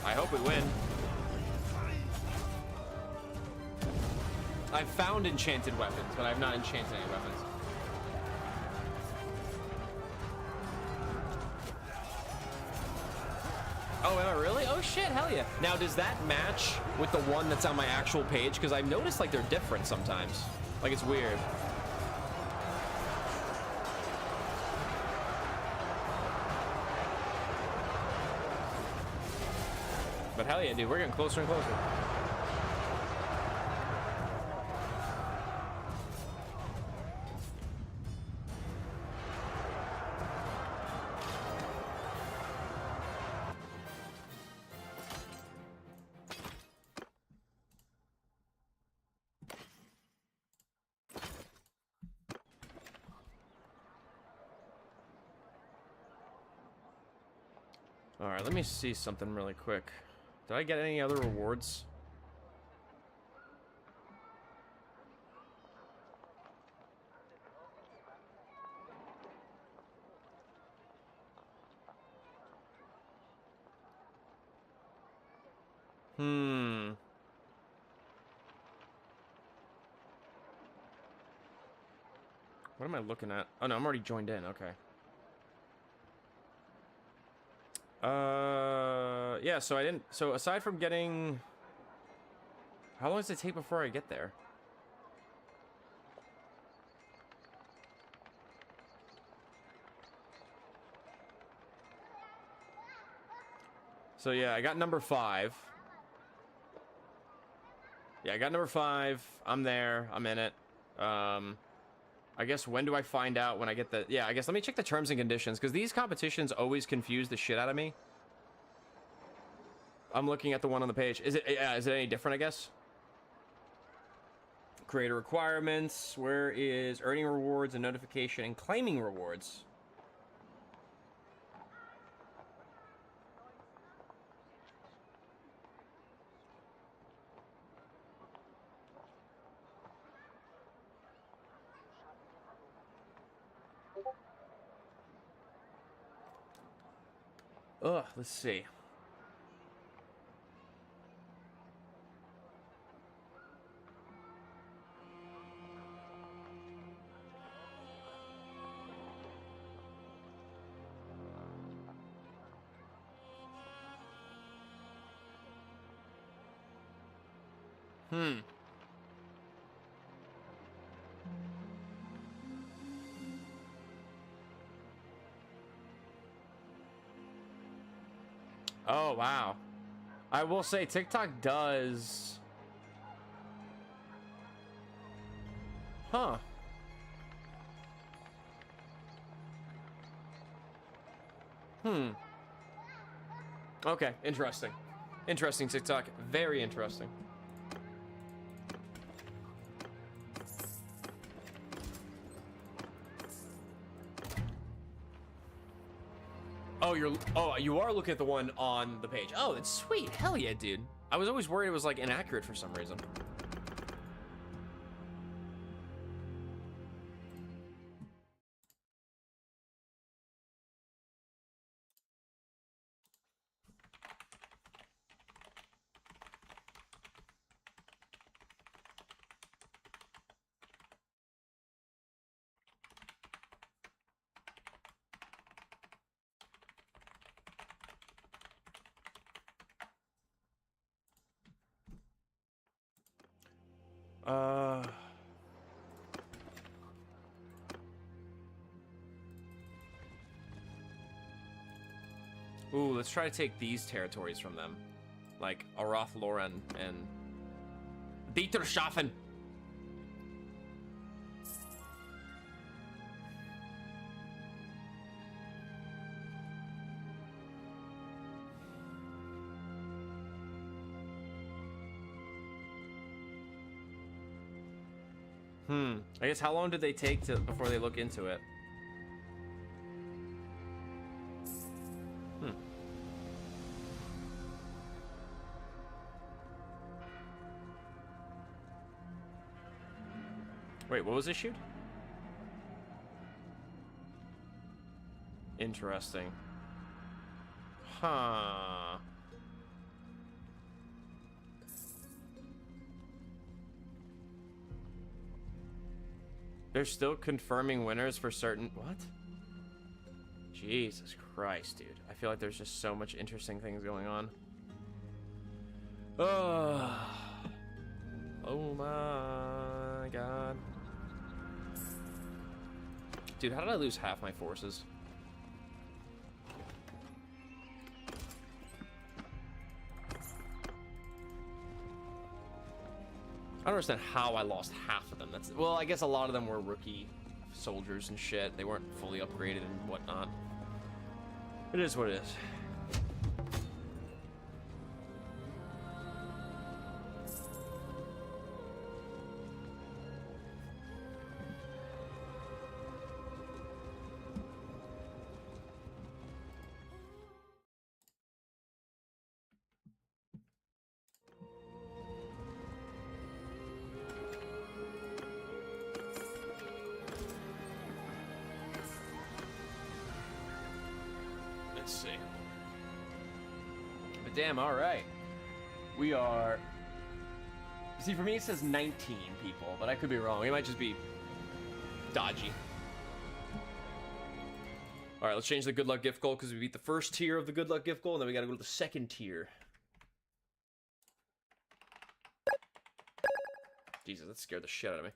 I hope we win. I've found enchanted weapons, but I've not enchanted any weapons. Oh, am I really? Oh shit, hell yeah. Now, does that match with the one that's on my actual page? Because I've noticed like they're different sometimes. Like it's weird. But hell yeah, dude, we're getting closer and closer. All right, let me see something really quick. Did I get any other rewards? What am I looking at? Oh no, I'm already joined in. Okay. Yeah, so I didn't, so aside from getting, how long does it take before I get there? So yeah, I got number 5. Yeah, I got number 5. I'm there. I'm in it. I guess when do I find out when I get the... Yeah, I guess let me check the terms and conditions, because these competitions always confuse the shit out of me. I'm looking at the one on the page. Is it any different, I guess? Creator requirements. Where is earning rewards and notification and claiming rewards? Ugh, let's see. Oh, wow. I will say TikTok does... Huh. Okay, interesting. Interesting, TikTok. Very interesting. Oh, you are looking at the one on the page. Oh, that's sweet. Hell yeah, dude. I was always worried it was like inaccurate for some reason. Ooh, let's try to take these territories from them. Like Arath Loren and Dieterschaffen. I guess how long did they take before they look into it? Wait, what was issued? Interesting. Huh. They're still confirming winners for certain... What? Jesus Christ, dude. I feel like there's just so much interesting things going on. Oh my God. Dude, how did I lose half my forces? I don't understand how I lost half of them. Well, I guess a lot of them were rookie soldiers and shit. They weren't fully upgraded and whatnot. It is what it is. Let's see. But damn, all right. We are... See, for me it says 19 people, but I could be wrong. It might just be dodgy. All right, let's change the good luck gift goal because we beat the first tier of the good luck gift goal, and then we got to go to the second tier. Jesus, that scared the shit out of me.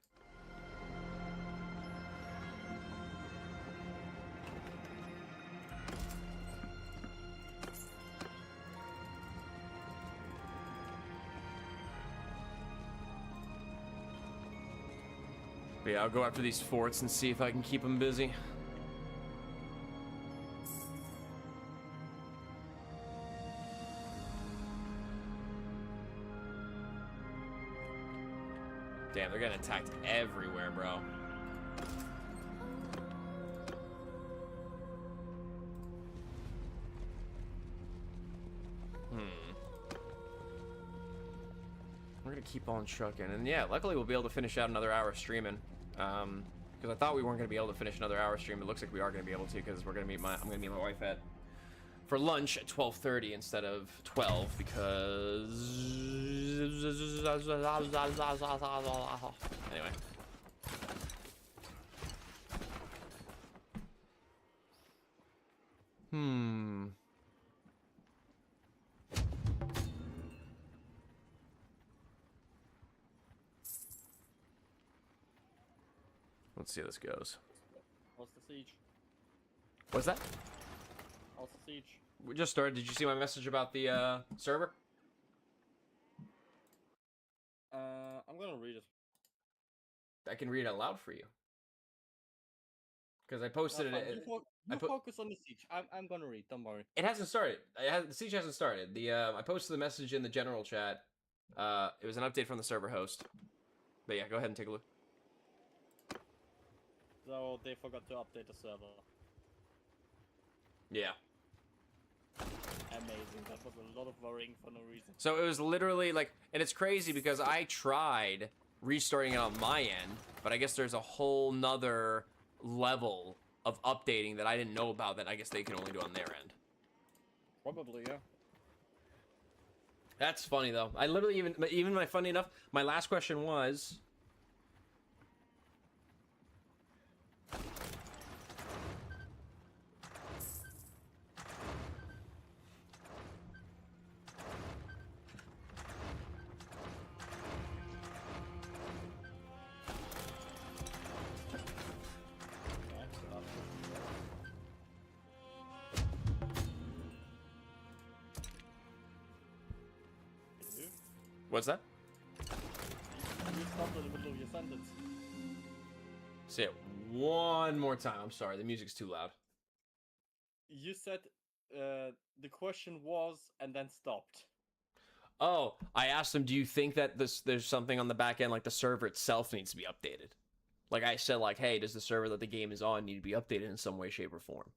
But yeah, I'll go after these forts and see if I can keep them busy. Damn, they're getting attacked everywhere, bro. We're gonna keep on trucking, and yeah, luckily we'll be able to finish out another hour streaming. Because I thought we weren't gonna be able to finish another hour stream. It looks like we are gonna be able to, because we're gonna meet I'm gonna meet my wife for lunch at 12:30 instead of 12, because anyway. Let's see how this goes. How's the siege? What's that? How's the siege? We just started. Did you see my message about the server? I'm gonna read it. I can read it out loud for you. Because I posted it. You focus on the siege. I'm gonna read. Don't worry. It hasn't started. The siege hasn't started. I posted the message in the general chat. It was an update from the server host. But yeah, go ahead and take a look. So they forgot to update the server. Yeah. Amazing. That was a lot of worrying for no reason. So it was literally like, and it's crazy because I tried restarting it on my end, but I guess there's a whole nother level of updating that I didn't know about that I guess they can only do on their end. Probably, yeah. That's funny though. I literally even my funny enough, my last question was, what's that? You stopped in the middle of your sentence. Say it one more time. I'm sorry, the music's too loud. You said the question was and then stopped. Oh, I asked them, do you think that there's something on the back end, like the server itself needs to be updated? Like I said, like, hey, does the server that the game is on need to be updated in some way, shape, or form?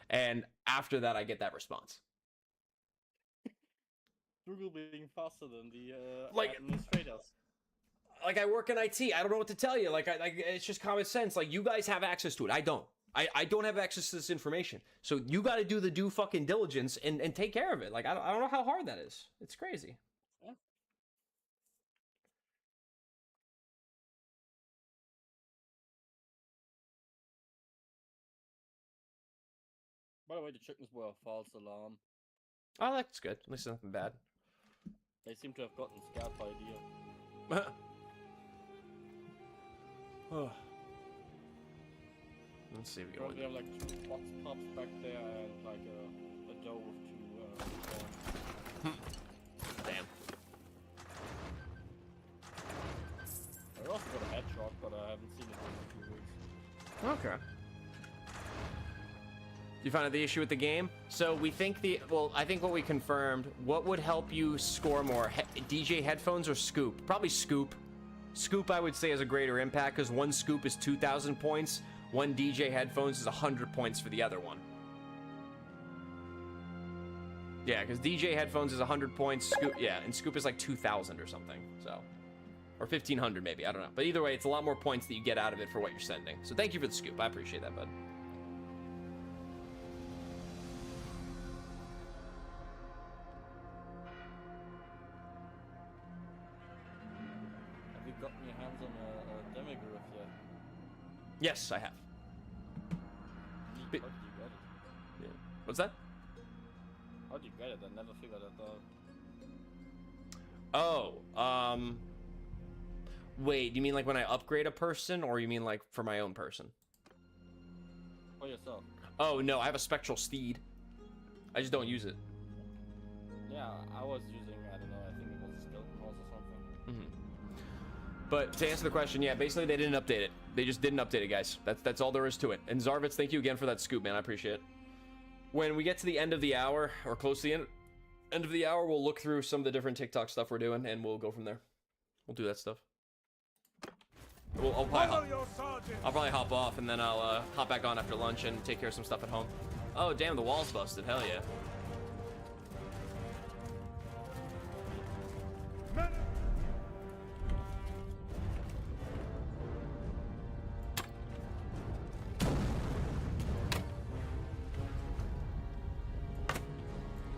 And after that, I get that response. Google being faster than the Like- administrators. Like, I work in IT. I don't know what to tell you. Like, it's just common sense. Like, you guys have access to it. I don't. I don't have access to this information. So you got to do the due fucking diligence and take care of it. Like, I don't know how hard that is. It's crazy. Yeah. By the way, the chickens were a false alarm. Oh, that's good. At least nothing bad. They seem to have gotten scared by idea. Oh, Let's see if we can. Currently have like 2 box pops back there and like a dough with 2 corn. Damn. I also got a hedgehog, but I haven't seen it in a few weeks. Okay. You found out the issue with the game? So we think I think what we confirmed, what would help you score more, DJ headphones or Scoop? Probably Scoop. Scoop, I would say, has a greater impact because one Scoop is 2,000 points, one DJ headphones is 100 points for the other one. Yeah, because DJ headphones is 100 points, Scoop, yeah, and Scoop is like 2,000 or something, so. Or 1,500 maybe, I don't know. But either way, it's a lot more points that you get out of it for what you're sending. So thank you for the Scoop, I appreciate that, bud. Have you gotten your hands on a Demigryph yet? Yes, I have. How Bi- did you get it? Yeah. What's that? How did you get it? I never figured that out. Oh, wait, you mean like when I upgrade a person, or you mean like for my own person? For yourself. Oh, no, I have a Spectral Steed. I just don't use it. Yeah, I was using, I don't know, I think it was a skeleton horse or something. But to answer the question, yeah, basically they didn't update it. They just didn't update it, guys. That's all there is to it. And Zarvitz, thank you again for that scoop, man. I appreciate it. When we get to the end of the hour, or close to the end of the hour, we'll look through some of the different TikTok stuff we're doing, and we'll go from there. We'll do that stuff. I'll probably hop off, and then I'll hop back on after lunch and take care of some stuff at home. Oh, damn, the wall's busted. Hell yeah.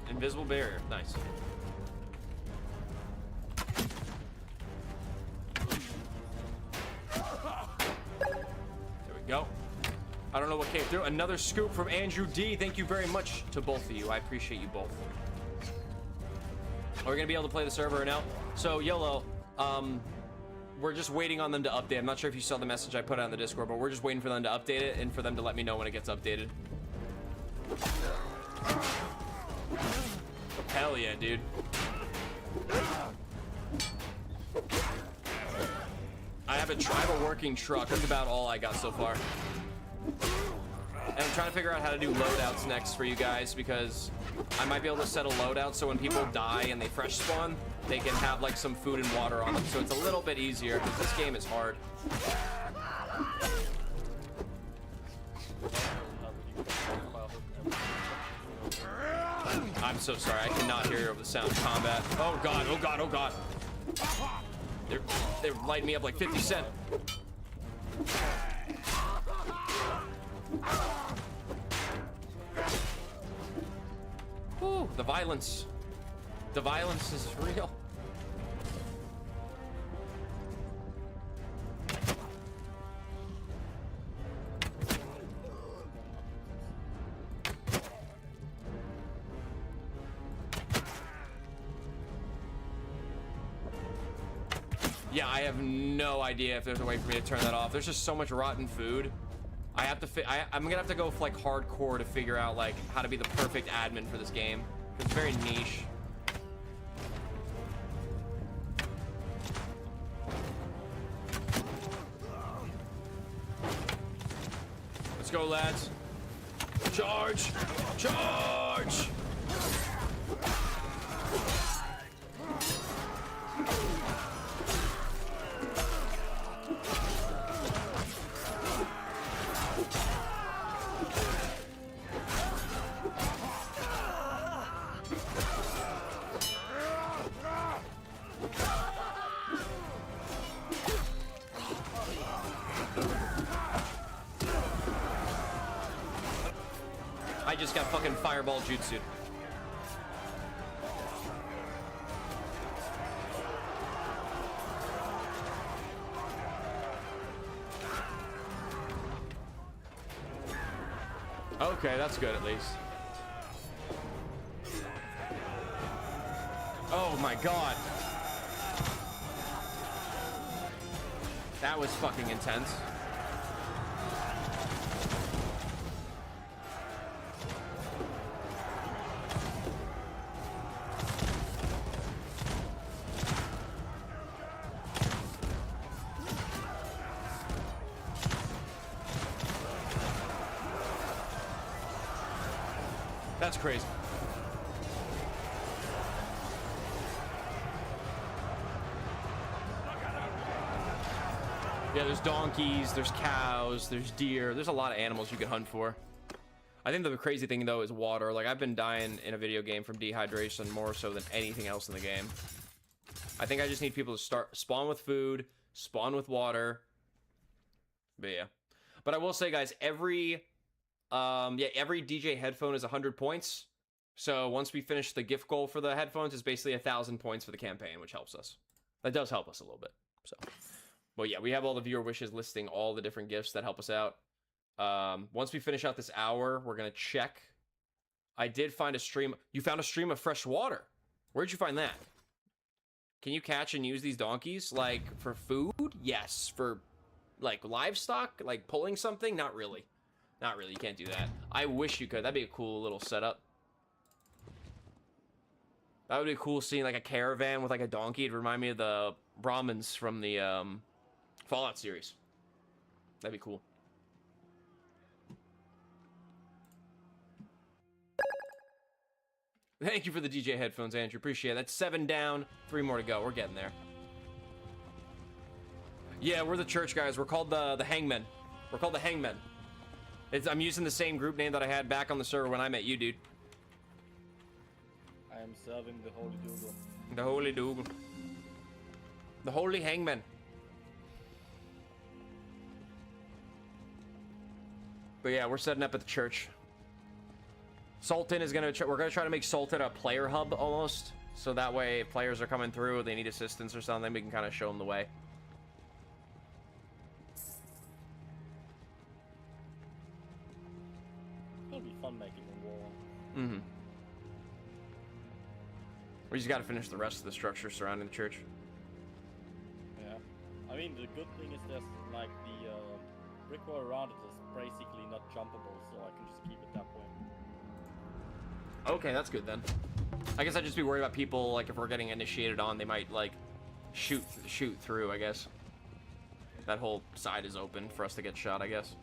Invisible barrier. Nice. There we go. I don't know what came through. Another scoop from Andrew D. Thank you very much to both of you. I appreciate you both. Are we gonna be able to play the server now? So YOLO, we're just waiting on them to update. I'm not sure if you saw the message I put out on the Discord, but we're just waiting for them to update it and for them to let me know when it gets updated. Hell yeah, dude. I have a working truck. That's about all I got so far. And I'm trying to figure out how to do loadouts next for you guys, because I might be able to set a loadout so when people die and they fresh spawn, they can have like some food and water on them. So it's a little bit easier, because this game is hard. I'm so sorry, I cannot hear you over the sound of combat. Oh god, oh god, oh god. They're lighting me up like 50 Cent. Ooh, the violence. The violence is real. Yeah, I have no idea if there's a way for me to turn that off. There's just so much rotten food. I have to I'm gonna have to go like hardcore to figure out like how to be the perfect admin for this game. It's very niche. Let's go, lads. Charge! Charge! I just got fucking fireball jutsu. Okay, that's good at least. Oh my god. That was fucking intense. That's crazy. Yeah, there's donkeys, there's cows, there's deer. There's a lot of animals you can hunt for. I think the crazy thing, though, is water. Like, I've been dying in a video game from dehydration more so than anything else in the game. I think I just need people to spawn with food, spawn with water. But yeah. But I will say, guys, every DJ headphone is 100 points. So once we finish the gift goal for the headphones, it's basically 1,000 points for the campaign, which helps us. That does help us a little bit. So, but yeah, we have all the viewer wishes listing all the different gifts that help us out. Once we finish out this hour, we're gonna check. I did find a stream. You found a stream of fresh water. Where'd you find that? Can you catch and use these donkeys like for food? Yes. For like livestock, like pulling something? Not really. Not really. You can't do that. I wish you could. That'd be a cool little setup. That would be cool seeing like a caravan with like a donkey. It'd remind me of the Brahmins from the Fallout series. That'd be cool. Thank you for the DJ headphones, Andrew. Appreciate it. That's 7 down, 3 more to go. We're getting there. Yeah, we're the church guys. We're called the Hangmen. We're called the Hangmen. I'm using the same group name that I had back on the server when I met you, dude. I am serving the Holy Dougal. The Holy Dougal. The Holy Hangman. But yeah, we're setting up at the church. Sultan is gonna. We're gonna try to make Sultan a player hub almost, so that way if players are coming through, they need assistance or something, we can kind of show them the way. It'll be fun making a wall. Mm-hmm. We just gotta finish the rest of the structure surrounding the church. Yeah. I mean, the good thing is there's like the brick wall around it is basically not jumpable, so I can just keep it that way. Okay, that's good then. I guess I'd just be worried about people, like if we're getting initiated on, they might like shoot through, I guess. That whole side is open for us to get shot, I guess.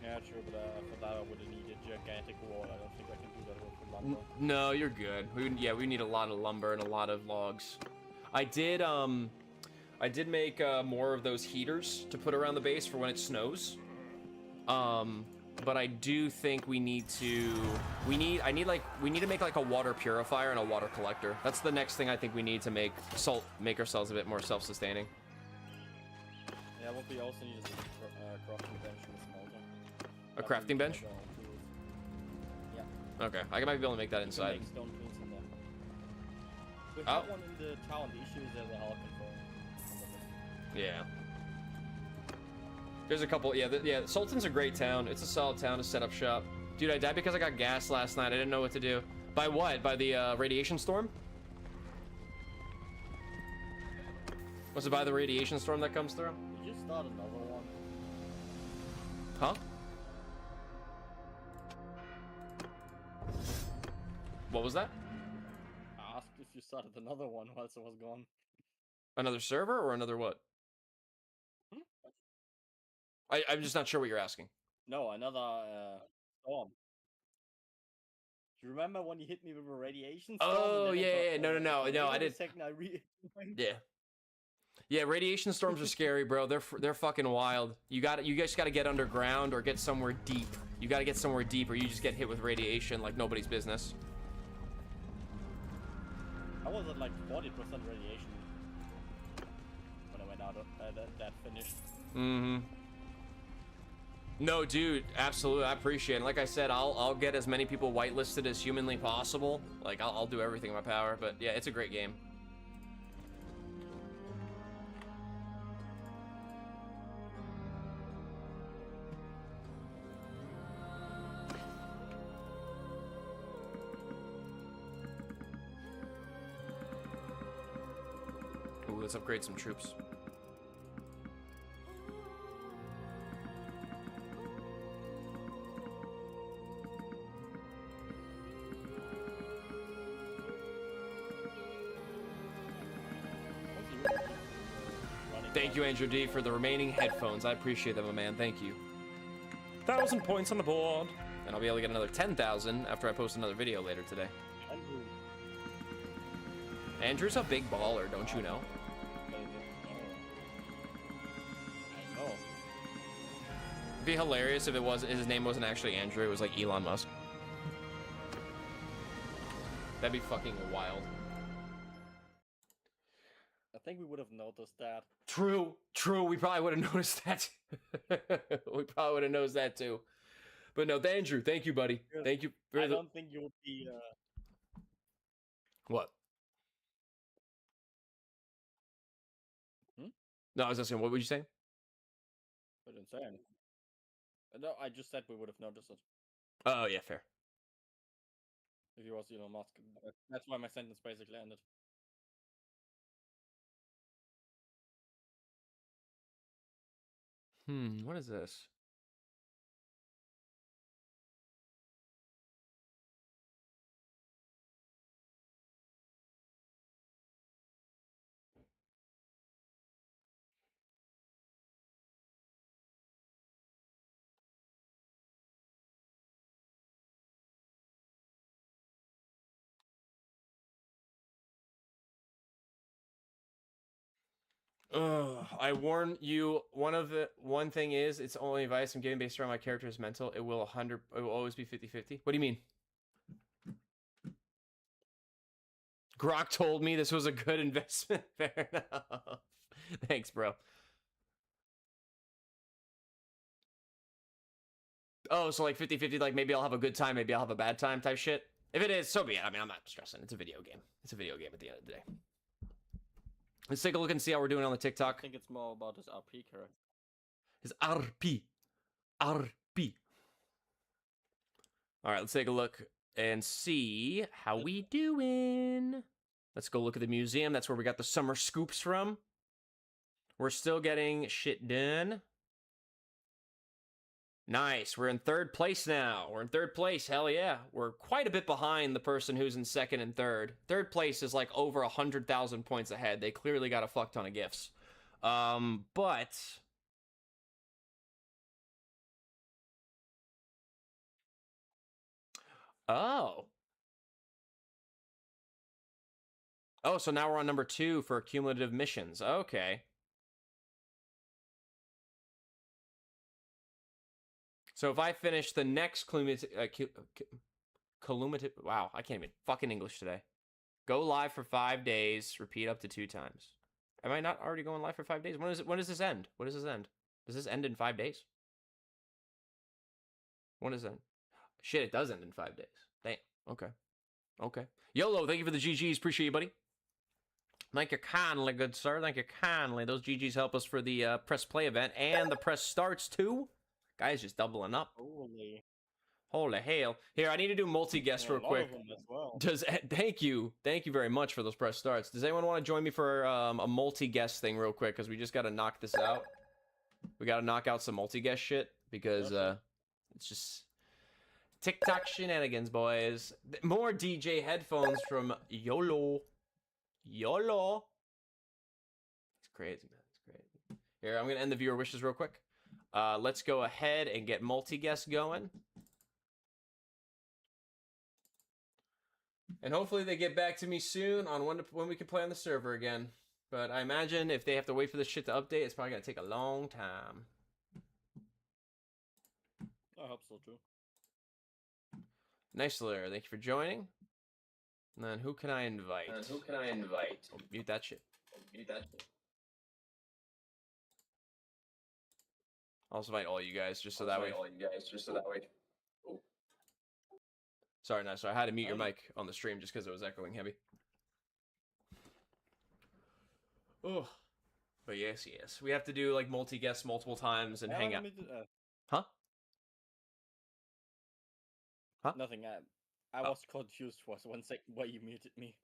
Yeah, true, but for that I would need a gigantic wall. I don't think I can do that with lumber. No, you're good. We need a lot of lumber and a lot of logs. I did make more of those heaters to put around the base for when it snows. But I do think we need to make like a water purifier and a water collector. That's the next thing I think we need to make ourselves a bit more self-sustaining. Yeah, what we also need is a crafting bench and a smelter. A crafting bench? Yeah. Okay, I might be able to make that You can inside. make stone tools in there. We Oh. have one in the town. The issue is there's a hell control. Yeah. There's a couple, yeah, Sultan's a great town. It's a solid town to set up shop. Dude, I died because I got gas last night. I didn't know what to do. By what? By the radiation storm? Was it by the radiation storm that comes through? You just start another one. Huh? What was that? I asked if you started another one whilst I was gone. Another server or another what? I'm just not sure what you're asking. No, another storm. Do you remember when you hit me with a radiation storm? Oh, and then yeah, it yeah, got- no, wait I a did. second, Yeah. Yeah, radiation storms are scary, bro. They're fucking wild. You guys gotta get underground or get somewhere deep. You gotta get somewhere deep or you just get hit with radiation like nobody's business. I was at like 40% radiation when I went out of that finished. Mm-hmm. No, dude, absolutely. I appreciate it. Like I said, I'll get as many people whitelisted as humanly possible. Like, I'll do everything in my power. But yeah, it's a great game. Ooh, let's upgrade some troops. Thank you, Andrew D, for the remaining headphones. I appreciate them, my man. Thank you. 1,000 points on the board. And I'll be able to get another 10,000 after I post another video later today. Andrew. Andrew's a big baller, don't you know? I know. It'd be hilarious if his name wasn't actually Andrew, it was like Elon Musk. That'd be fucking wild. I think we would have noticed that. True, we probably would have noticed that. We probably would have noticed that too. But no, Andrew, thank you, buddy. Good. Thank you. I don't think you would be. What? Hmm? No, I was asking, what would you say? I didn't say anything. No, I just said we would have noticed it Oh, yeah, fair. if he was Elon Musk. That's why my sentence basically ended. What is this? I warn you. One thing is, it's only advice I'm giving based around my character's mental. It will always be 50-50. What do you mean? Grok told me this was a good investment. Fair enough. Thanks, bro. Oh, so like 50-50, like maybe I'll have a good time, maybe I'll have a bad time type shit. If it is, so be it. I mean, I'm not stressing. It's a video game. It's a video game at the end of the day. Let's take a look and see how we're doing on the I TikTok. think it's more about his RP character. His RP. RP. All right, let's take a look and see how we doing. Let's go look at the museum. That's where we got the summer scoops from. We're still getting shit done. Nice. We're in third place now. We're in third place. Hell yeah. We're quite a bit behind the person who's in second and third. Third place is like over 100,000 points ahead. They clearly got a fuck ton of gifts. But... Oh. Oh, so now we're on number 2 for cumulative missions. Okay. So if I finish the next cumulative, wow, I can't even fucking English today. Go live for 5 days, repeat up to 2 times. Am I not already going live for 5 days? When does this end? What does this end? Does this end in 5 days? When does it end? Shit, it does end in 5 days. Damn. Okay. Okay. YOLO, thank you for the GGs. Appreciate you, buddy. Thank you kindly, good sir. Thank you kindly. Those GGs help us for the press play event and the press starts too. Guys just doubling up. Holy hell. Here, I need to do multi-guest real quick. Well. Thank you very much for those press starts. Does anyone want to join me for a multi-guest thing real quick? Because we just got to knock this out. We got to knock out some multi-guest shit because it's just TikTok shenanigans, boys. More DJ headphones from YOLO. YOLO. It's crazy, man. It's crazy. Here, I'm going to end the viewer wishes real quick. Let's go ahead and get multi-guest going. And hopefully they get back to me soon on when we can play on the server again. But I imagine if they have to wait for this shit to update, it's probably going to take a long time. I hope so too. Nice, Lair. Thank you for joining. And then who can I invite? Oh, mute that shit. I'll also invite all you guys just so that way. Oh. Sorry, no, sorry. I had to mute your mic on the stream just because it was echoing heavy. Oh, but yes. We have to do like multi-guests multiple times and hang out. Huh? Huh? Nothing. I was confused for 1 second why you muted me.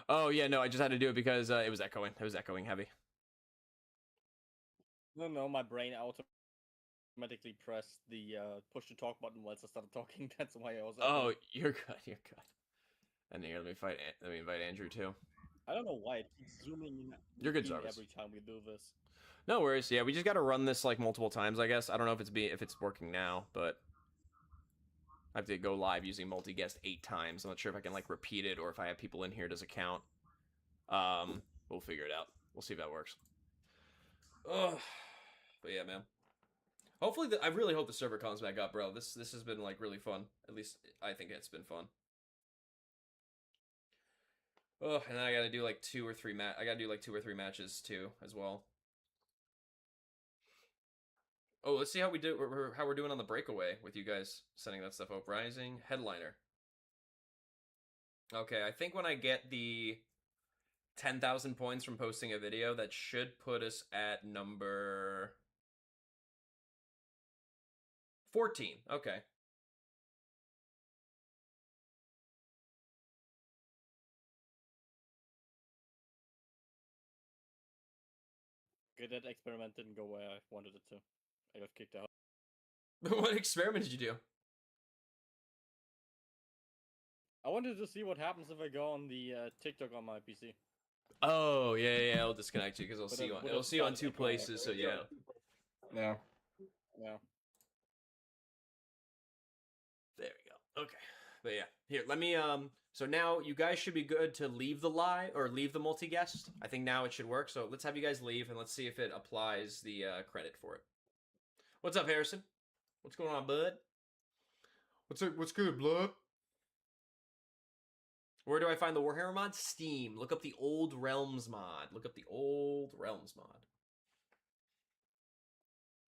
Oh yeah, no, I just had to do it because it was echoing. It was echoing heavy. No, my brain automatically pressed the push to talk button once I started talking. That's why I was. Oh, you're good. And here, let me invite Andrew too. I don't know why it keeps zooming in. You're good, Jarvis. Every time we do this. No worries. Yeah, we just got to run this like multiple times, I guess. I don't know if it's working now, but I have to go live using multi-guest 8 times. I'm not sure if I can like repeat it or if I have people in here does it count. We'll figure it out. We'll see if that works. Ugh. But yeah, man. Hopefully, I really hope the server comes back up, bro. This has been like really fun. At least I think it's been fun. Oh, and then I gotta do like 2 or 3 matches too as well. Oh, let's see how we're doing on the breakaway with you guys setting that stuff up. Rising headliner. Okay, I think when I get the 10,000 points from posting a video, that should put us at number 14. Okay. Okay, that experiment didn't go where I wanted it to. I got kicked out. What experiment did you do? I wanted to see what happens if I go on the TikTok on my PC. Oh, yeah, it'll disconnect you because it'll see you on 2 places, so yeah. Yeah. There we go. Okay. But yeah. Here, let me So now you guys should be good to leave the lie or leave the multi-guest. I think now it should work. So let's have you guys leave and let's see if it applies the credit for it. What's up, Harrison? What's going on, bud? What's good, blood? Where do I find the Warhammer mod? Steam. Look up the Old Realms mod. Look up the Old Realms mod.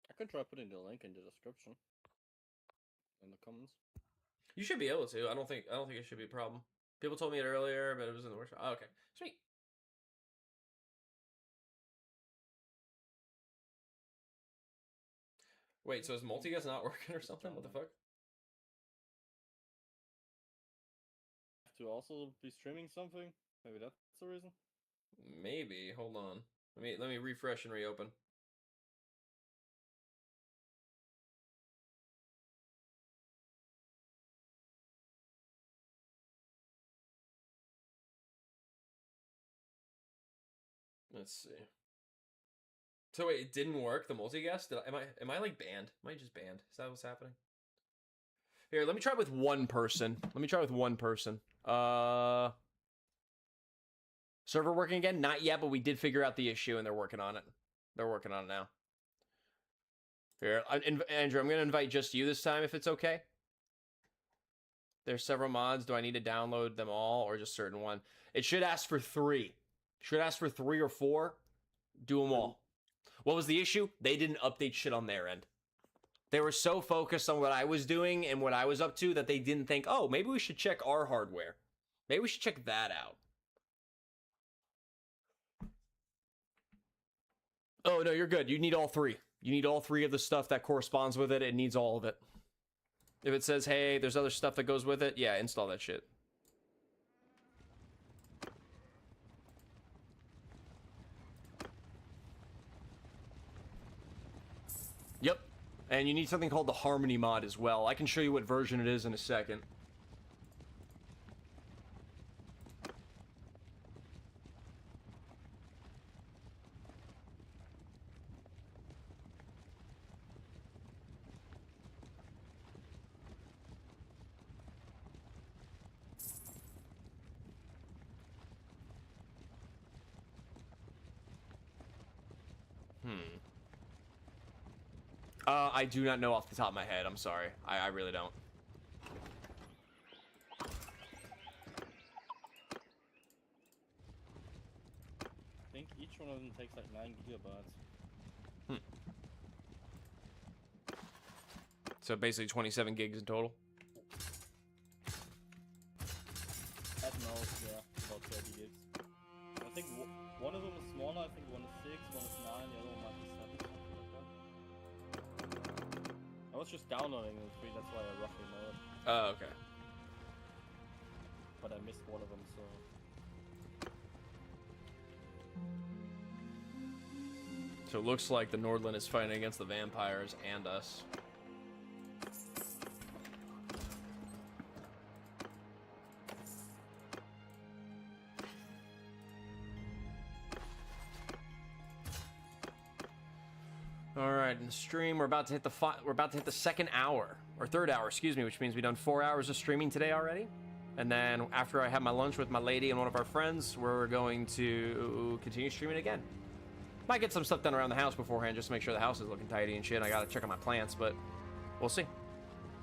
I can try putting the link in the description. In the comments. You should be able to. I don't think it should be a problem. People told me it earlier, but it was in the workshop. Oh, okay. Sweet. Wait, so is multi-guest not working or something? What the fuck? Have to also be streaming something? Maybe that's the reason? Maybe. Hold on. Let me refresh and reopen. Let's see. So wait, it didn't work. The multi-guest? Am I like banned? Am I just banned? Is that what's happening? Here, let me try with one person. Server working again? Not yet, but we did figure out the issue and they're working on it. They're working on it now. Here, Andrew, I'm gonna invite just you this time if it's okay. There's several mods. Do I need to download them all or just certain one? It should ask for 3. Should ask for 3 or 4. Do them all. What was the issue? They didn't update shit on their end. They were so focused on what I was doing and what I was up to that they didn't think, oh, maybe we should check our hardware. Maybe we should check that out. Oh, no, you're good. You need all 3. You need all 3 of the stuff that corresponds with it. It needs all of it. If it says, hey, there's other stuff that goes with it, yeah, install that shit. Yep. And you need something called the Harmony mod as well. I can show you what version it is in a second. I do not know off the top of my head. I'm sorry. I really don't. I think each one of them takes like 9 gigabytes. So basically 27 gigs in total. At most, yeah, about 30 gigs. I think one of them is smaller. I think one is 6, one is 9, the other one might be 7, something like that. I was just downloading the 3, that's why I roughly know it. Oh, okay. But I missed one of them, so. So it looks like the Nordland is fighting against the vampires and us. All right, in the stream, we're about to hit the second hour or third hour, excuse me, which means we've done 4 hours of streaming today already. And then after I have my lunch with my lady and one of our friends, we're going to continue streaming again. Might get some stuff done around the house beforehand just to make sure the house is looking tidy and shit. I gotta check on my plants, but we'll see.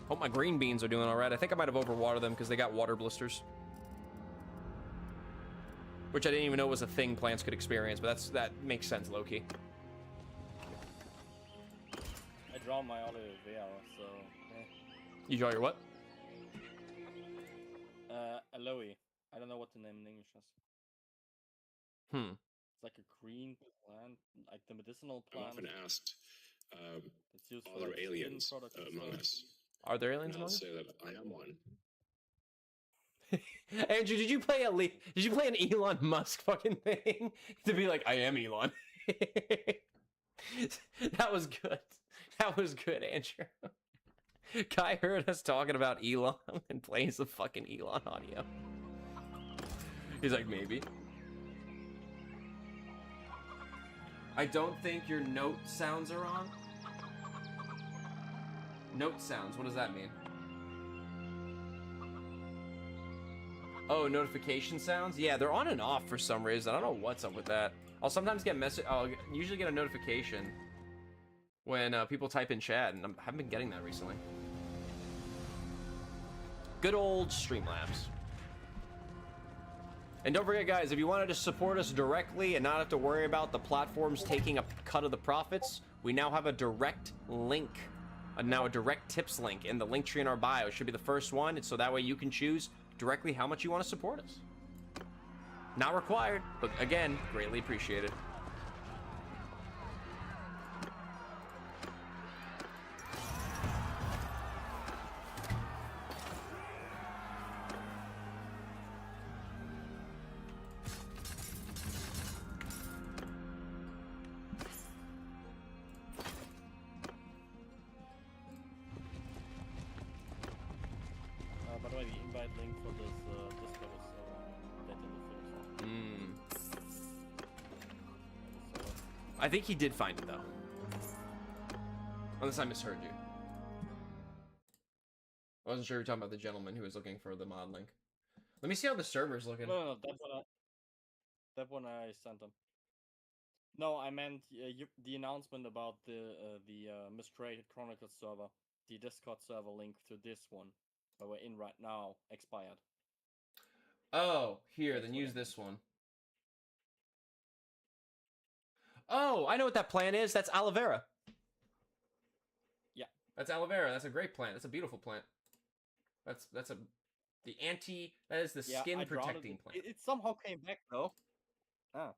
Hope my green beans are doing all right. I think I might have overwatered them because they got water blisters, which I didn't even know was a thing plants could experience, but that makes sense, low-key. I draw my aloe vera, so. You draw your what? Aloe. I don't know what the name in English is. It's like a green plant, like the medicinal I'm plant. often asked, It's used are for there like, skin aliens products and among stuff. us? Are there aliens And I'll among us? say that I am one. Andrew, did you play an Elon Musk fucking thing to be like, I am Elon? That was good. That was good, Andrew. Kai heard us talking about Elon and plays the fucking Elon audio. He's like, maybe. I don't think your note sounds are on. Note sounds, what does that mean? Oh, notification sounds? Yeah, they're on and off for some reason. I don't know what's up with that. I'll sometimes get I'll usually get a notification when people type in chat, and I haven't been getting that recently. Good old Streamlabs. And don't forget, guys, if you wanted to support us directly and not have to worry about the platforms taking a cut of the profits, we now have a direct link, now a direct tips link in the link tree in our bio. It should be the first one, and so that way you can choose directly how much you want to support us. Not required, but again, greatly appreciated. By the way, the invite link for this Discord is dead in the finish. I think he did find it, though. Unless I misheard you. I wasn't sure you were talking about the gentleman who was looking for the mod link. Let me see how the server's looking. No, that one I sent him. No, I meant the announcement about the Miscreated Chronicles server, the Discord server link to this one, where we're in right now, expired. Oh, here, then use this one. Oh, I know what that plant is. That's aloe vera. Yeah. That's aloe vera. That's a great plant. That's a beautiful plant. That is the skin protecting plant. It somehow came back though. Ah.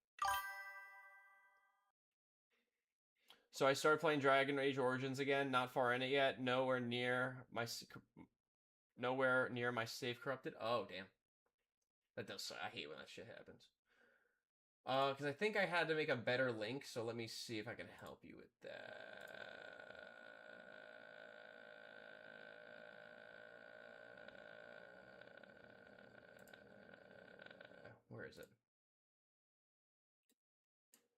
So I started playing Dragon Age Origins again. Not far in it yet. Nowhere near my save corrupted. Oh damn. That does suck. I hate when that shit happens. Because I think I had to make a better link. So let me see if I can help you with that. Where is it?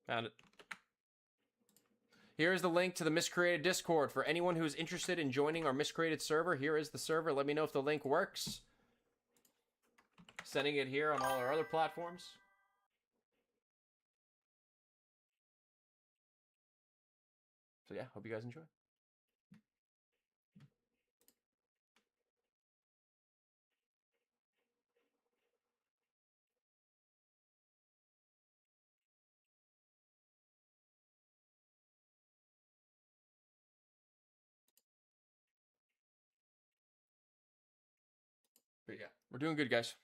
Found it. Here is the link to the Miscreated Discord for anyone who is interested in joining our Miscreated server. Here is the server. Let me know if the link works. Sending it here on all our other platforms. So yeah, hope you guys enjoy. But yeah, we're doing good, guys.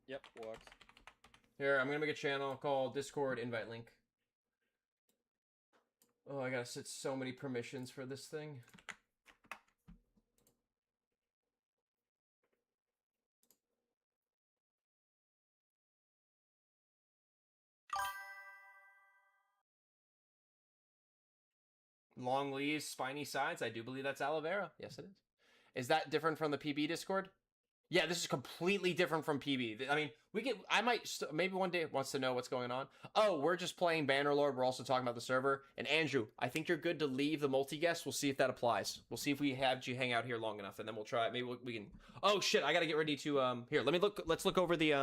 Yep, works. Here, I'm gonna make a channel called Discord invite link. Oh, I gotta set so many permissions for this thing. Long leaves, spiny sides. I do believe that's aloe vera. Yes, it is. Is that different from the PB Discord? Yeah, this is completely different from PB. I mean, I might, maybe one day wants to know what's going on. Oh, we're just playing Bannerlord. We're also talking about the server. And Andrew, I think you're good to leave the multi-guest. We'll see if that applies. We'll see if we have you hang out here long enough, and then we'll try it. Maybe we can, oh shit, I gotta get ready to, here, let's look over the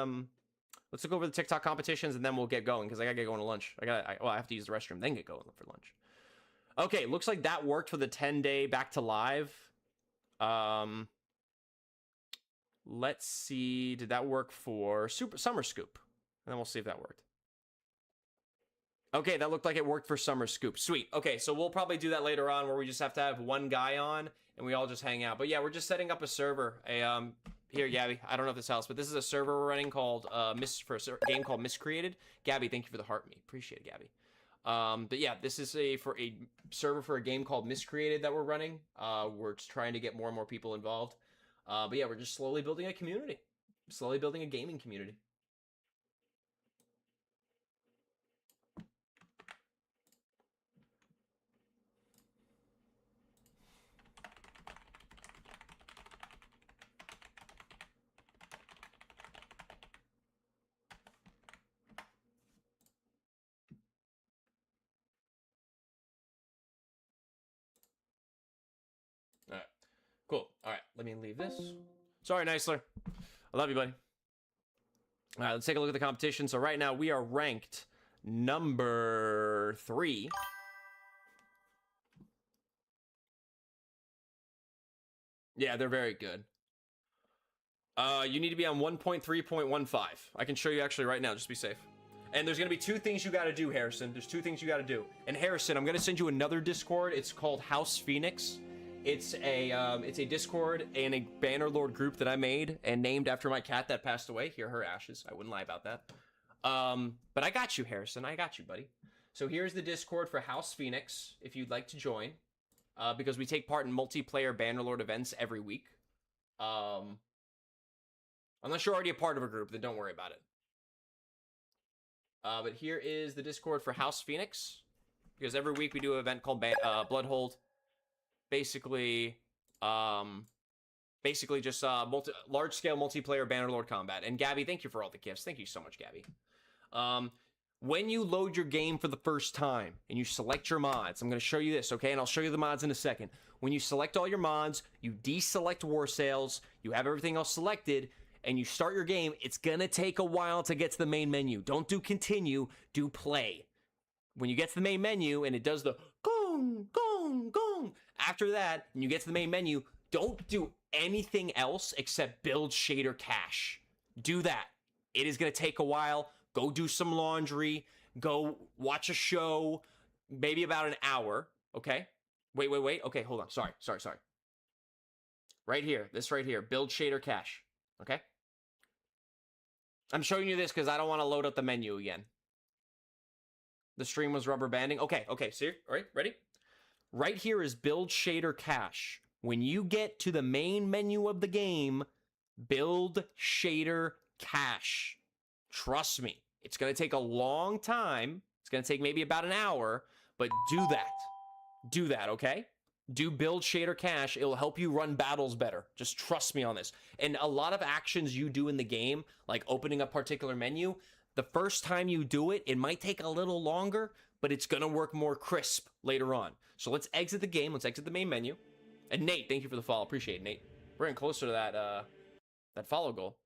TikTok competitions, and then we'll get going, because I gotta get going to lunch. I have to use the restroom, then get going for lunch. Okay, looks like that worked for the 10-day back to live. Let's see, did that work for Summer Scoop? And then we'll see if that worked. Okay, that looked like it worked for Summer Scoop. Sweet. Okay, so we'll probably do that later on, where we just have to have one guy on and we all just hang out. But yeah, we're just setting up a server. Here, Gabby, I don't know if this helps, but this is a server we're running called for a game called Miscreated. Gabby, thank you for the heart me. Appreciate it, Gabby. But yeah, this is for a server for a game called Miscreated that we're running. We're just trying to get more and more people involved. But yeah, we're just slowly building a community. Slowly building a gaming community. Cool. All right, let me leave this. Sorry, Neisler. I love you, buddy. All right, let's take a look at the competition. So right now we are ranked number 3. Yeah, they're very good. You need to be on 1.3.15. I can show you actually right now, just to be safe. And there's going to be 2 things you got to do, Harrison. There's 2 things you got to do. And Harrison, I'm going to send you another Discord. It's called House Phoenix. It's a Discord and a Bannerlord group that I made and named after my cat that passed away. Here, her ashes. I wouldn't lie about that. But I got you, Harrison. I got you, buddy. So here's the Discord for House Phoenix, if you'd like to join. Because we take part in multiplayer Bannerlord events every week. Unless you're already a part of a group, then don't worry about it. But here is the Discord for House Phoenix. Because every week we do an event called Bloodhold. Basically just large-scale multiplayer Bannerlord combat. And Gabby, thank you for all the gifts. Thank you so much, Gabby. When you load your game for the first time and you select your mods, I'm going to show you this, okay? And I'll show you the mods in a second. When you select all your mods, you deselect War Sales, you have everything else selected, and you start your game, it's going to take a while to get to the main menu. Don't do continue, do play. When you get to the main menu and it does the gong, gong, gong, after that, and you get to the main menu, don't do anything else except build shader cache. Do that. It is going to take a while. Go do some laundry. Go watch a show. Maybe about an hour. Okay? Wait. Okay, hold on. Sorry. Right here. This right here. Build shader cache. Okay? I'm showing you this because I don't want to load up the menu again. The stream was rubber banding. Okay. See? All right, ready? Right here is build shader cache. When you get to the main menu of the game, build shader cache. Trust me, it's going to take a long time. It's going to take maybe about an hour, but do that. Do that, okay? Do build shader cache. It will help you run battles better. Just trust me on this. And a lot of actions you do in the game, like opening a particular menu, the first time you do it, it might take a little longer, but it's going to work more crisp later on. So let's exit the game. Let's exit the main menu. And Nate, thank you for the follow. Appreciate it, Nate. We're getting closer to that follow goal.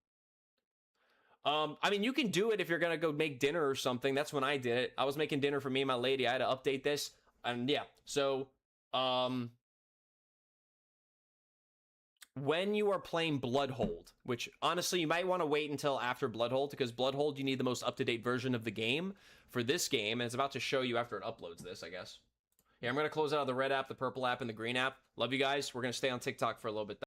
I mean, you can do it if you're going to go make dinner or something. That's when I did it. I was making dinner for me and my lady. I had to update this. And yeah, so when you are playing Bloodhold, which honestly you might want to wait until after Bloodhold, because Bloodhold you need the most up-to-date version of the game for this game, and it's about to show you after it uploads this, I guess. Yeah, I'm going to close out the red app, the purple app, and the green app. Love you guys. We're going to stay on TikTok for a little bit.